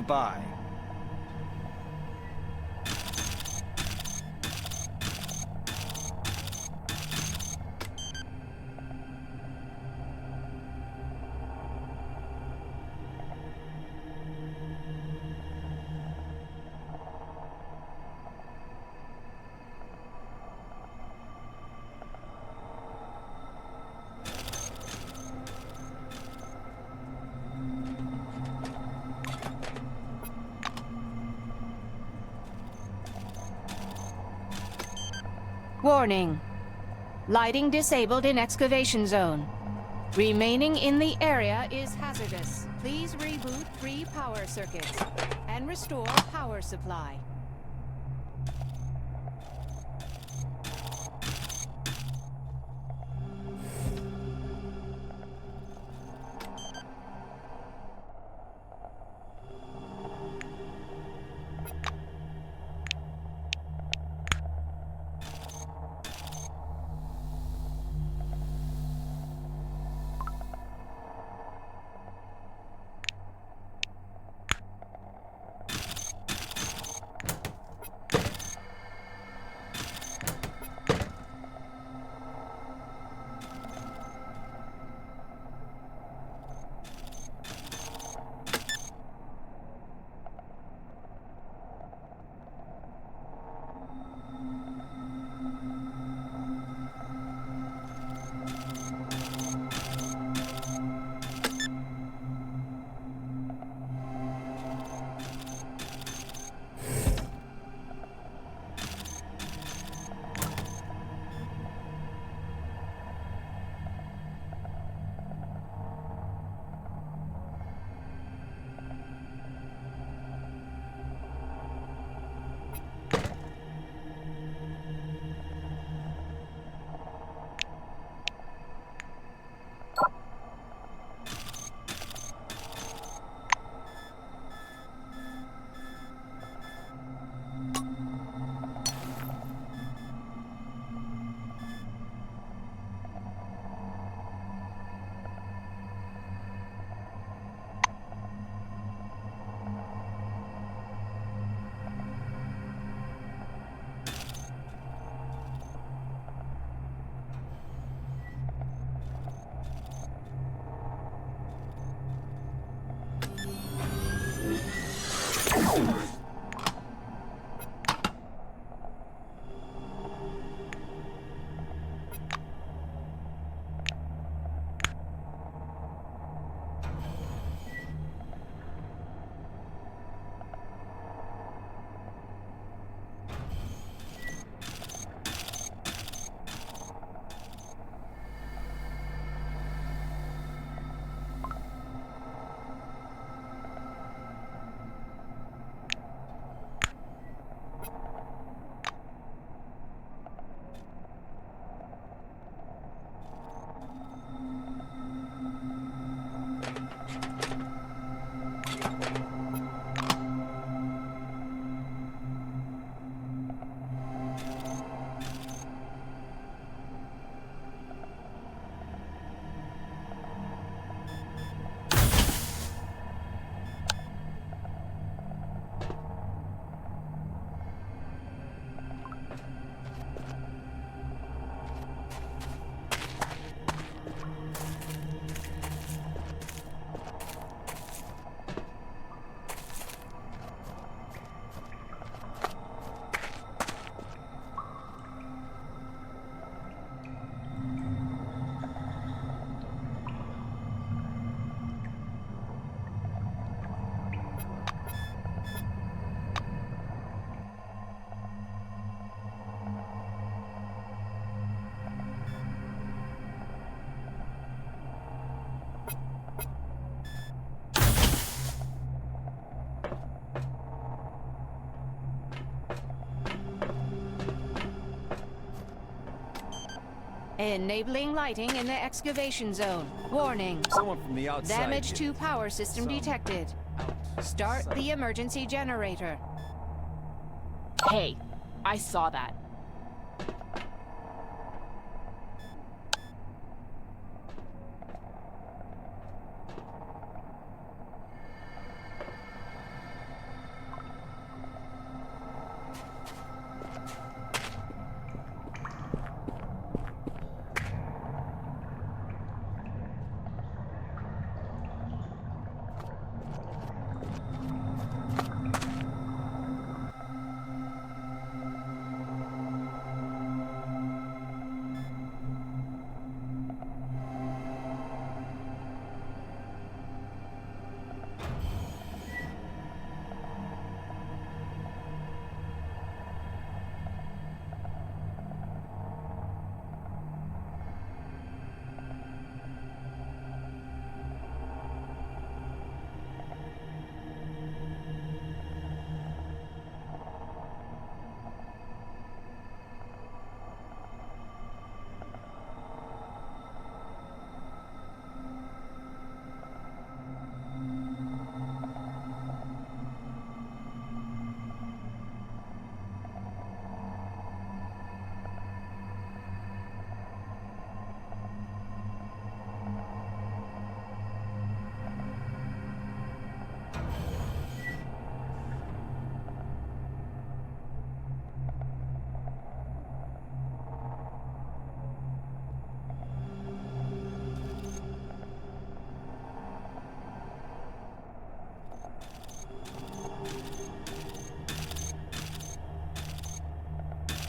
Goodbye. Warning. Lighting disabled in excavation zone. Remaining in the area is hazardous. Please reboot 3 power circuits and restore power supply. Enabling lighting in the excavation zone. Warning. Someone from the outside. Damage did to it. power system detected. Start the emergency generator. Hey, I saw that.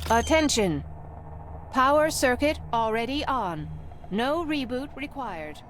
Attention! Power circuit already on. No reboot required.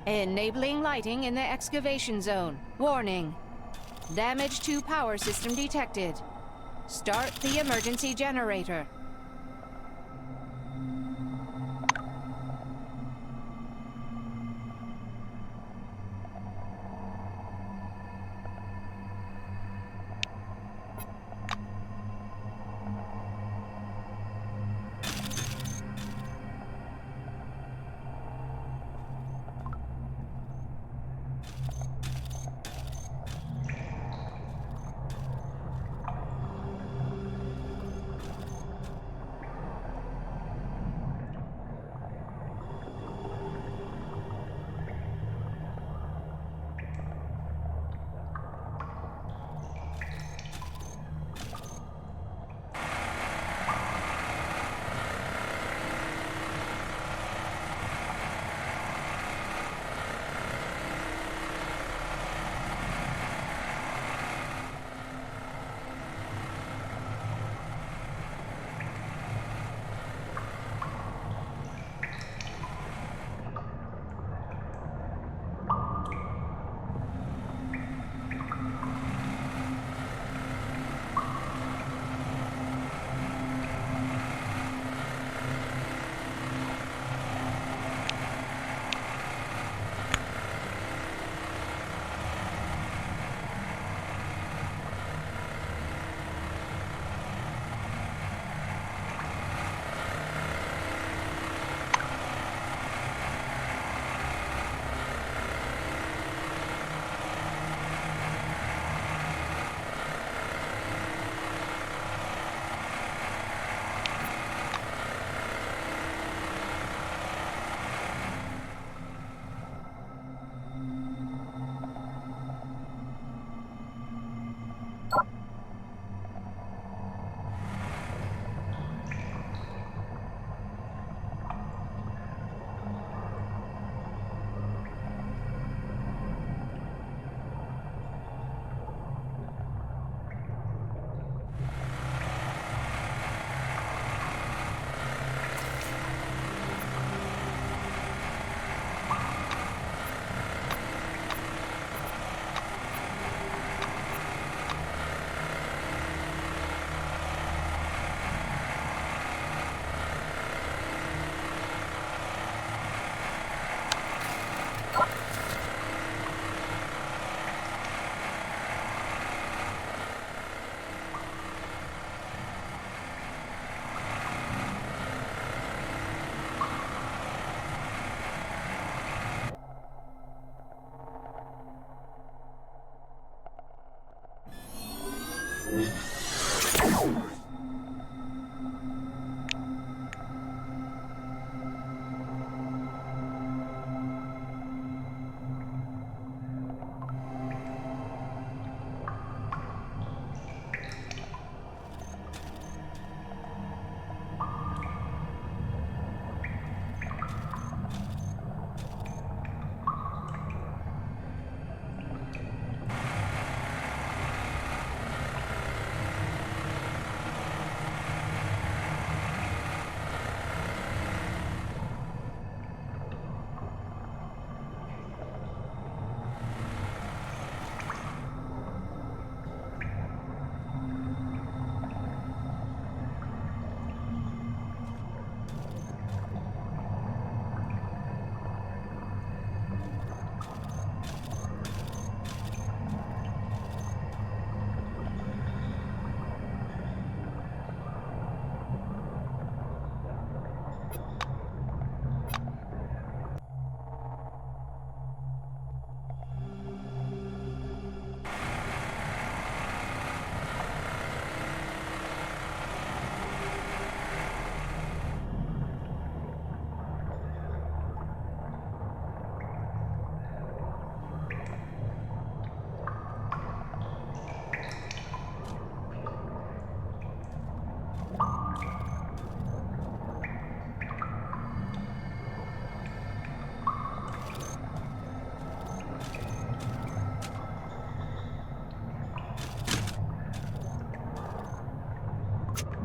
Enabling lighting in the excavation zone. Warning. Damage to power system detected. Start the emergency generator.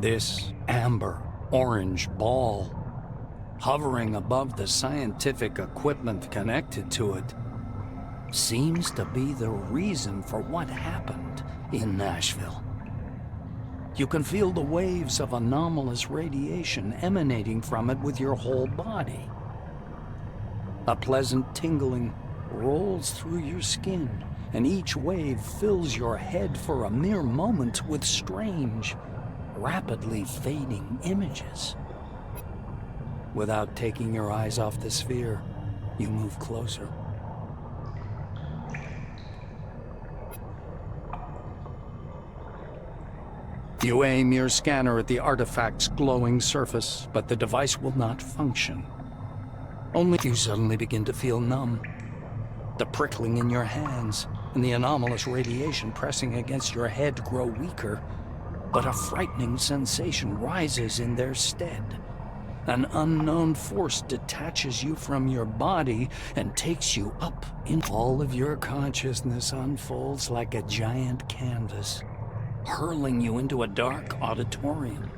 This amber-orange ball, hovering above the scientific equipment connected to it, seems to be the reason for what happened in Nashville. You can feel the waves of anomalous radiation emanating from it with your whole body. A pleasant tingling rolls through your skin, and each wave fills your head for a mere moment with strange, rapidly fading images. Without taking your eyes off the sphere, you move closer. You aim your scanner at the artifact's glowing surface, but the device will not function. Only you suddenly begin to feel numb. The prickling in your hands and the anomalous radiation pressing against your head grow weaker, but a frightening sensation rises in their stead. An unknown force detaches you from your body and takes you up in all of your consciousness unfolds like a giant canvas, hurling you into a dark auditorium.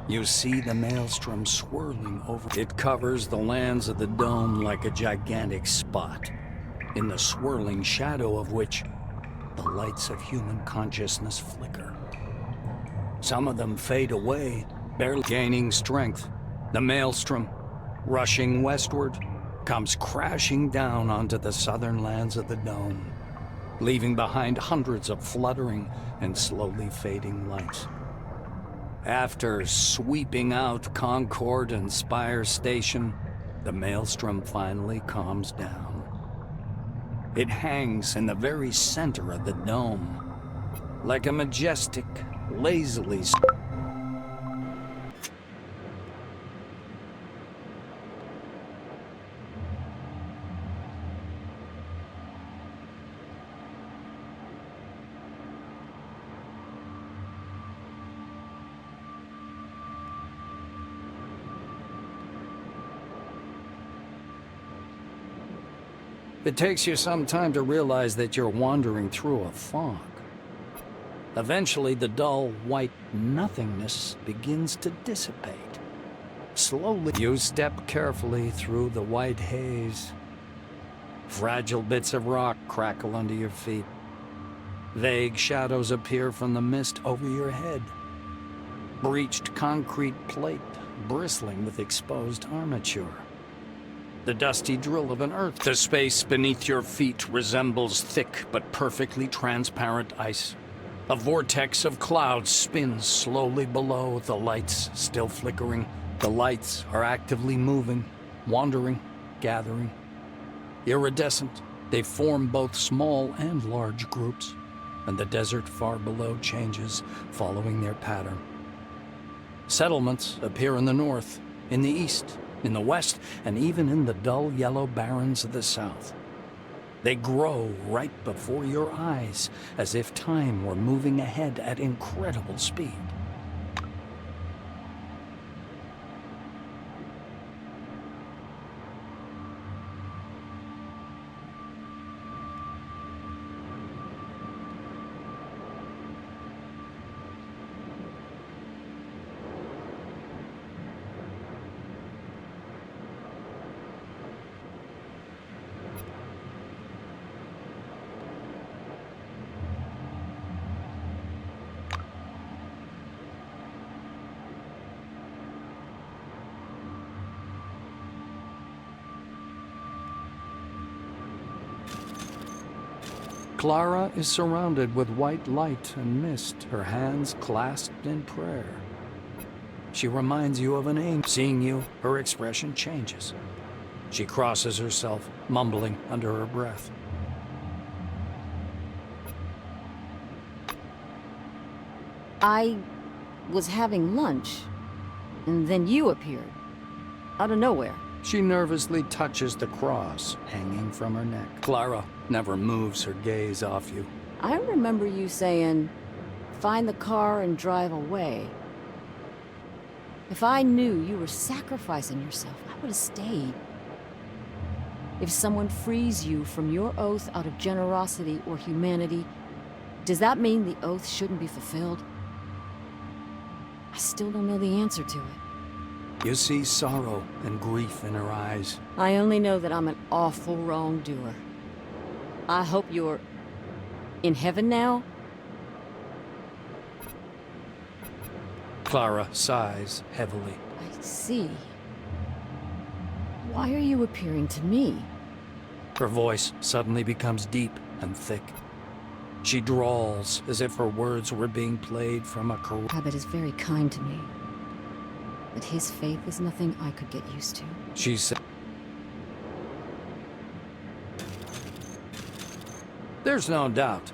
You see the maelstrom swirling over. It covers the lands of the dome like a gigantic spot, in the swirling shadow of which the lights of human consciousness flicker. Some of them fade away, barely gaining strength. The maelstrom, rushing westward, comes crashing down onto the southern lands of the dome, leaving behind hundreds of fluttering and slowly fading lights. After sweeping out Concord and Spire Station, the maelstrom finally calms down. It hangs in the very center of the dome, like a majestic, lazily... It takes you some time to realize that you're wandering through a fog. Eventually, the dull, white nothingness begins to dissipate. Slowly, you step carefully through the white haze. Fragile bits of rock crackle under your feet. Vague shadows appear from the mist over your head. Breached concrete plate bristling with exposed armature. The dusty drill of an earth. The space beneath your feet resembles thick but perfectly transparent ice. A vortex of clouds spins slowly below, the lights still flickering. The lights are actively moving, wandering, gathering. Iridescent, they form both small and large groups. and the desert far below changes, following their pattern. Settlements appear in the north, in the east, in the west, and even in the dull yellow barrens of the south. They grow right before your eyes, as if time were moving ahead at incredible speed. Clara is surrounded with white light and mist, her hands clasped in prayer. She reminds you of an angel. Seeing you, her expression changes. She crosses herself, mumbling under her breath. I was having lunch, and then you appeared. Out of nowhere. She nervously touches the cross hanging from her neck. Clara never moves her gaze off you. I remember you saying, find the car and drive away. If I knew you were sacrificing yourself, I would have stayed. If someone frees you from your oath out of generosity or humanity, does that mean the oath shouldn't be fulfilled? I still don't know the answer to it. You see sorrow and grief in her eyes. I only know that I'm an awful wrongdoer. I hope you're in heaven now? Clara sighs heavily. I see. Why are you appearing to me? Her voice suddenly becomes deep and thick. She drawls as if her words were being played from a Abbott is very kind to me. But his faith is nothing I could get used to. She said, "There's no doubt.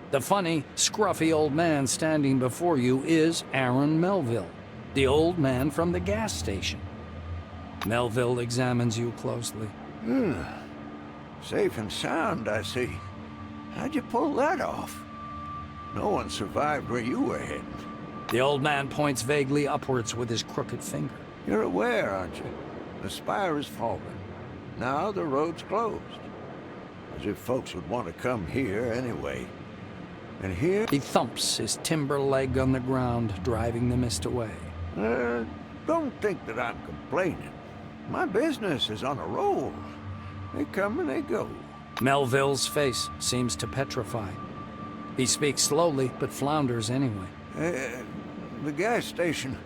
The funny, scruffy old man standing before you is Aaron Melville, the old man from the gas station." Melville examines you closely. Safe and sound, I see. How'd you pull that off? No one survived where you were heading. The old man points vaguely upwards with his crooked finger. You're aware, aren't you? The spire is fallen. Now the road's closed. As if folks would want to come here anyway. And here... He thumps his timber leg on the ground, driving the mist away. Don't think that I'm complaining. My business is on a roll. They come and they go. Melville's face seems to petrify. He speaks slowly, but flounders anyway. The gas station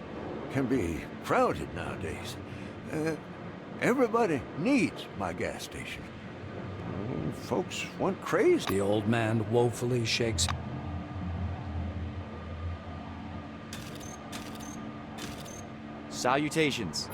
can be crowded nowadays. Everybody needs my gas station. Folks went crazy. The old man woefully shakes. Salutations.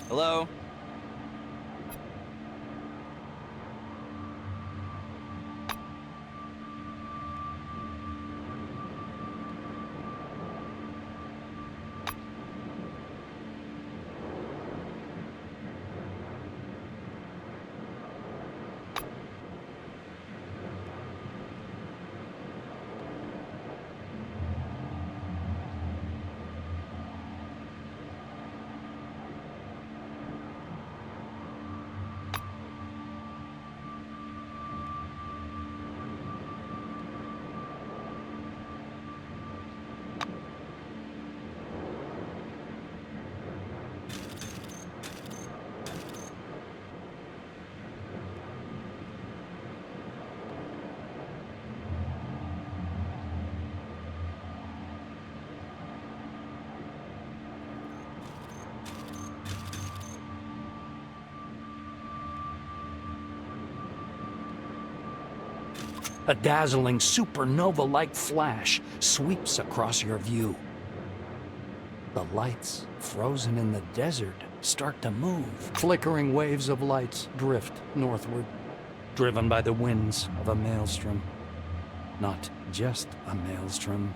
Hello? A dazzling supernova-like flash sweeps across your view. The lights, frozen in the desert, start to move. Flickering waves of lights drift northward, driven by the winds of a maelstrom. Not just a maelstrom.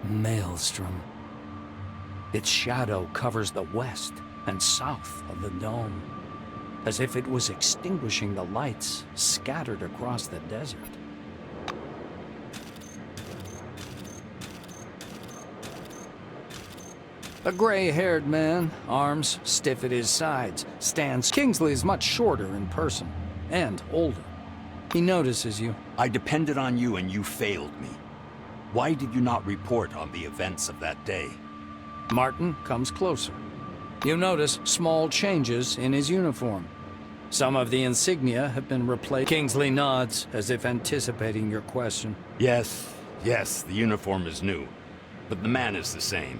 Maelstrom. Its shadow covers the west and south of the dome, as if it was extinguishing the lights scattered across the desert. A gray-haired man, arms stiff at his sides, stands. Kingsley is much shorter in person, and older. He notices you. I depended on you and you failed me. Why did you not report on the events of that day? Martin comes closer. You notice small changes in his uniform. Some of the insignia have been replaced. Kingsley nods, as if anticipating your question. Yes, the uniform is new, but the man is the same.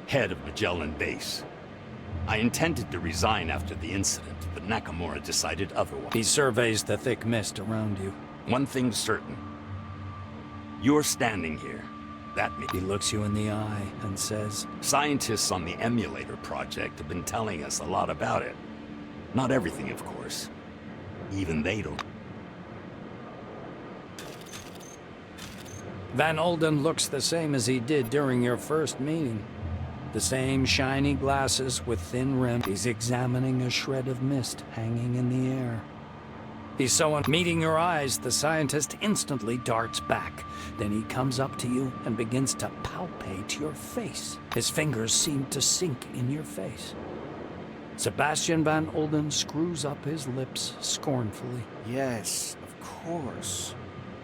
Head of Magellan Base. I intended to resign after the incident, but Nakamura decided otherwise. He surveys the thick mist around you. One thing's certain. You're standing here. That means... He looks you in the eye and says, Scientists on the emulator project have been telling us a lot about it. Not everything, of course. Even they don't. Van Olden looks the same as he did during your first meeting. The same shiny glasses with thin rims. He's examining a shred of mist hanging in the air. He's meeting your eyes, the scientist instantly darts back. Then he comes up to you and begins to palpate your face. His fingers seem to sink in your face. Sebastian Van Olden screws up his lips scornfully. Yes, of course.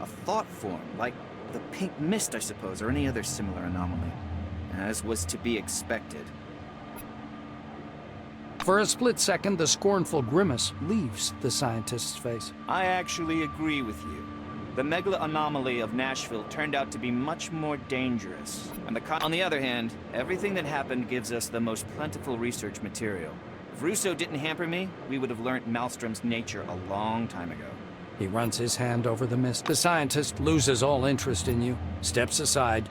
A thought form, like the pink mist, I suppose, or any other similar anomaly. As was to be expected. For a split second, the scornful grimace leaves the scientist's face. I actually agree with you. The megala anomaly of Nashville turned out to be much more dangerous. And on the other hand, everything that happened gives us the most plentiful research material. If Russo didn't hamper me, we would have learnt Maelstrom's nature a long time ago. He runs his hand over the mist. The scientist loses all interest in you, steps aside.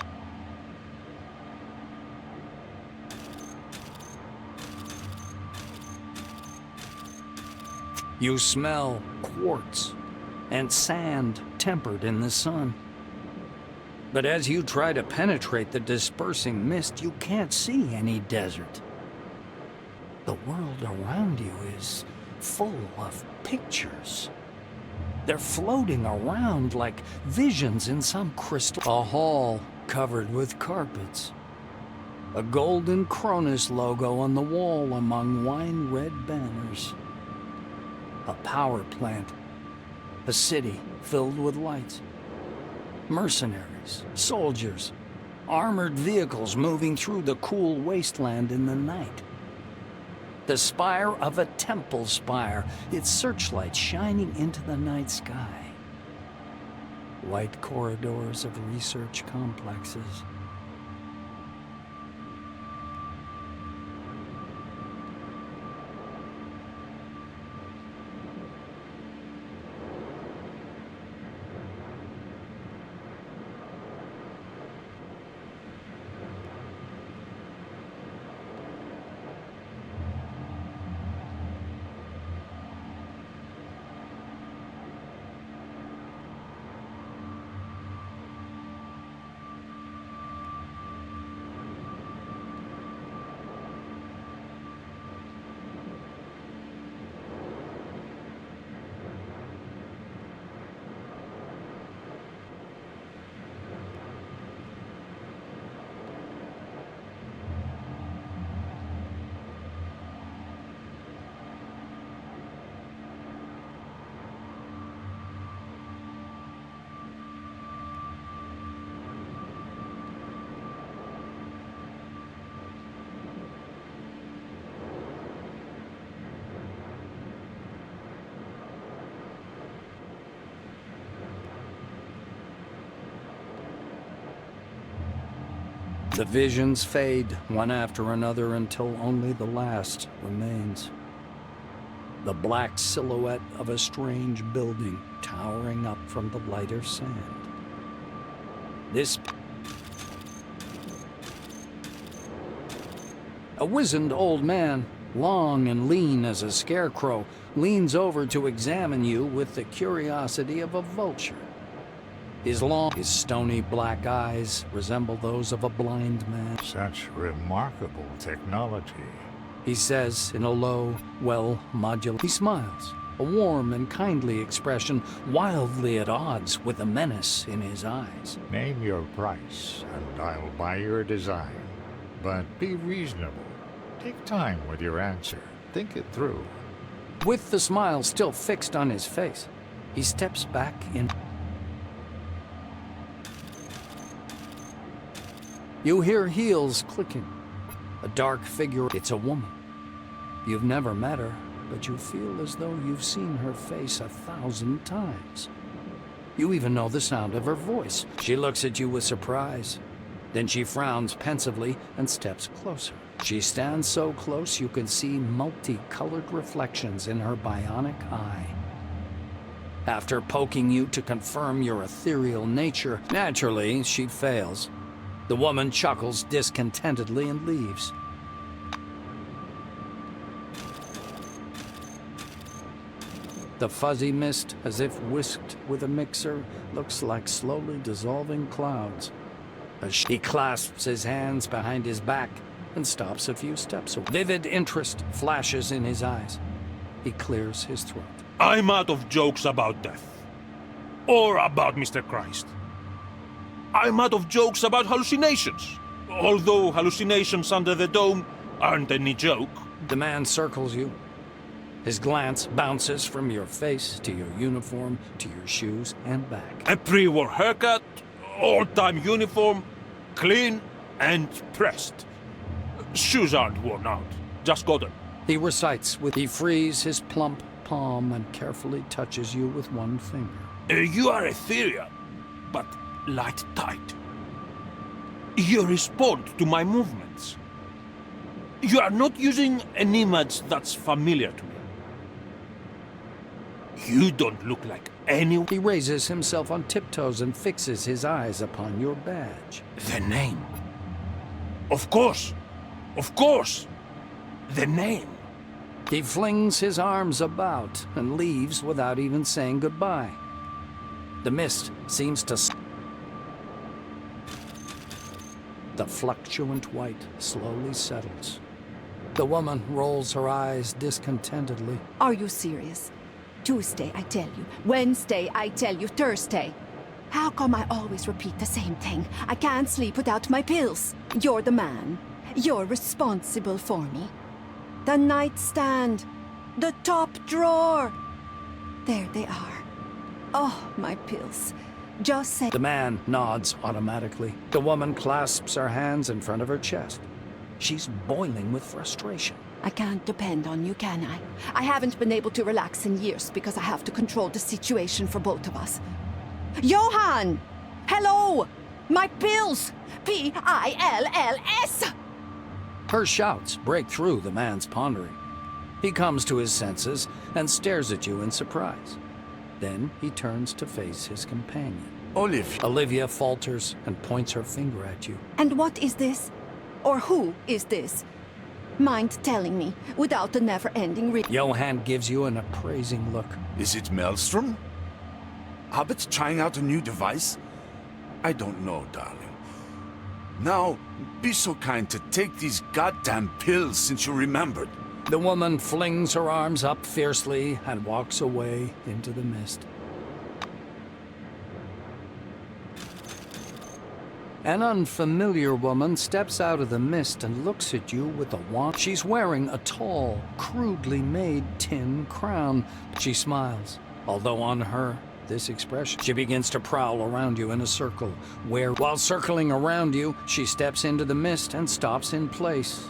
You smell quartz and sand tempered in the sun. But as you try to penetrate the dispersing mist, you can't see any desert. The world around you is full of pictures. They're floating around like visions in some crystal. A hall covered with carpets. A golden Cronus logo on the wall among wine-red banners. A power plant. A city filled with lights. Mercenaries, soldiers, armored vehicles moving through the cool wasteland in the night. The spire of a temple spire, its searchlight shining into the night sky. White corridors of research complexes. The visions fade one after another until only the last remains. the black silhouette of a strange building towering up from the lighter sand. A wizened old man, long and lean as a scarecrow, leans over to examine you with the curiosity of a vulture. His stony black eyes resemble those of a blind man. Such remarkable technology. He says in a low, well-modulated... He smiles, a warm and kindly expression, wildly at odds with the menace in his eyes. Name your price, and I'll buy your design. But be reasonable. Take time with your answer. Think it through. With the smile still fixed on his face, he steps back in. You hear heels clicking. A dark figure. It's a woman. You've never met her, but you feel as though you've seen her face 1,000 times. You even know the sound of her voice. She looks at you with surprise. Then she frowns pensively and steps closer. She stands so close you can see multicolored reflections in her bionic eye. After poking you to confirm your ethereal nature, naturally, she fails. The woman chuckles discontentedly and leaves. The fuzzy mist, as if whisked with a mixer, looks like slowly dissolving clouds. He clasps his hands behind his back and stops a few steps away. Vivid interest flashes in his eyes. He clears his throat. I'm out of jokes about death. Or about Mr. Christ. I'm out of jokes about hallucinations. Although hallucinations under the dome aren't any joke. The man circles you. His glance bounces from your face to your uniform to your shoes and back. A pre-war haircut, all-time uniform, clean and pressed. Shoes aren't worn out. Just got them. He recites he frees his plump palm and carefully touches you with one finger. You are ethereal, but light tight. You respond to my movements. You are not using an image that's familiar to me. You don't look like anyone. He raises himself on tiptoes and fixes his eyes upon your badge. The name. Of course. Of course. The name. He flings his arms about and leaves without even saying goodbye. The mist seems to... The fluctuant white slowly settles. The woman rolls her eyes discontentedly. Are you serious? Tuesday, I tell you. Wednesday, I tell you. Thursday. How come I always repeat the same thing? I can't sleep without my pills. You're the man. You're responsible for me. The nightstand. The top drawer. There they are. Oh, my pills. Just say... The man nods automatically. The woman clasps her hands in front of her chest. She's boiling with frustration. I can't depend on you, can I? I haven't been able to relax in years because I have to control the situation for both of us. Johan! Hello! My pills! P-I-L-L-S! Her shouts break through the man's pondering. He comes to his senses and stares at you in surprise. Then he turns to face his companion. Olivia falters and points her finger at you. And what is this? Or who is this? Mind telling me, without a never-ending Johan gives you an appraising look. Is it Maelstrom? Hobbit's trying out a new device? I don't know, darling. Now, be so kind to take these goddamn pills since you remembered. The woman flings her arms up fiercely and walks away into the mist. An unfamiliar woman steps out of the mist and looks at you with a wand. She's wearing a tall, crudely made tin crown. She smiles, although on her, this expression. She begins to prowl around you in a circle, where, while circling around you, she steps into the mist and stops in place.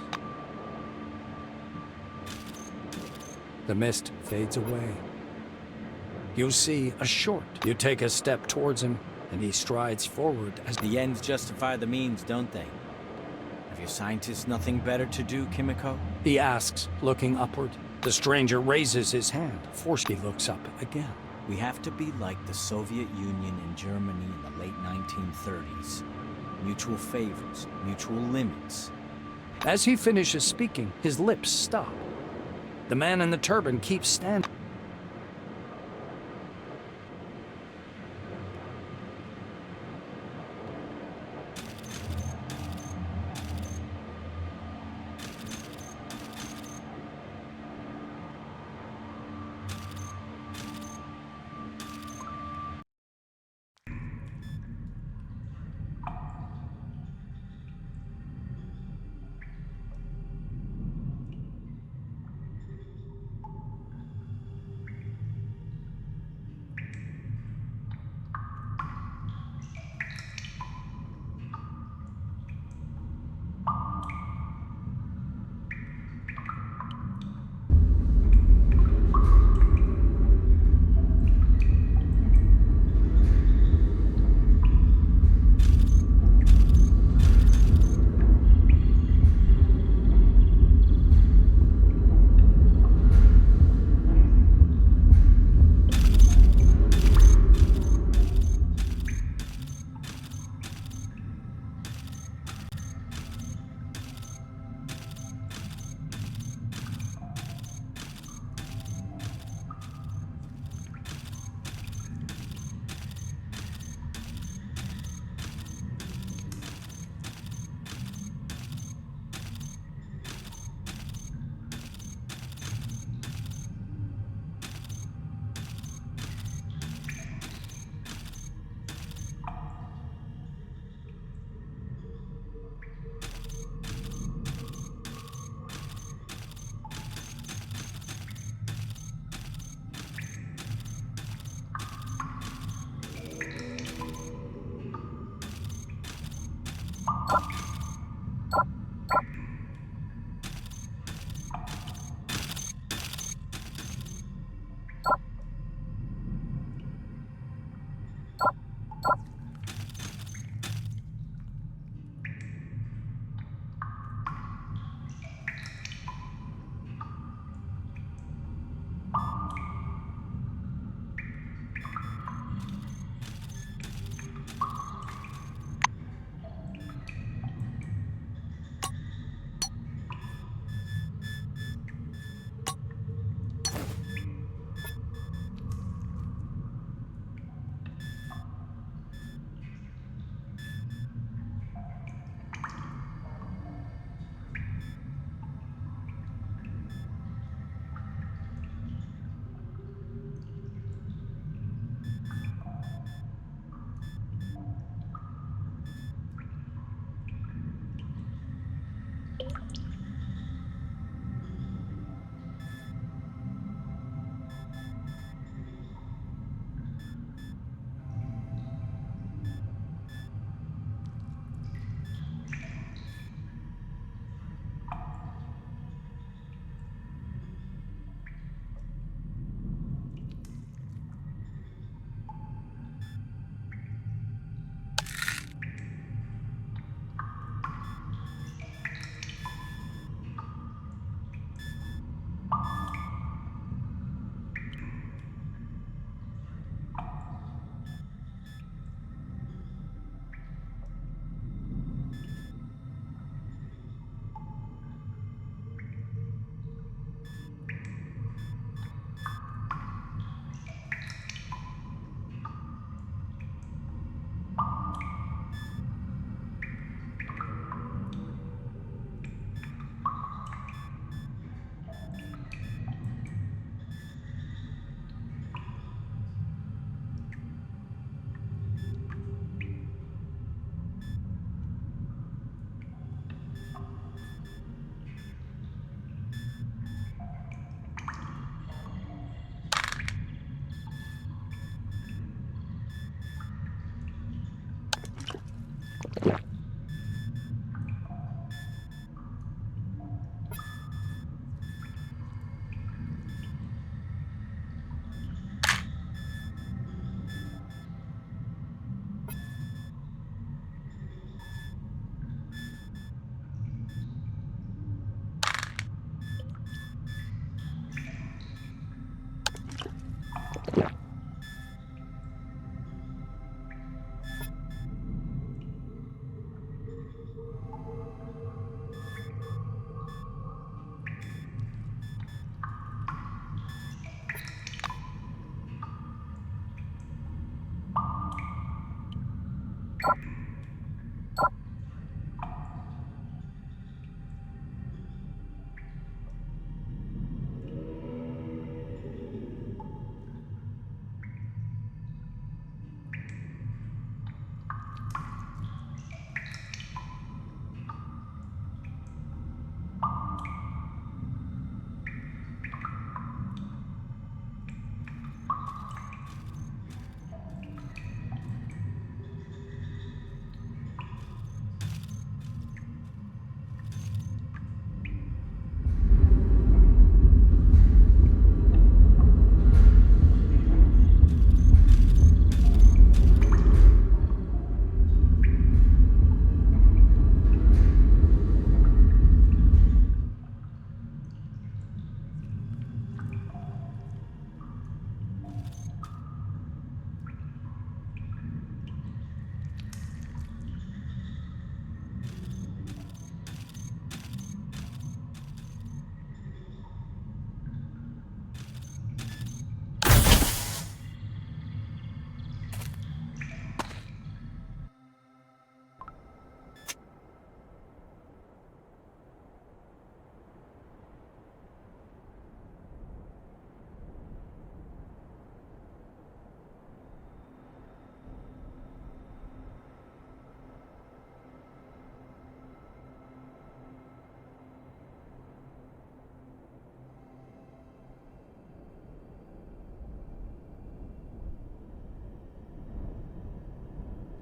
The mist fades away. You see a short. You take a step towards him, and he strides forward as... The ends justify the means, don't they? Have you scientists nothing better to do, Kimiko? He asks, looking upward. The stranger raises his hand. Forsky looks up again. We have to be like the Soviet Union and Germany in the late 1930s. Mutual favors, mutual limits. As he finishes speaking, his lips stop. The man in the turban keeps standing.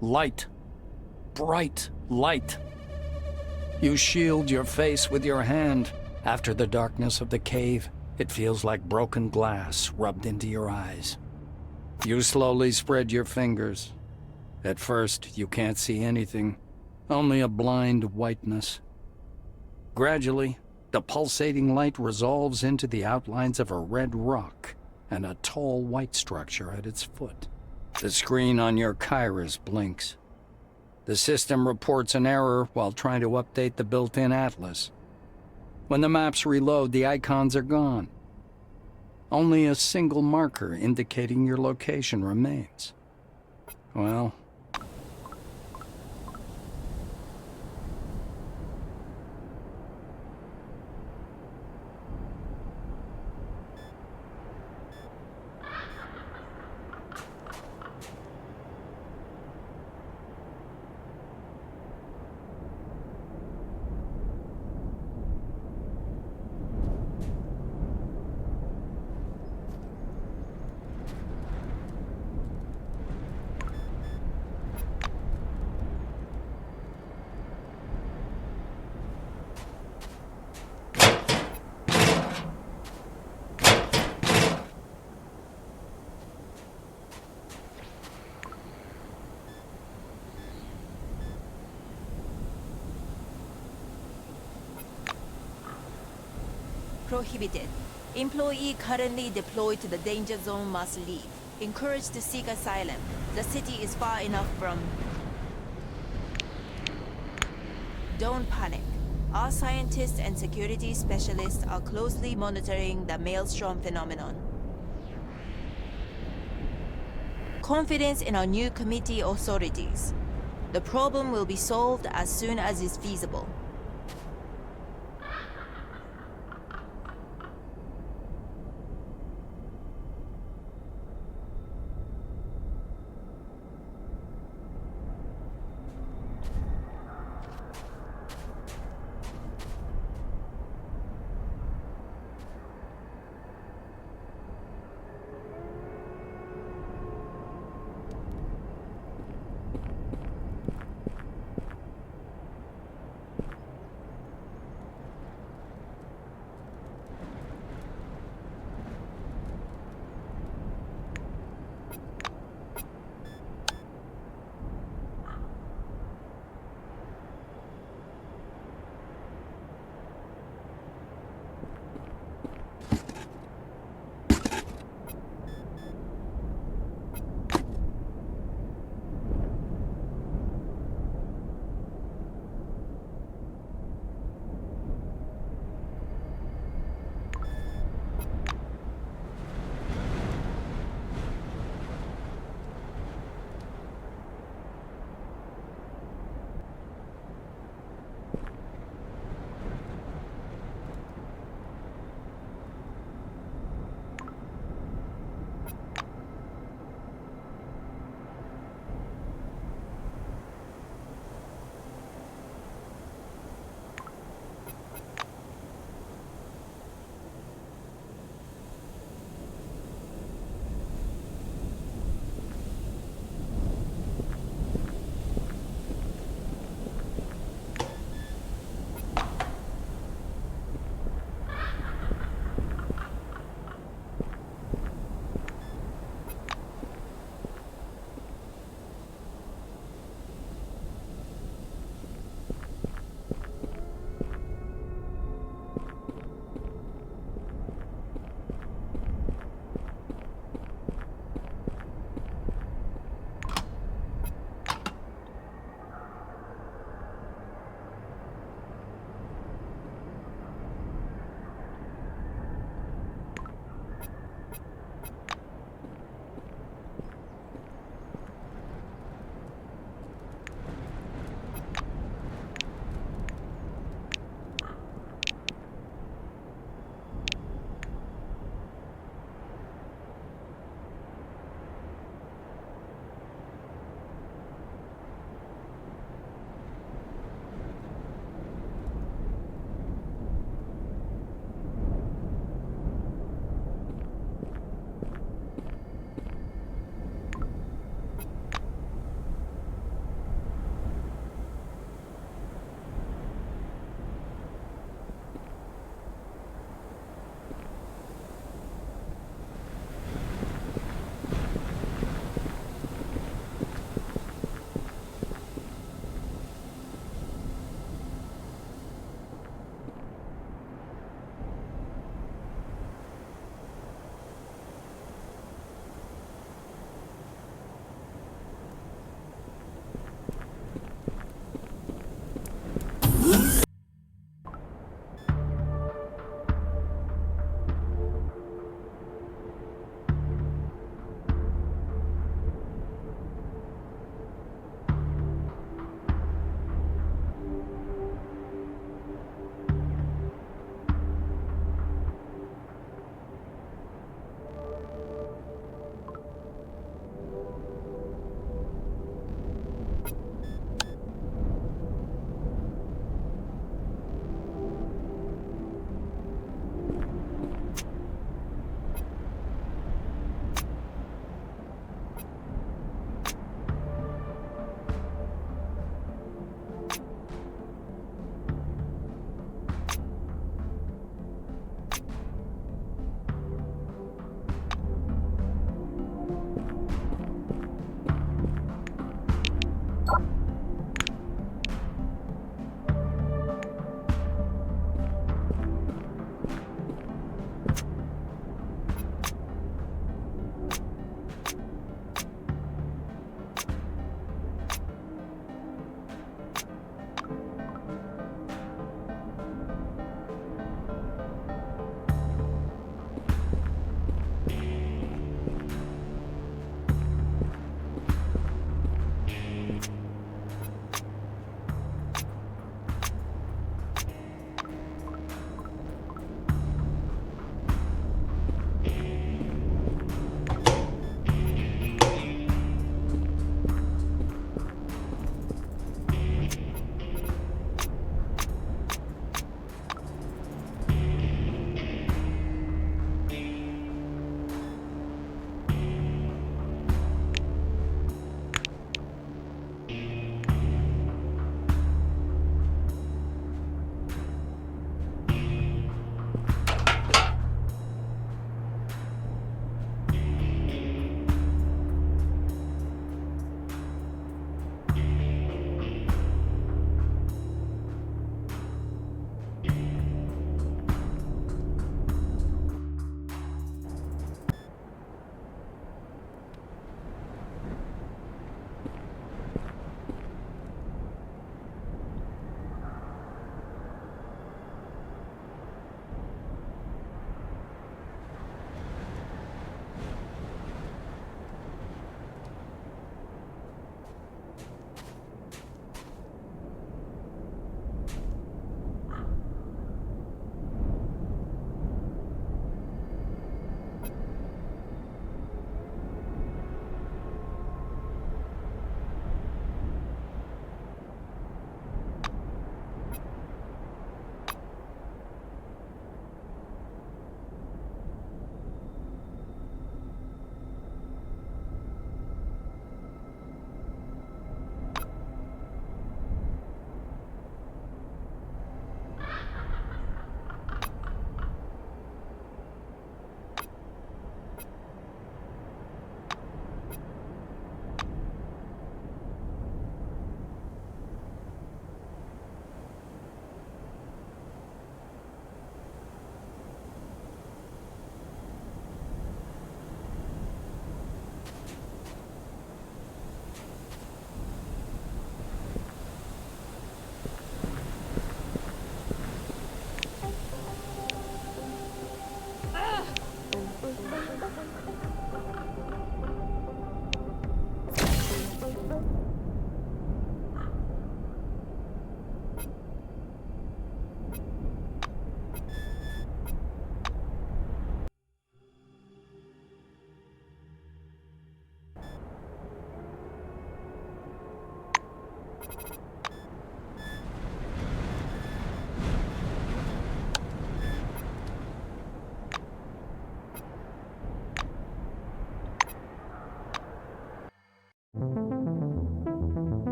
Light. Bright light. You shield your face with your hand. After the darkness of the cave, it feels like broken glass rubbed into your eyes. You slowly spread your fingers. At first, you can't see anything, only a blind whiteness. Gradually, the pulsating light resolves into the outlines of a red rock and a tall white structure at its foot. The screen on your Kairos blinks. The system reports an error while trying to update the built-in atlas. When the maps reload, the icons are gone. Only a single marker indicating your location remains. Well, Prohibited. Employee currently deployed to the danger zone must leave. Encouraged to seek asylum. The city is far enough from... Don't panic. Our scientists and security specialists are closely monitoring the maelstrom phenomenon. Confidence in our new committee authorities. The problem will be solved as soon as is feasible.